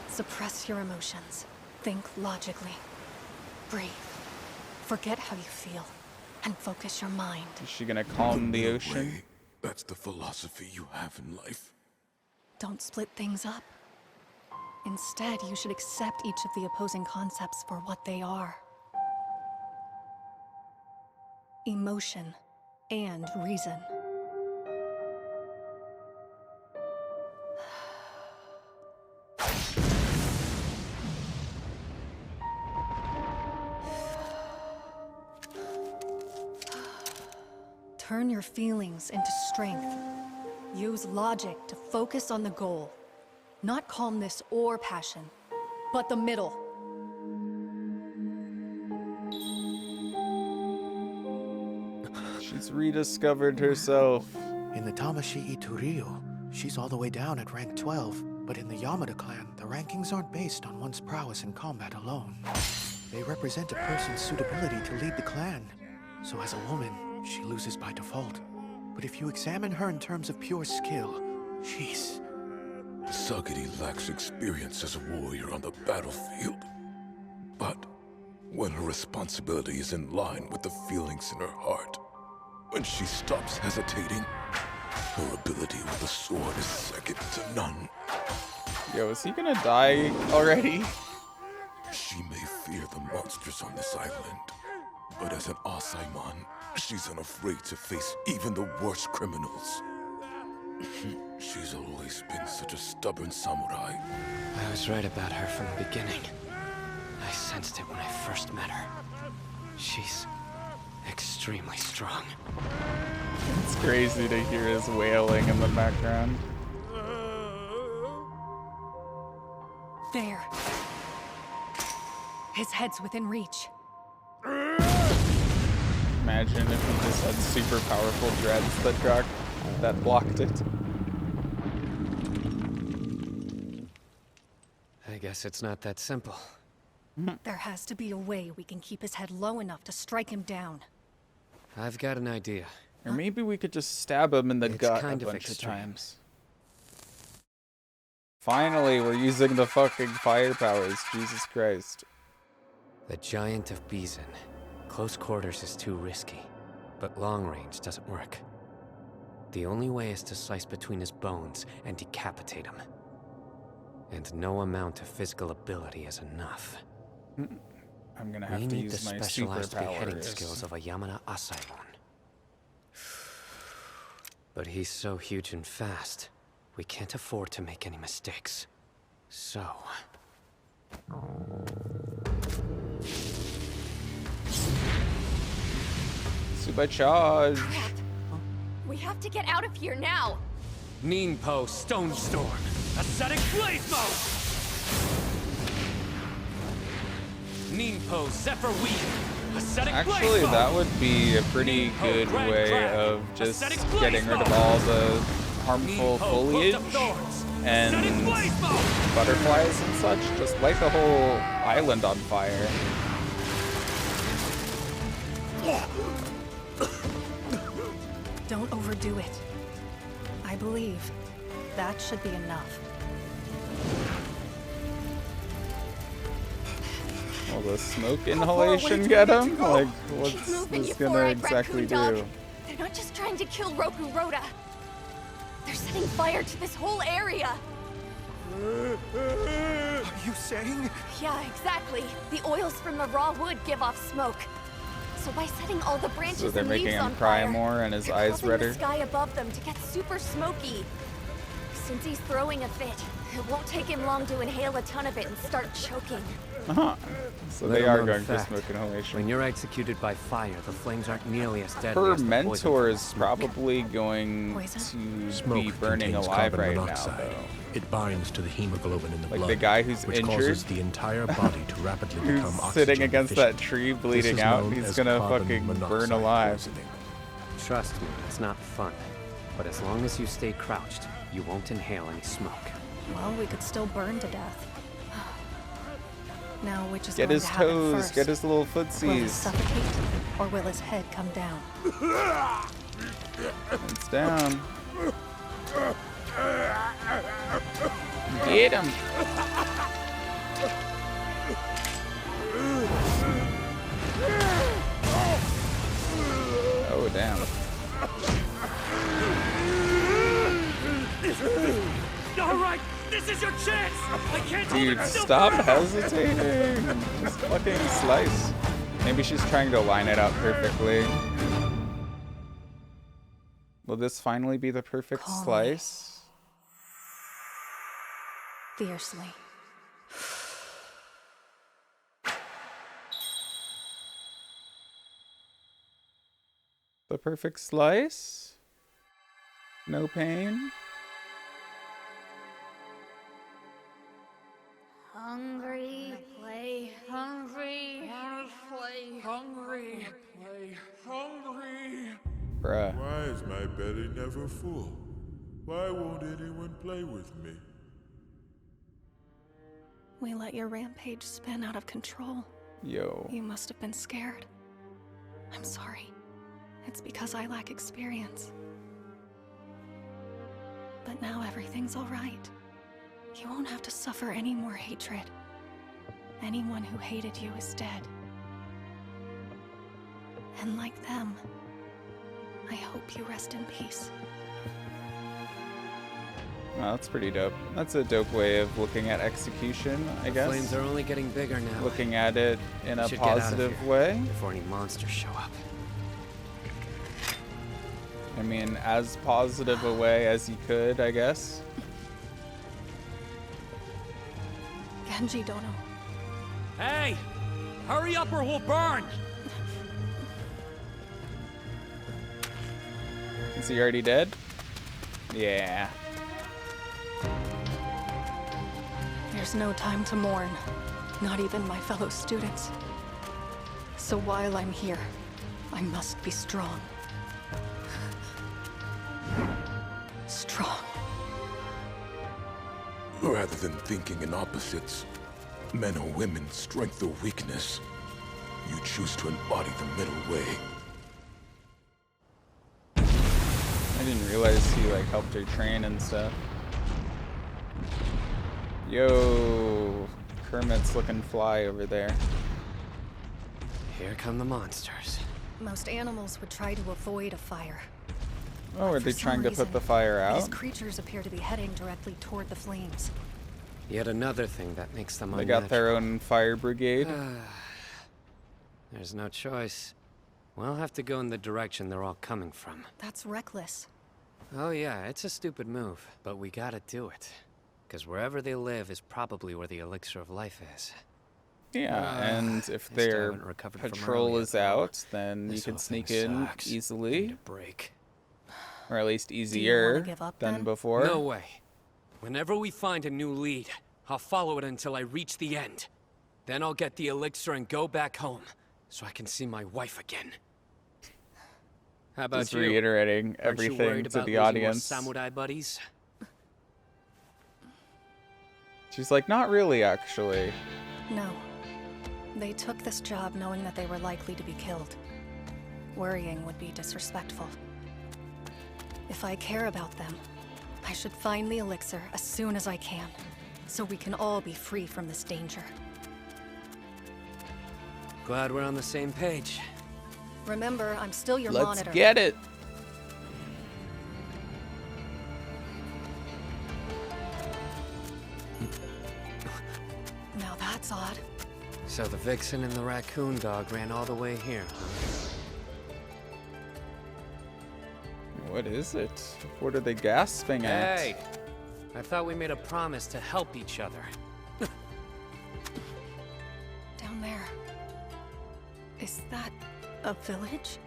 Suppress your emotions. Think logically. Breathe. Forget how you feel. And focus your mind.
Is she gonna calm the ocean?
That's the philosophy you have in life.
Don't split things up. Instead, you should accept each of the opposing concepts for what they are. Emotion and reason. Turn your feelings into strength. Use logic to focus on the goal. Not calmness or passion, but the middle.
She's rediscovered herself.
In the Tamashii Ituryu, she's all the way down at rank 12. But in the Yamada clan, the rankings aren't based on one's prowess in combat alone. They represent a person's suitability to lead the clan. So as a woman, she loses by default. But if you examine her in terms of pure skill, she's...
Sagiri lacks experience as a warrior on the battlefield. But when her responsibility is in line with the feelings in her heart, when she stops hesitating, her ability with a sword is second to none.
Yo, is he gonna die already?
She may fear the monsters on this island, but as an Asaimon, she's unafraid to face even the worst criminals. She's always been such a stubborn samurai.
I was right about her from the beginning. I sensed it when I first met her. She's extremely strong.
It's crazy to hear his wailing in the background.
There. His head's within reach.
Imagine if he just had super powerful dreads that blocked it.
I guess it's not that simple.
There has to be a way we can keep his head low enough to strike him down.
I've got an idea.
Or maybe we could just stab him in the gut
kind
a
of
bunch of
extreme.
times. Finally, we're using the fucking fire powers. Jesus Christ.
The Giant of Bizan. Close quarters is too risky, but long range doesn't work. The only way is to slice between his bones and decapitate him. And no amount of physical ability is enough.
I'm gonna have to use my
We need the specialized beheading
superpowers.
skills of a Yamada Asaimon. But he's so huge and fast, we can't afford to make any mistakes. So...
Super charge.
Crap. We have to get out of here now.
Ninpo Stone Storm. Ascetic Blaze Mode. Ninpo Zephyr Weave. Ascetic Blaze
Actually,
Mode.
that would be a pretty good
Grand
way
Crack.
of just
Ascetic Blaze
getting rid of
Mode.
all the harmful
Ninpo Hooked
foliage
Up Thorns.
and
Ascetic Blaze Mode.
butterflies and such. Just light the whole island on fire.
Don't overdo it. I believe that should be enough.
Will the smoke
How far away
inhalation
do
get
we need
him?
to go?
Like,
Keep
what's
moving,
this
you
gonna
four-eyed
exactly
raccoon
do?
dog. They're not just trying to kill Roku Rhoda. They're setting fire to this whole area.
Are you saying?
Yeah, exactly. The oils from the raw wood give off smoke. So by setting all the branches
So they're
and
making
leaves
him
on
cry
fire,
more and his
they're
eyes
causing
redder?
the sky above them to get super smoky. Since he's throwing a fit, it won't take him long to inhale a ton of it and start choking.
Uh-huh. So they
Little
are
known
going for
fact,
smoke inhalation.
When you're executed by fire, the flames aren't nearly as deadly
Her
as the poison
mentor
from
is
smoke.
probably going to
Smoke
be burning
contains
alive
carbon
right
monoxide.
now, though.
It binds to the hemoglobin in the
Like
blood,
the guy who's
which
injured,
causes the entire body to rapidly
who's
become oxygen
sitting against that
deficient.
tree
This
bleeding
is
out.
known
He's
as
gonna
carbon
fucking burn
monoxide
alive.
poisoning.
Trust me, it's not fun. But as long as you stay crouched, you won't inhale any smoke.
Well, we could still burn to death. Now, which is
Get
going
his
to happen
toes,
first?
get his little
Will he
footsies.
suffocate, or will his head come down?
It's down. Get him. Oh, damn.
All right, this is your chance. I can't hold
Dude,
it still
stop
forever.
hesitating. Just fucking slice. Maybe she's trying to line it up perfectly. Will this finally be the perfect
Calmly.
slice?
Fiercely.
The perfect slice? No pain?
Hungry, play hungry, play hungry.
Play hungry.
Bruh.
Why is my belly never full? Why won't anyone play with me?
We let your rampage spin out of control.
Yo.
You must have been scared. I'm sorry. It's because I lack experience. But now everything's all right. You won't have to suffer any more hatred. Anyone who hated you is dead. And like them, I hope you rest in peace.
Well, that's pretty dope. That's a dope way of looking at execution, I guess.
Flames are only getting bigger now.
Looking at it in a
Should get out of
positive
here
way.
before any monsters show up.
I mean, as positive a way as you could, I guess.
Genji Dono.
Hey! Hurry up or we'll burn!
Is he already dead? Yeah.
There's no time to mourn. Not even my fellow students. So while I'm here, I must be strong. Strong.
Rather than thinking in opposites, men or women, strength or weakness, you choose to embody the middle way.
I didn't realize he like helped her train and stuff. Yo, Kermit's looking fly over there.
Here come the monsters.
Most animals would try to avoid a fire.
Oh, are they trying to put the fire out?
These creatures appear to be heading directly toward the flames.
Yet another thing that makes them
They got their own fire brigade.
There's no choice. We'll have to go in the direction they're all coming from.
That's reckless.
Oh yeah, it's a stupid move, but we gotta do it. Because wherever they live is probably where the elixir of life is.
Yeah, and if their patrol is out, then you can sneak in easily.
Break.
Or at least easier than before.
No way. Whenever we find a new lead, I'll follow it until I reach the end. Then I'll get the elixir and go back home, so I can see my wife again. How about
Just
you?
reiterating
Aren't you
everything
worried
to
about
the
losing more
audience.
samurai buddies?
She's like, not really, actually.
No. They took this job knowing that they were likely to be killed. Worrying would be disrespectful. If I care about them, I should find the elixir as soon as I can, so we can all be free from this danger.
Glad we're on the same page.
Remember, I'm still your
Let's
monitor.
get it.
Now that's odd.
So the vixen and the raccoon dog ran all the way here, huh?
What is it? What are they gasping at?
Hey! I thought we made a promise to help each other.
Down there. Is that a village?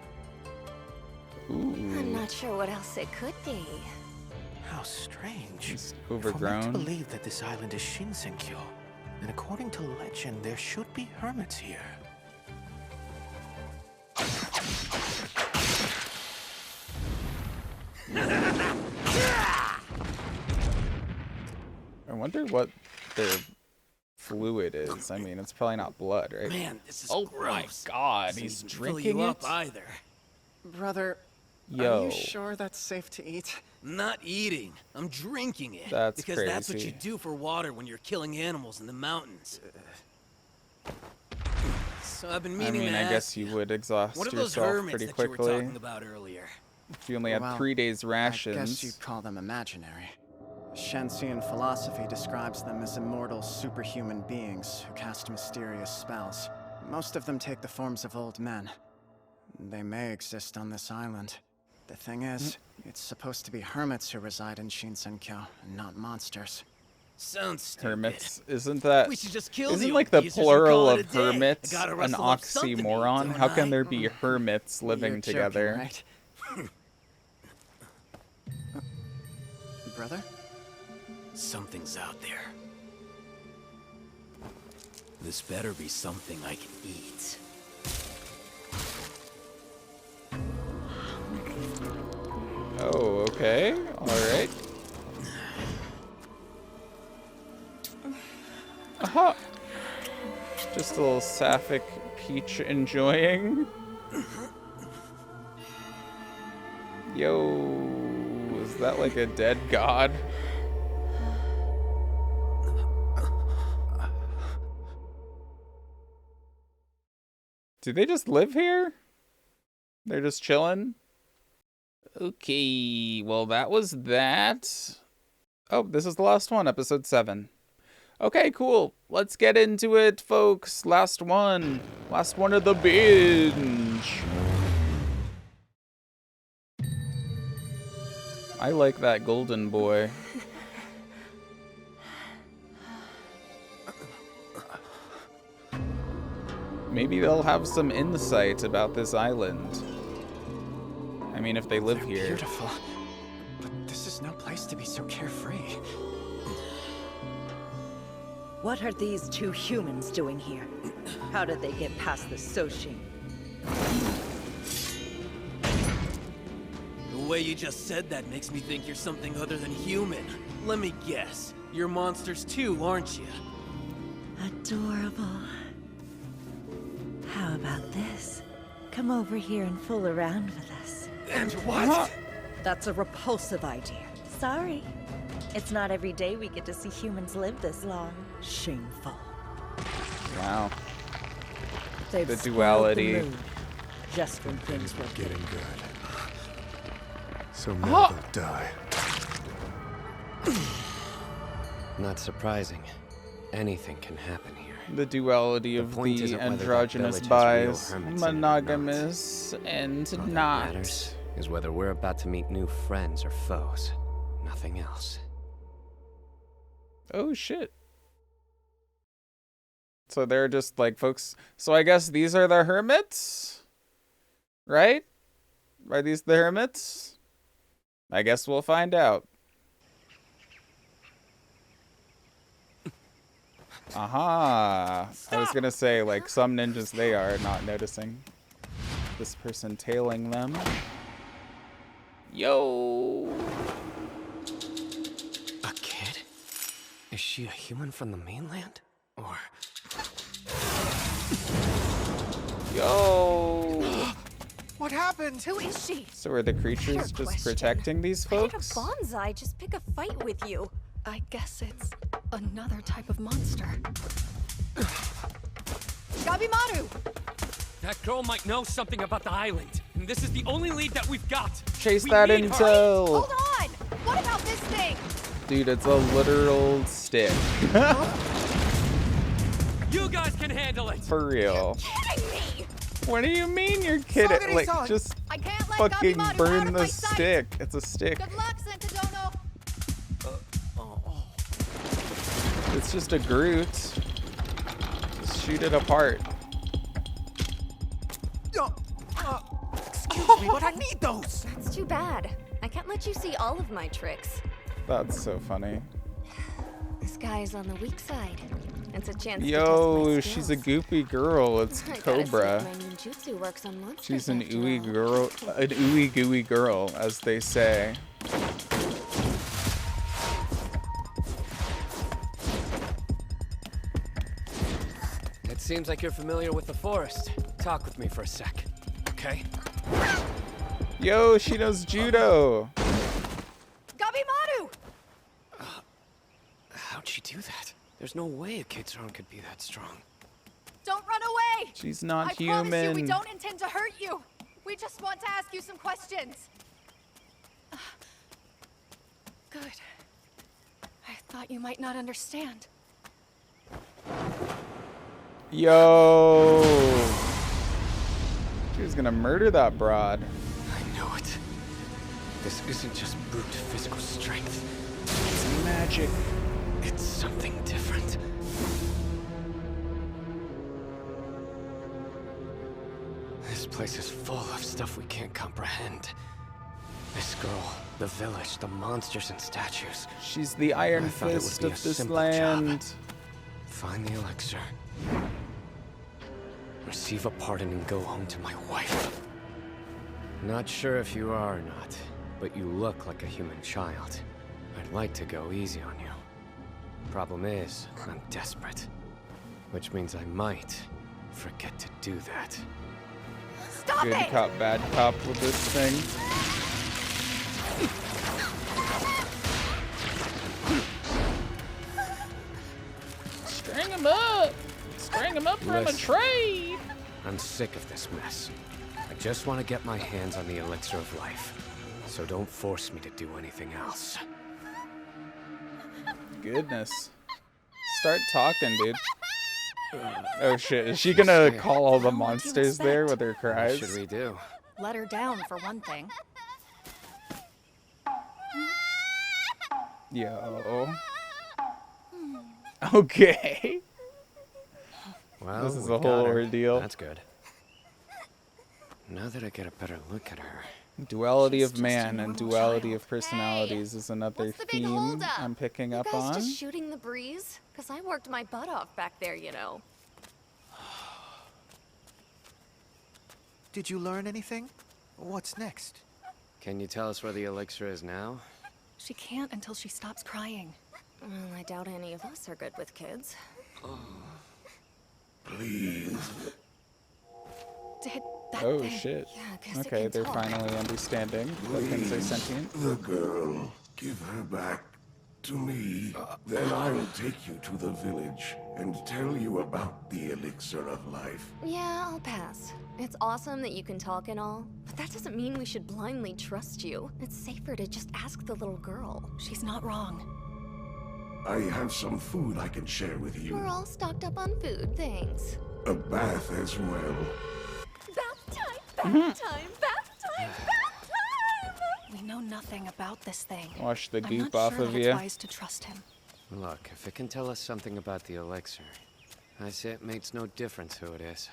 Ooh.
I'm not sure what else it could be.
How strange.
It's
We're meant
overgrown.
to believe that this island is Shinsenkyo, and according to legend, there should be hermits here.
I wonder what their fluid is. I mean, it's probably not blood, right?
Man, this is
oh
gross.
my god,
Doesn't
he's
even fill
drinking
you
it?
up either.
Brother,
Yo.
are you sure that's safe to eat?
Not eating. I'm drinking it.
That's
because that's what
crazy.
you do for water when you're killing animals in the mountains. So I've been
I
meaning
mean,
to
I
ask
guess you would exhaust
what are those
yourself
hermits
pretty
that you were
quickly.
talking about earlier?
If you only had
Well,
3 days rations.
I guess you'd call them imaginary. Shenxian philosophy describes them as immortal superhuman beings who cast mysterious spells. Most of them take the forms of old men. They may exist on this island. The thing is, it's supposed to be hermits who reside in Shinsenkyo, and not monsters.
Sounds stupid.
Hermits, isn't that?
We should just kill
Isn't
the
like the
geezers and
plural
call it
of
a day.
hermits
I gotta
an
rustle up something to eat,
oxymoron?
don't
How can
I?
there be hermits living
You're joking,
together?
right? Brother?
Something's out there. This better be something I can eat.
Okay, alright. Aha! Just a little sapphic peach enjoying. Yo, is that like a dead god? Do they just live here? They're just chilling? Okay, well that was that. Oh, this is the last one, episode 7. Okay, cool. Let's get into it, folks. Last one. Last one of the binge. I like that golden boy. Maybe they'll have some insight about this island. I mean, if they live here.
Beautiful. But this is no place to be so carefree.
What are these two humans doing here? How did they get past the Soshin?
The way you just said that makes me think you're something other than human. Let me guess. You're monsters too, aren't you?
Adorable. How about this? Come over here and fool around with us.
And what?
That's a repulsive idea.
Sorry. It's not every day we get to see humans live this long.
Shameful.
Wow.
They've
The
spoiled
duality.
the mood, just when things were
Getting good. So now they'll die.
Not surprising. Anything can happen here.
The duality of
point
the
isn't whether that
androgynous
village has
bias,
real hermits in it or
monogamous, and
All that
not.
matters is whether we're about to meet new friends or foes. Nothing else.
Oh shit. So they're just like folks. So I guess these are the hermits? Right? Are these the hermits? I guess we'll find out. Aha. I was gonna say, like, some ninjas they are not noticing this person tailing them. Yo!
A kid? Is she a human from the mainland? Or...
Yo!
What happened? Who is she?
So are the creatures just protecting these folks?
Why did a bonsai just pick a fight with you?
I guess it's another type of monster.
Gabimaru!
That girl might know something about the island, and this is the only lead that we've got.
Chase
We
that
need her.
intel!
Hold on! What about this thing?
Dude, it's a literal stick.
You guys can handle it.
For real.
Kidding me!
What do you mean you're kidding? Like,
Sagari-san,
just
I can't let
fucking
Gabimaru out
burn
of
the
my sight.
stick. It's a stick.
Good luck, Sentodono!
It's just a Groot. Just shoot it apart.
Excuse me, but I need those! That's too bad. I can't let you see all of my tricks.
That's so funny.
This guy's on the weak side. It's a chance
Yo,
to
she's a goopy girl. It's
I gotta see if
Cobra.
my ninjutsu works on monsters
She's an
after
ooey
all.
girl, an ooey gooey girl, as they say.
It seems like you're familiar with the forest. Talk with me for a sec, okay?
Yo, she knows judo.
Gabimaru!
How'd she do that? There's no way a Kitsuron could be that strong.
Don't run away!
She's not
I promise you we
human.
don't intend to hurt you. We just want to ask you some questions.
Good. I thought you might not understand.
Yo. She was gonna murder that broad.
I know it. This isn't just brute physical strength.
It's magic.
It's something different. This place is full of stuff we can't comprehend. This girl, the village, the monsters and statues.
She's the Iron
I thought it would
Fist
be
of
a
this
simple
land.
job. Find the elixir. Receive a pardon and go home to my wife. Not sure if you are or not, but you look like a human child. I'd like to go easy on you. Problem is, I'm desperate. Which means I might forget to do that.
Stop
Good
it!
cop, bad cop with this thing. String him up! String him up from a
Listen.
tree!
I'm sick of this mess. I just want to get my hands on the elixir of life. So don't force me to do anything else.
Goodness. Start talking, dude. Oh shit, is she gonna call all the monsters there with her cries?
What should we do?
Let her down, for one thing.
Yo. Okay.
Well,
This is
we
a
got
whole
her.
ordeal.
That's good. Now that I get a better look at her.
Duality of man and duality of personalities is another
What's the big
theme
holdup?
I'm picking
You
up
guys
on.
just shooting the breeze? Because I worked my butt off back there, you know.
Did you learn anything? What's next?
Can you tell us where the elixir is now?
She can't until she stops crying.
Well, I doubt any of us are good with kids.
Please.
Did that
Oh
thing...
shit.
Yeah, I guess it
Okay,
can
they're
talk.
finally understanding that things are sentient.
The girl. Give her back to me. Then I'll take you to the village and tell you about the elixir of life.
Yeah, I'll pass. It's awesome that you can talk and all, but that doesn't mean we should blindly trust you. It's safer to just ask the little girl.
She's not wrong.
I have some food I can share with you.
We're all stocked up on food, thanks.
A bath as well.
Bath time, bath time, bath time, bath time!
We know nothing about this thing.
Wash the
I'm
goop
not
off
sure
of
that it's
you.
wise to trust him.
Look, if it can tell us something about the elixir, I say it makes no difference who it is.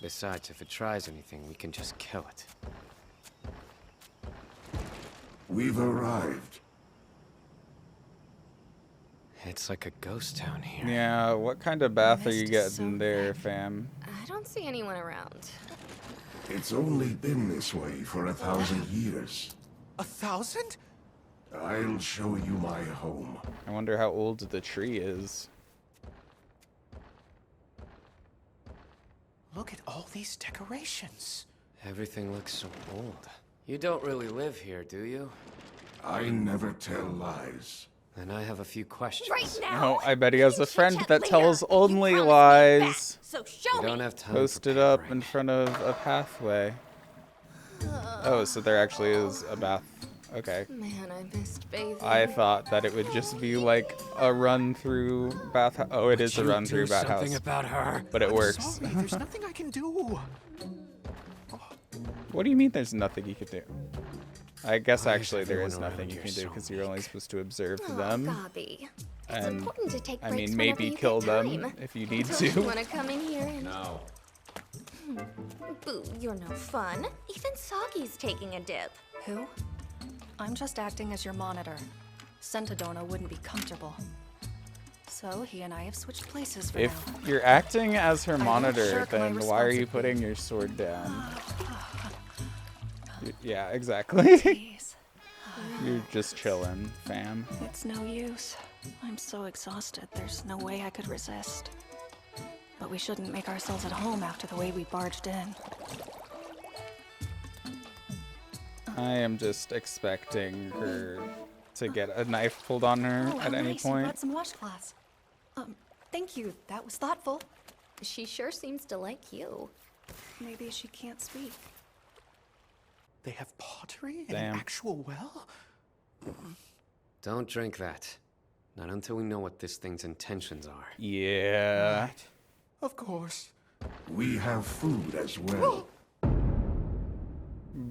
Besides, if it tries anything, we can just kill it.
We've arrived.
It's like a ghost town here.
Yeah, what kind of bath are you
Mist is
getting
so
there, fam?
I don't see anyone around.
It's only been this way for 1,000 years.
1,000?
I'll show you my home.
I wonder how old the tree is.
Look at all these decorations.
Everything looks so old. You don't really live here, do you?
I never tell lies.
Then I have a few questions.
Right now!
Oh, I bet he has a friend
chat
that
later.
tells
You
only
promised me
lies.
that, so show
We don't
me!
have time
Posted
for
up
pampering.
in front of a pathway. Oh, so there actually is a bath. Okay.
Man, I missed bathing.
I thought that it would just be like a run through bath. Oh, it is a
Would you
run through
do
bathhouse.
something about her?
But it
I'm
works.
sorry, there's nothing I can do.
What do you mean there's nothing you can do? I guess
Why is
actually there is
everyone
nothing
around
you
here
can do
so
because you're only
weak?
supposed to observe
Oh,
them.
Gobby. It's
And
important to take
I
breaks
mean,
whenever
maybe
you
kill
get
them
time.
if you need
Don't
to.
you want to come in here and...
No.
Boo, you're no fun. Even Sagi's taking a dip.
Who? I'm just acting as your monitor. Centodona wouldn't be comfortable. So he and I have switched places for
If
now.
you're acting as her
I won't
monitor,
shirk my
then why are you
responsibility.
putting your sword down? Yeah, exactly.
Jeez.
You're just chilling, fam.
It's no use. I'm so exhausted, there's no way I could resist. But we shouldn't make ourselves at home after the way we barged in.
I am just expecting her to get a knife pulled on her
Oh,
at
how
any
nice, you
point.
brought some washcloths. Thank you. That was thoughtful.
She sure seems to like you.
Maybe she can't speak.
They have pottery and
Damn.
an actual well?
Don't drink that. Not until we know what this thing's intentions are.
Yeah.
Right. Of course.
We have food as well.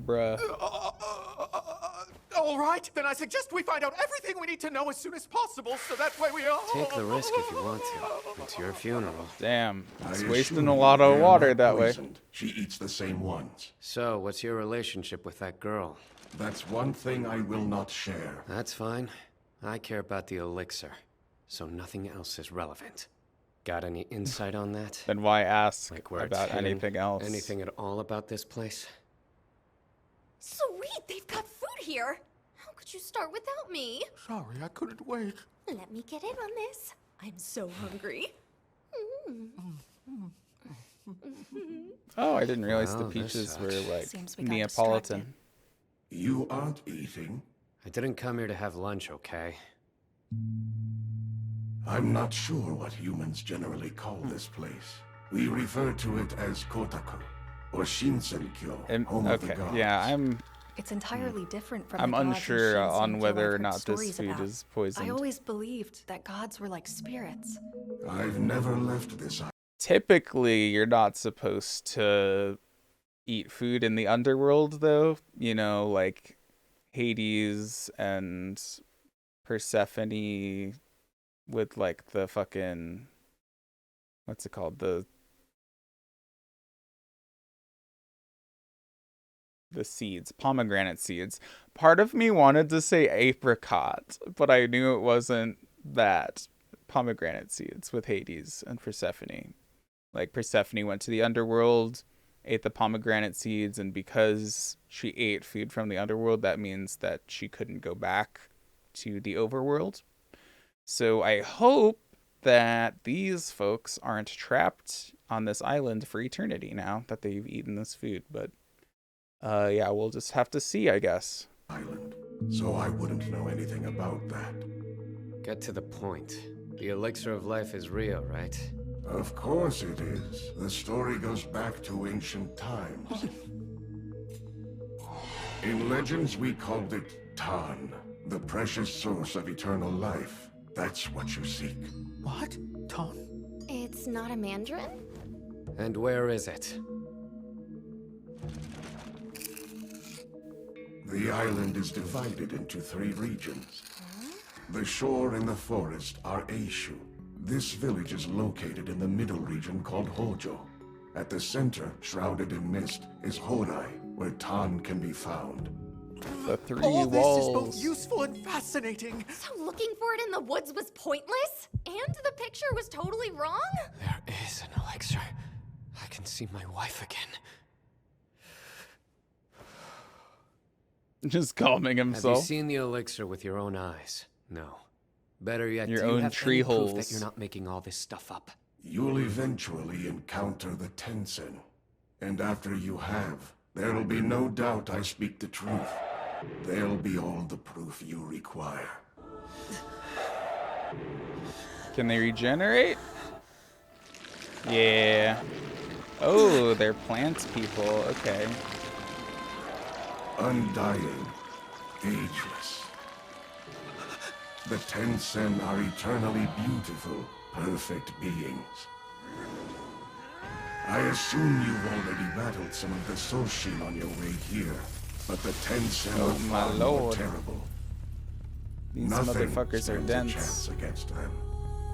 Bruh.
All right, then I suggest we find out everything we need to know as soon as possible, so that way we all...
Take the risk if you want to. It's your funeral.
Damn. It's
I
wasting
assure
a
you
lot of
they're
water
not
that way.
poisoned. She eats the same ones.
So, what's your relationship with that girl?
That's one thing I will not share.
That's fine. I care about the elixir, so nothing else is relevant. Got any insight on that?
Then why ask
Like where it's
about
hidden?
anything else?
Anything at all about this place?
Sweet, they've got food here. you start without me?
Sorry, I couldn't wait.
Let me get in on this. I'm so hungry.
Oh, I didn't realize the
Well, this
peaches were like
Seems we got
Neapolitan.
You aren't eating?
I didn't come here to have lunch, okay?
I'm not sure what humans generally call this place. We refer to it as Kotaku, or Shinsenkyo, home of the
Okay,
gods.
yeah,
It's entirely different from
I'm
the gods and
unsure on
Shinsenkyo
whether
I've
or
heard
not this
stories
food
about.
is poisoned.
I always believed that gods were like spirits.
I've never left this island.
Typically, you're not supposed to eat food in the underworld, though. You know, like Hades and Persephone with like the fucking, what's it called? The seeds, pomegranate seeds. Part of me wanted to say apricot, but I knew it wasn't that. Pomegranate seeds with Hades and Persephone. Like Persephone went to the underworld, ate the pomegranate seeds, and because she ate food from the underworld, that means that she couldn't go back to the overworld. So I hope that these folks aren't trapped on this island for eternity now that they've eaten this food. But yeah, we'll just have to see, I guess.
Island, so I wouldn't know anything about that.
Get to the point. The elixir of life is real, right?
Of course it is. The story goes back to ancient times. In legends, we called it Tan, the precious source of eternal life. That's what you seek.
What? Ton?
It's not a mandarin?
And where is it?
The island is divided into 3 regions. The shore and the forest are Eishu. This village is located in the middle region called Hojo. At the center, shrouded in mist, is Horai, where Tan can be found.
The 3
All
walls.
this is both useful and fascinating.
So looking for it in the woods was pointless? And the picture was totally wrong?
There is an elixir. I can see my wife again.
Just calming himself.
Have you seen the elixir with your own eyes? No. Better yet,
Your
do you
own
have
tree
any proof
holes.
that you're not making all this stuff up?
You'll eventually encounter the Tensen. And after you have, there'll be no doubt I speak the truth. They'll be all the proof you require.
Can they regenerate? Yeah. Oh, they're plant people. Okay.
Undying, ageless. The Tensen are eternally beautiful, perfect beings. I assume you've already battled some of the Soshin on your way here, but the Tensen
Oh,
are
my
far more
lord.
terrible.
These
Nothing
motherfuckers are
stands a
dense.
chance against them.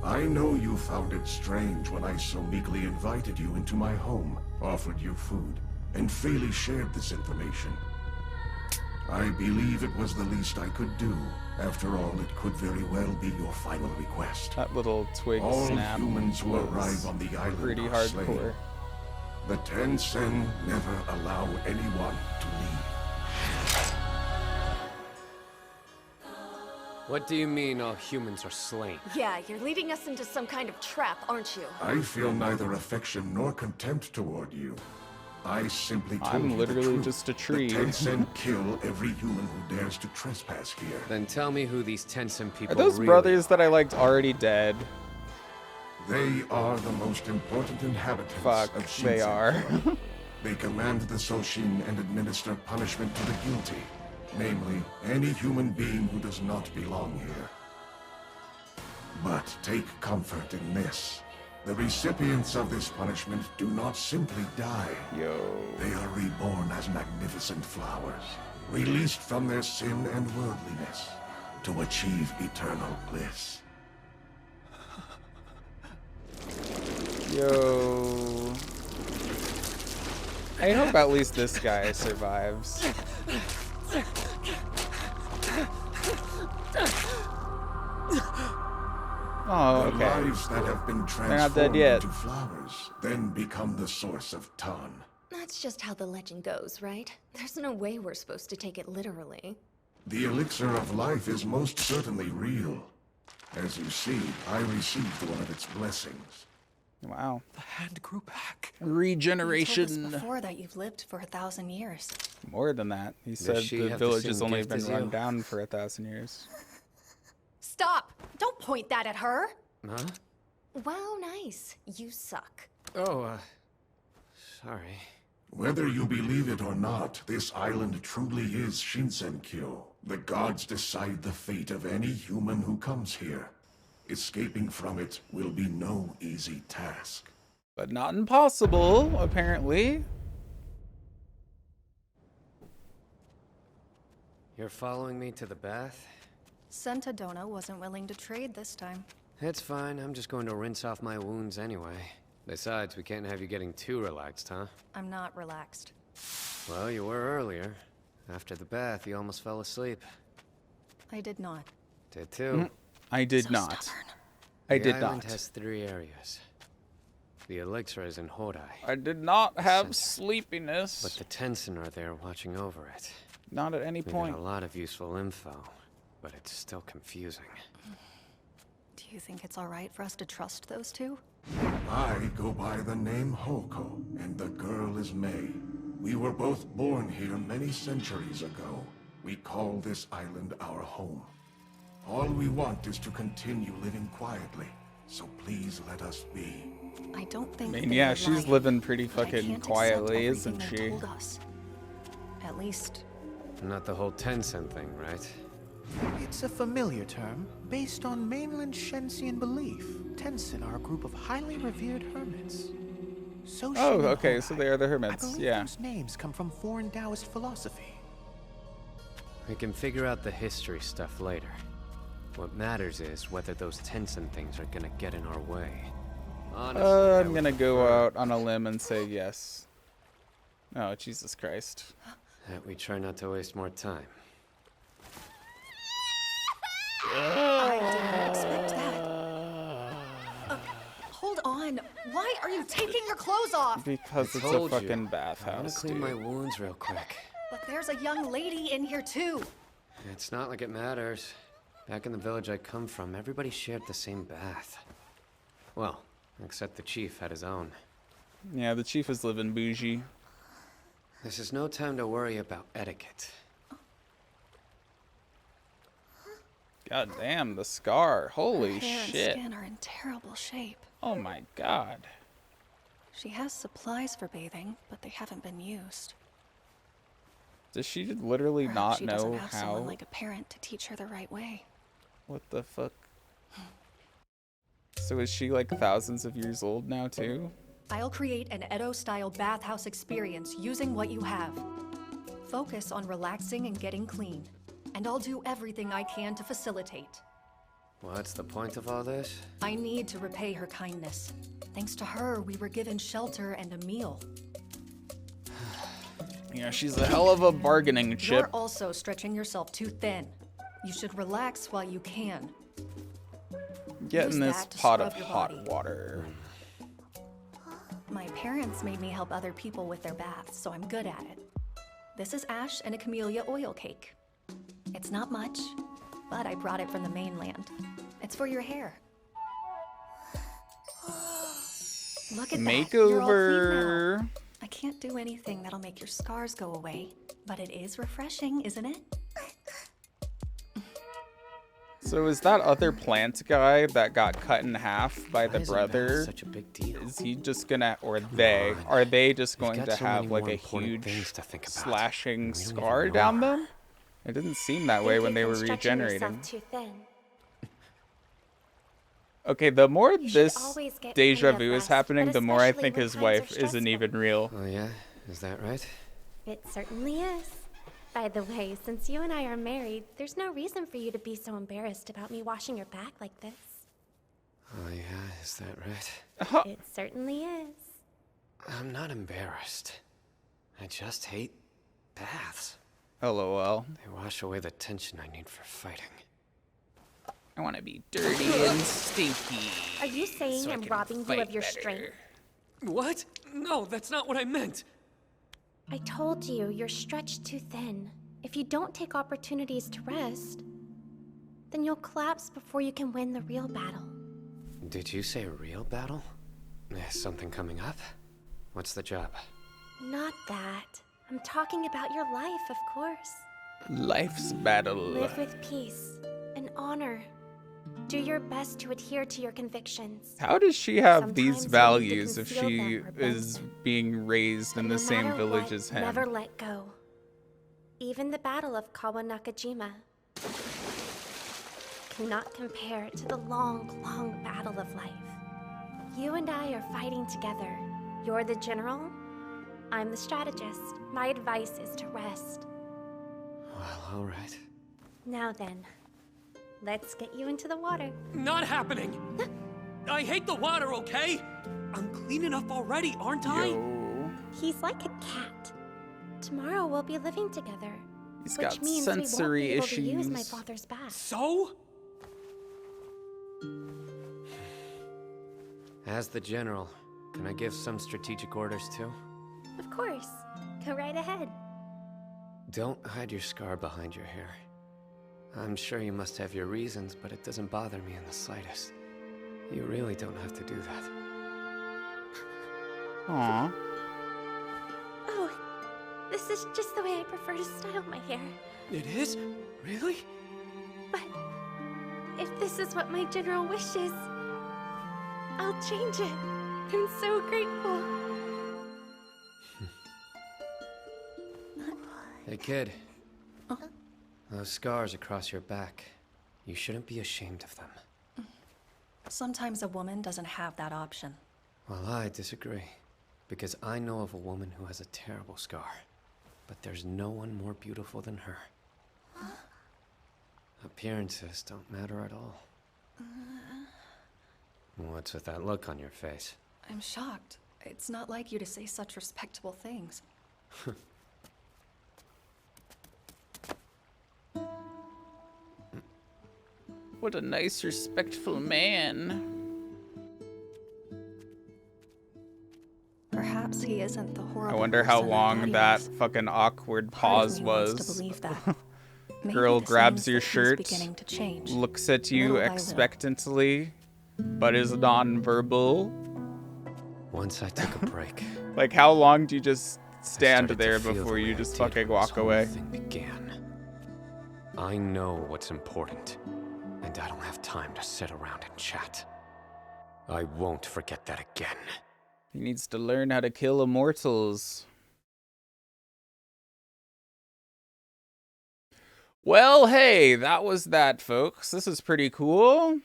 I know you found it strange when I so meekly invited you into my home, offered you food, and freely shared this information. I believe it was the least I could do. After all, it could very well be your final request.
That little twig
All
snap
humans who
was
arrive on the island
pretty
are slain.
hardcore.
The Tensen never allow anyone to leave.
What do you mean all humans are slain?
Yeah, you're leading us into some kind of trap, aren't you?
I feel neither affection nor contempt toward you. I simply told
I'm
you
literally
the truth.
just a tree.
The Tensen kill every human who dares to trespass here.
Then tell me who these Tensen people
Are those
really
brothers that I liked already dead?
They are the most important inhabitants
Fuck,
of Shinsenkyo.
they are.
They command the Soshin and administer punishment to the guilty, namely, any human being who does not belong here. But take comfort in this. The recipients of this punishment do not simply die. They are reborn as magnificent flowers, released from their sin and worldliness to achieve eternal bliss.
Yo. I hope at least this guy survives. Oh,
The
okay.
lives that have been
They're not dead
transformed
yet.
into flowers then become the source of Tan.
That's just how the legend goes, right? There's no way we're supposed to take it literally.
The elixir of life is most certainly real. As you see, I received one of its blessings.
Wow.
The hand grew back.
Regeneration.
You told us before that you've lived for 1,000 years.
More than that. He said
she
the
have the
village
same
has only
gift
been
as
run
you?
down for 1,000 years.
Stop! Don't point that at her!
Huh?
Wow, nice. You suck.
Oh, sorry.
Whether you believe it or not, this island truly is Shinsenkyo. The gods decide the fate of any human who comes here. Escaping from it will be no easy task.
But not impossible, apparently.
You're following me to the bath?
Sentadona wasn't willing to trade this time.
It's fine. I'm just going to rinse off my wounds anyway. Besides, we can't have you getting too relaxed, huh?
I'm not relaxed.
Well, you were earlier. After the bath, you almost fell asleep.
I did not.
Did too.
I did not. I did
The island
not.
has 3 areas. The elixir is in Hodai.
I did not have sleepiness.
But the Tensen are there watching over it.
Not at any
We
point.
got a lot of useful info, but it's still confusing.
Do you think it's alright for us to trust those two?
I go by the name Hoko, and the girl is May. We were both born here many centuries ago. We call this island our home. All we want is to continue living quietly, so please let us be.
I don't think.
I mean,
they
yeah,
would
she's
lie,
living pretty
but I
fucking
can't
quietly,
accept
isn't
everything they
she?
told us. At least.
Not the whole Tensen thing, right?
It's a familiar term, based on mainland Shensian belief. Tensen are a group of highly revered hermits. So
Oh, okay, so they are the hermits,
I believe
yeah.
those names come from foreign Taoist philosophy.
We can figure out the history stuff later. What matters is whether those Tensen things are gonna get in our way. Honestly, I
I'm
would
gonna go
prefer
out on a limb and say yes. Oh, Jesus Christ.
that we try not to waste more time.
I didn't expect that. Hold on. Why are you taking your clothes off?
Because
I
it's a
told
fucking
you. I'm gonna
bathhouse,
clean
dude.
my wounds real quick.
But there's a young lady in here too.
It's not like it matters. Back in the village I come from, everybody shared the same bath. Well, except the chief had his own.
Yeah, the chief is living bougie.
This is no time to worry about etiquette.
God damn, the scar. Holy
Her hair
shit.
and skin are in terrible shape.
Oh my god.
She has supplies for bathing, but they haven't been used.
Does she literally not
she
know
doesn't have
how?
someone like a parent to teach her the right way.
What the fuck? So is she like thousands of years old now too?
I'll create an Edo-style bathhouse experience using what you have. Focus on relaxing and getting clean, and I'll do everything I can to facilitate.
What's the point of all this?
I need to repay her kindness. Thanks to her, we were given shelter and a meal.
Yeah, she's a hell of a bargaining
You're
chip.
also stretching yourself too thin. You should relax while you can.
Get
Use
in this
that to
pot of
scrub your
hot
body.
water.
My parents made me help other people with their baths, so I'm good at it. This is ash and a camellia oil cake. It's not much, but I brought it from the mainland. It's for your hair. Look at that. You're all clean
Makeover.
now. I can't do anything that'll make your scars go away, but it is refreshing, isn't it?
So is that other plant guy that got cut in half by the
Why is it
brother?
such a big deal?
Is he just gonna, or they, are they just
We've
going
got
to
so
have
many
like
more
a
important things
huge
to think about.
slashing
We don't even
scar
know.
down them? It didn't seem that way when they were
Stretching
regenerating.
yourself too thin.
Okay, the more this
always get
deja
plenty of
vu is
rest,
happening,
but
the more I
especially
think
when
his
times are
wife isn't
stressful.
even real.
Oh yeah? Is that right?
It certainly is. By the way, since you and I are married, there's no reason for you to be so embarrassed about me washing your back like this.
Oh yeah, is that right?
It certainly is.
I'm not embarrassed. I just hate baths.
LOL.
They wash away the tension I need for fighting.
I want to be dirty and stinky.
Are you saying
so I
I'm
can
robbing you
fight
of your
better.
strength?
What? No, that's not what I meant.
I told you, you're stretched too thin. If you don't take opportunities to rest, then you'll collapse before you can win the real battle.
Did you say real battle? Is something coming up? What's the job?
Not that. I'm talking about your life, of course.
Life's battle.
Live with peace and honor. Do your best to adhere to your convictions.
How does she have
Sometimes
these
you need to
values if
conceal
she
them or bend
is
them.
being raised in
But
the
no
same
matter
village
what,
as him?
Never let go. Even the Battle of Kawanakajima cannot compare to the long, long battle of life. You and I are fighting together. You're the general, I'm the strategist. My advice is to rest.
Well, all right.
Now then, let's get you into the water.
Not happening! I hate the water, okay? I'm clean enough already, aren't I?
He's like a cat. Tomorrow we'll be living together.
He's
which
got
means
sensory
we won't be able to use my
issues.
father's bath.
So?
As the general, can I give some strategic orders too?
Of course. Go right ahead.
Don't hide your scar behind your hair. I'm sure you must have your reasons, but it doesn't bother me in the slightest. You really don't have to do that.
Aww.
Oh, this is just the way I prefer to style my hair.
It is? Really?
But if this is what my general wishes, I'll change it. I'm so grateful.
Hey kid. Those scars across your back, you shouldn't be ashamed of them.
Sometimes a woman doesn't have that option.
Well, I disagree. Because I know of a woman who has a terrible scar. But there's no one more beautiful than her. Appearances don't matter at all. What's with that look on your face?
I'm shocked. It's not like you to say such respectable things.
What a nice, respectful man.
Perhaps he isn't the horrible
I wonder how
person I
long
thought he
that
was.
fucking awkward
Part of
pause
me wants
was.
to believe that. Maybe
Girl
this
grabs
means
your
that he's
shirt,
beginning to change,
looks at you
little by little.
expectantly, but is non-verbal.
Once I took a break.
Like, how long do you just stand
started to
there
feel
before
the
you
way I
just
did
fucking
when this
walk
whole
away?
thing began. I know what's important, and I don't have time to sit around and chat. I won't forget that again.
He needs to learn how to kill immortals. Well, hey, that was that, folks. This is pretty cool.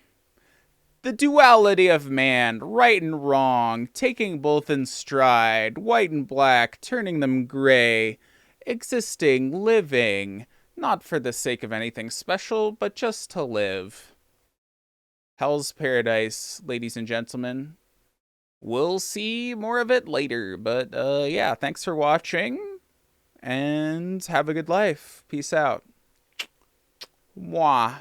The duality of man, right and wrong, taking both in stride, white and black, turning them gray, existing, living, not for the sake of anything special, but just to live. Hell's Paradise, ladies and gentlemen. We'll see more of it later, but yeah, thanks for watching, and have a good life. Peace out. Mwah.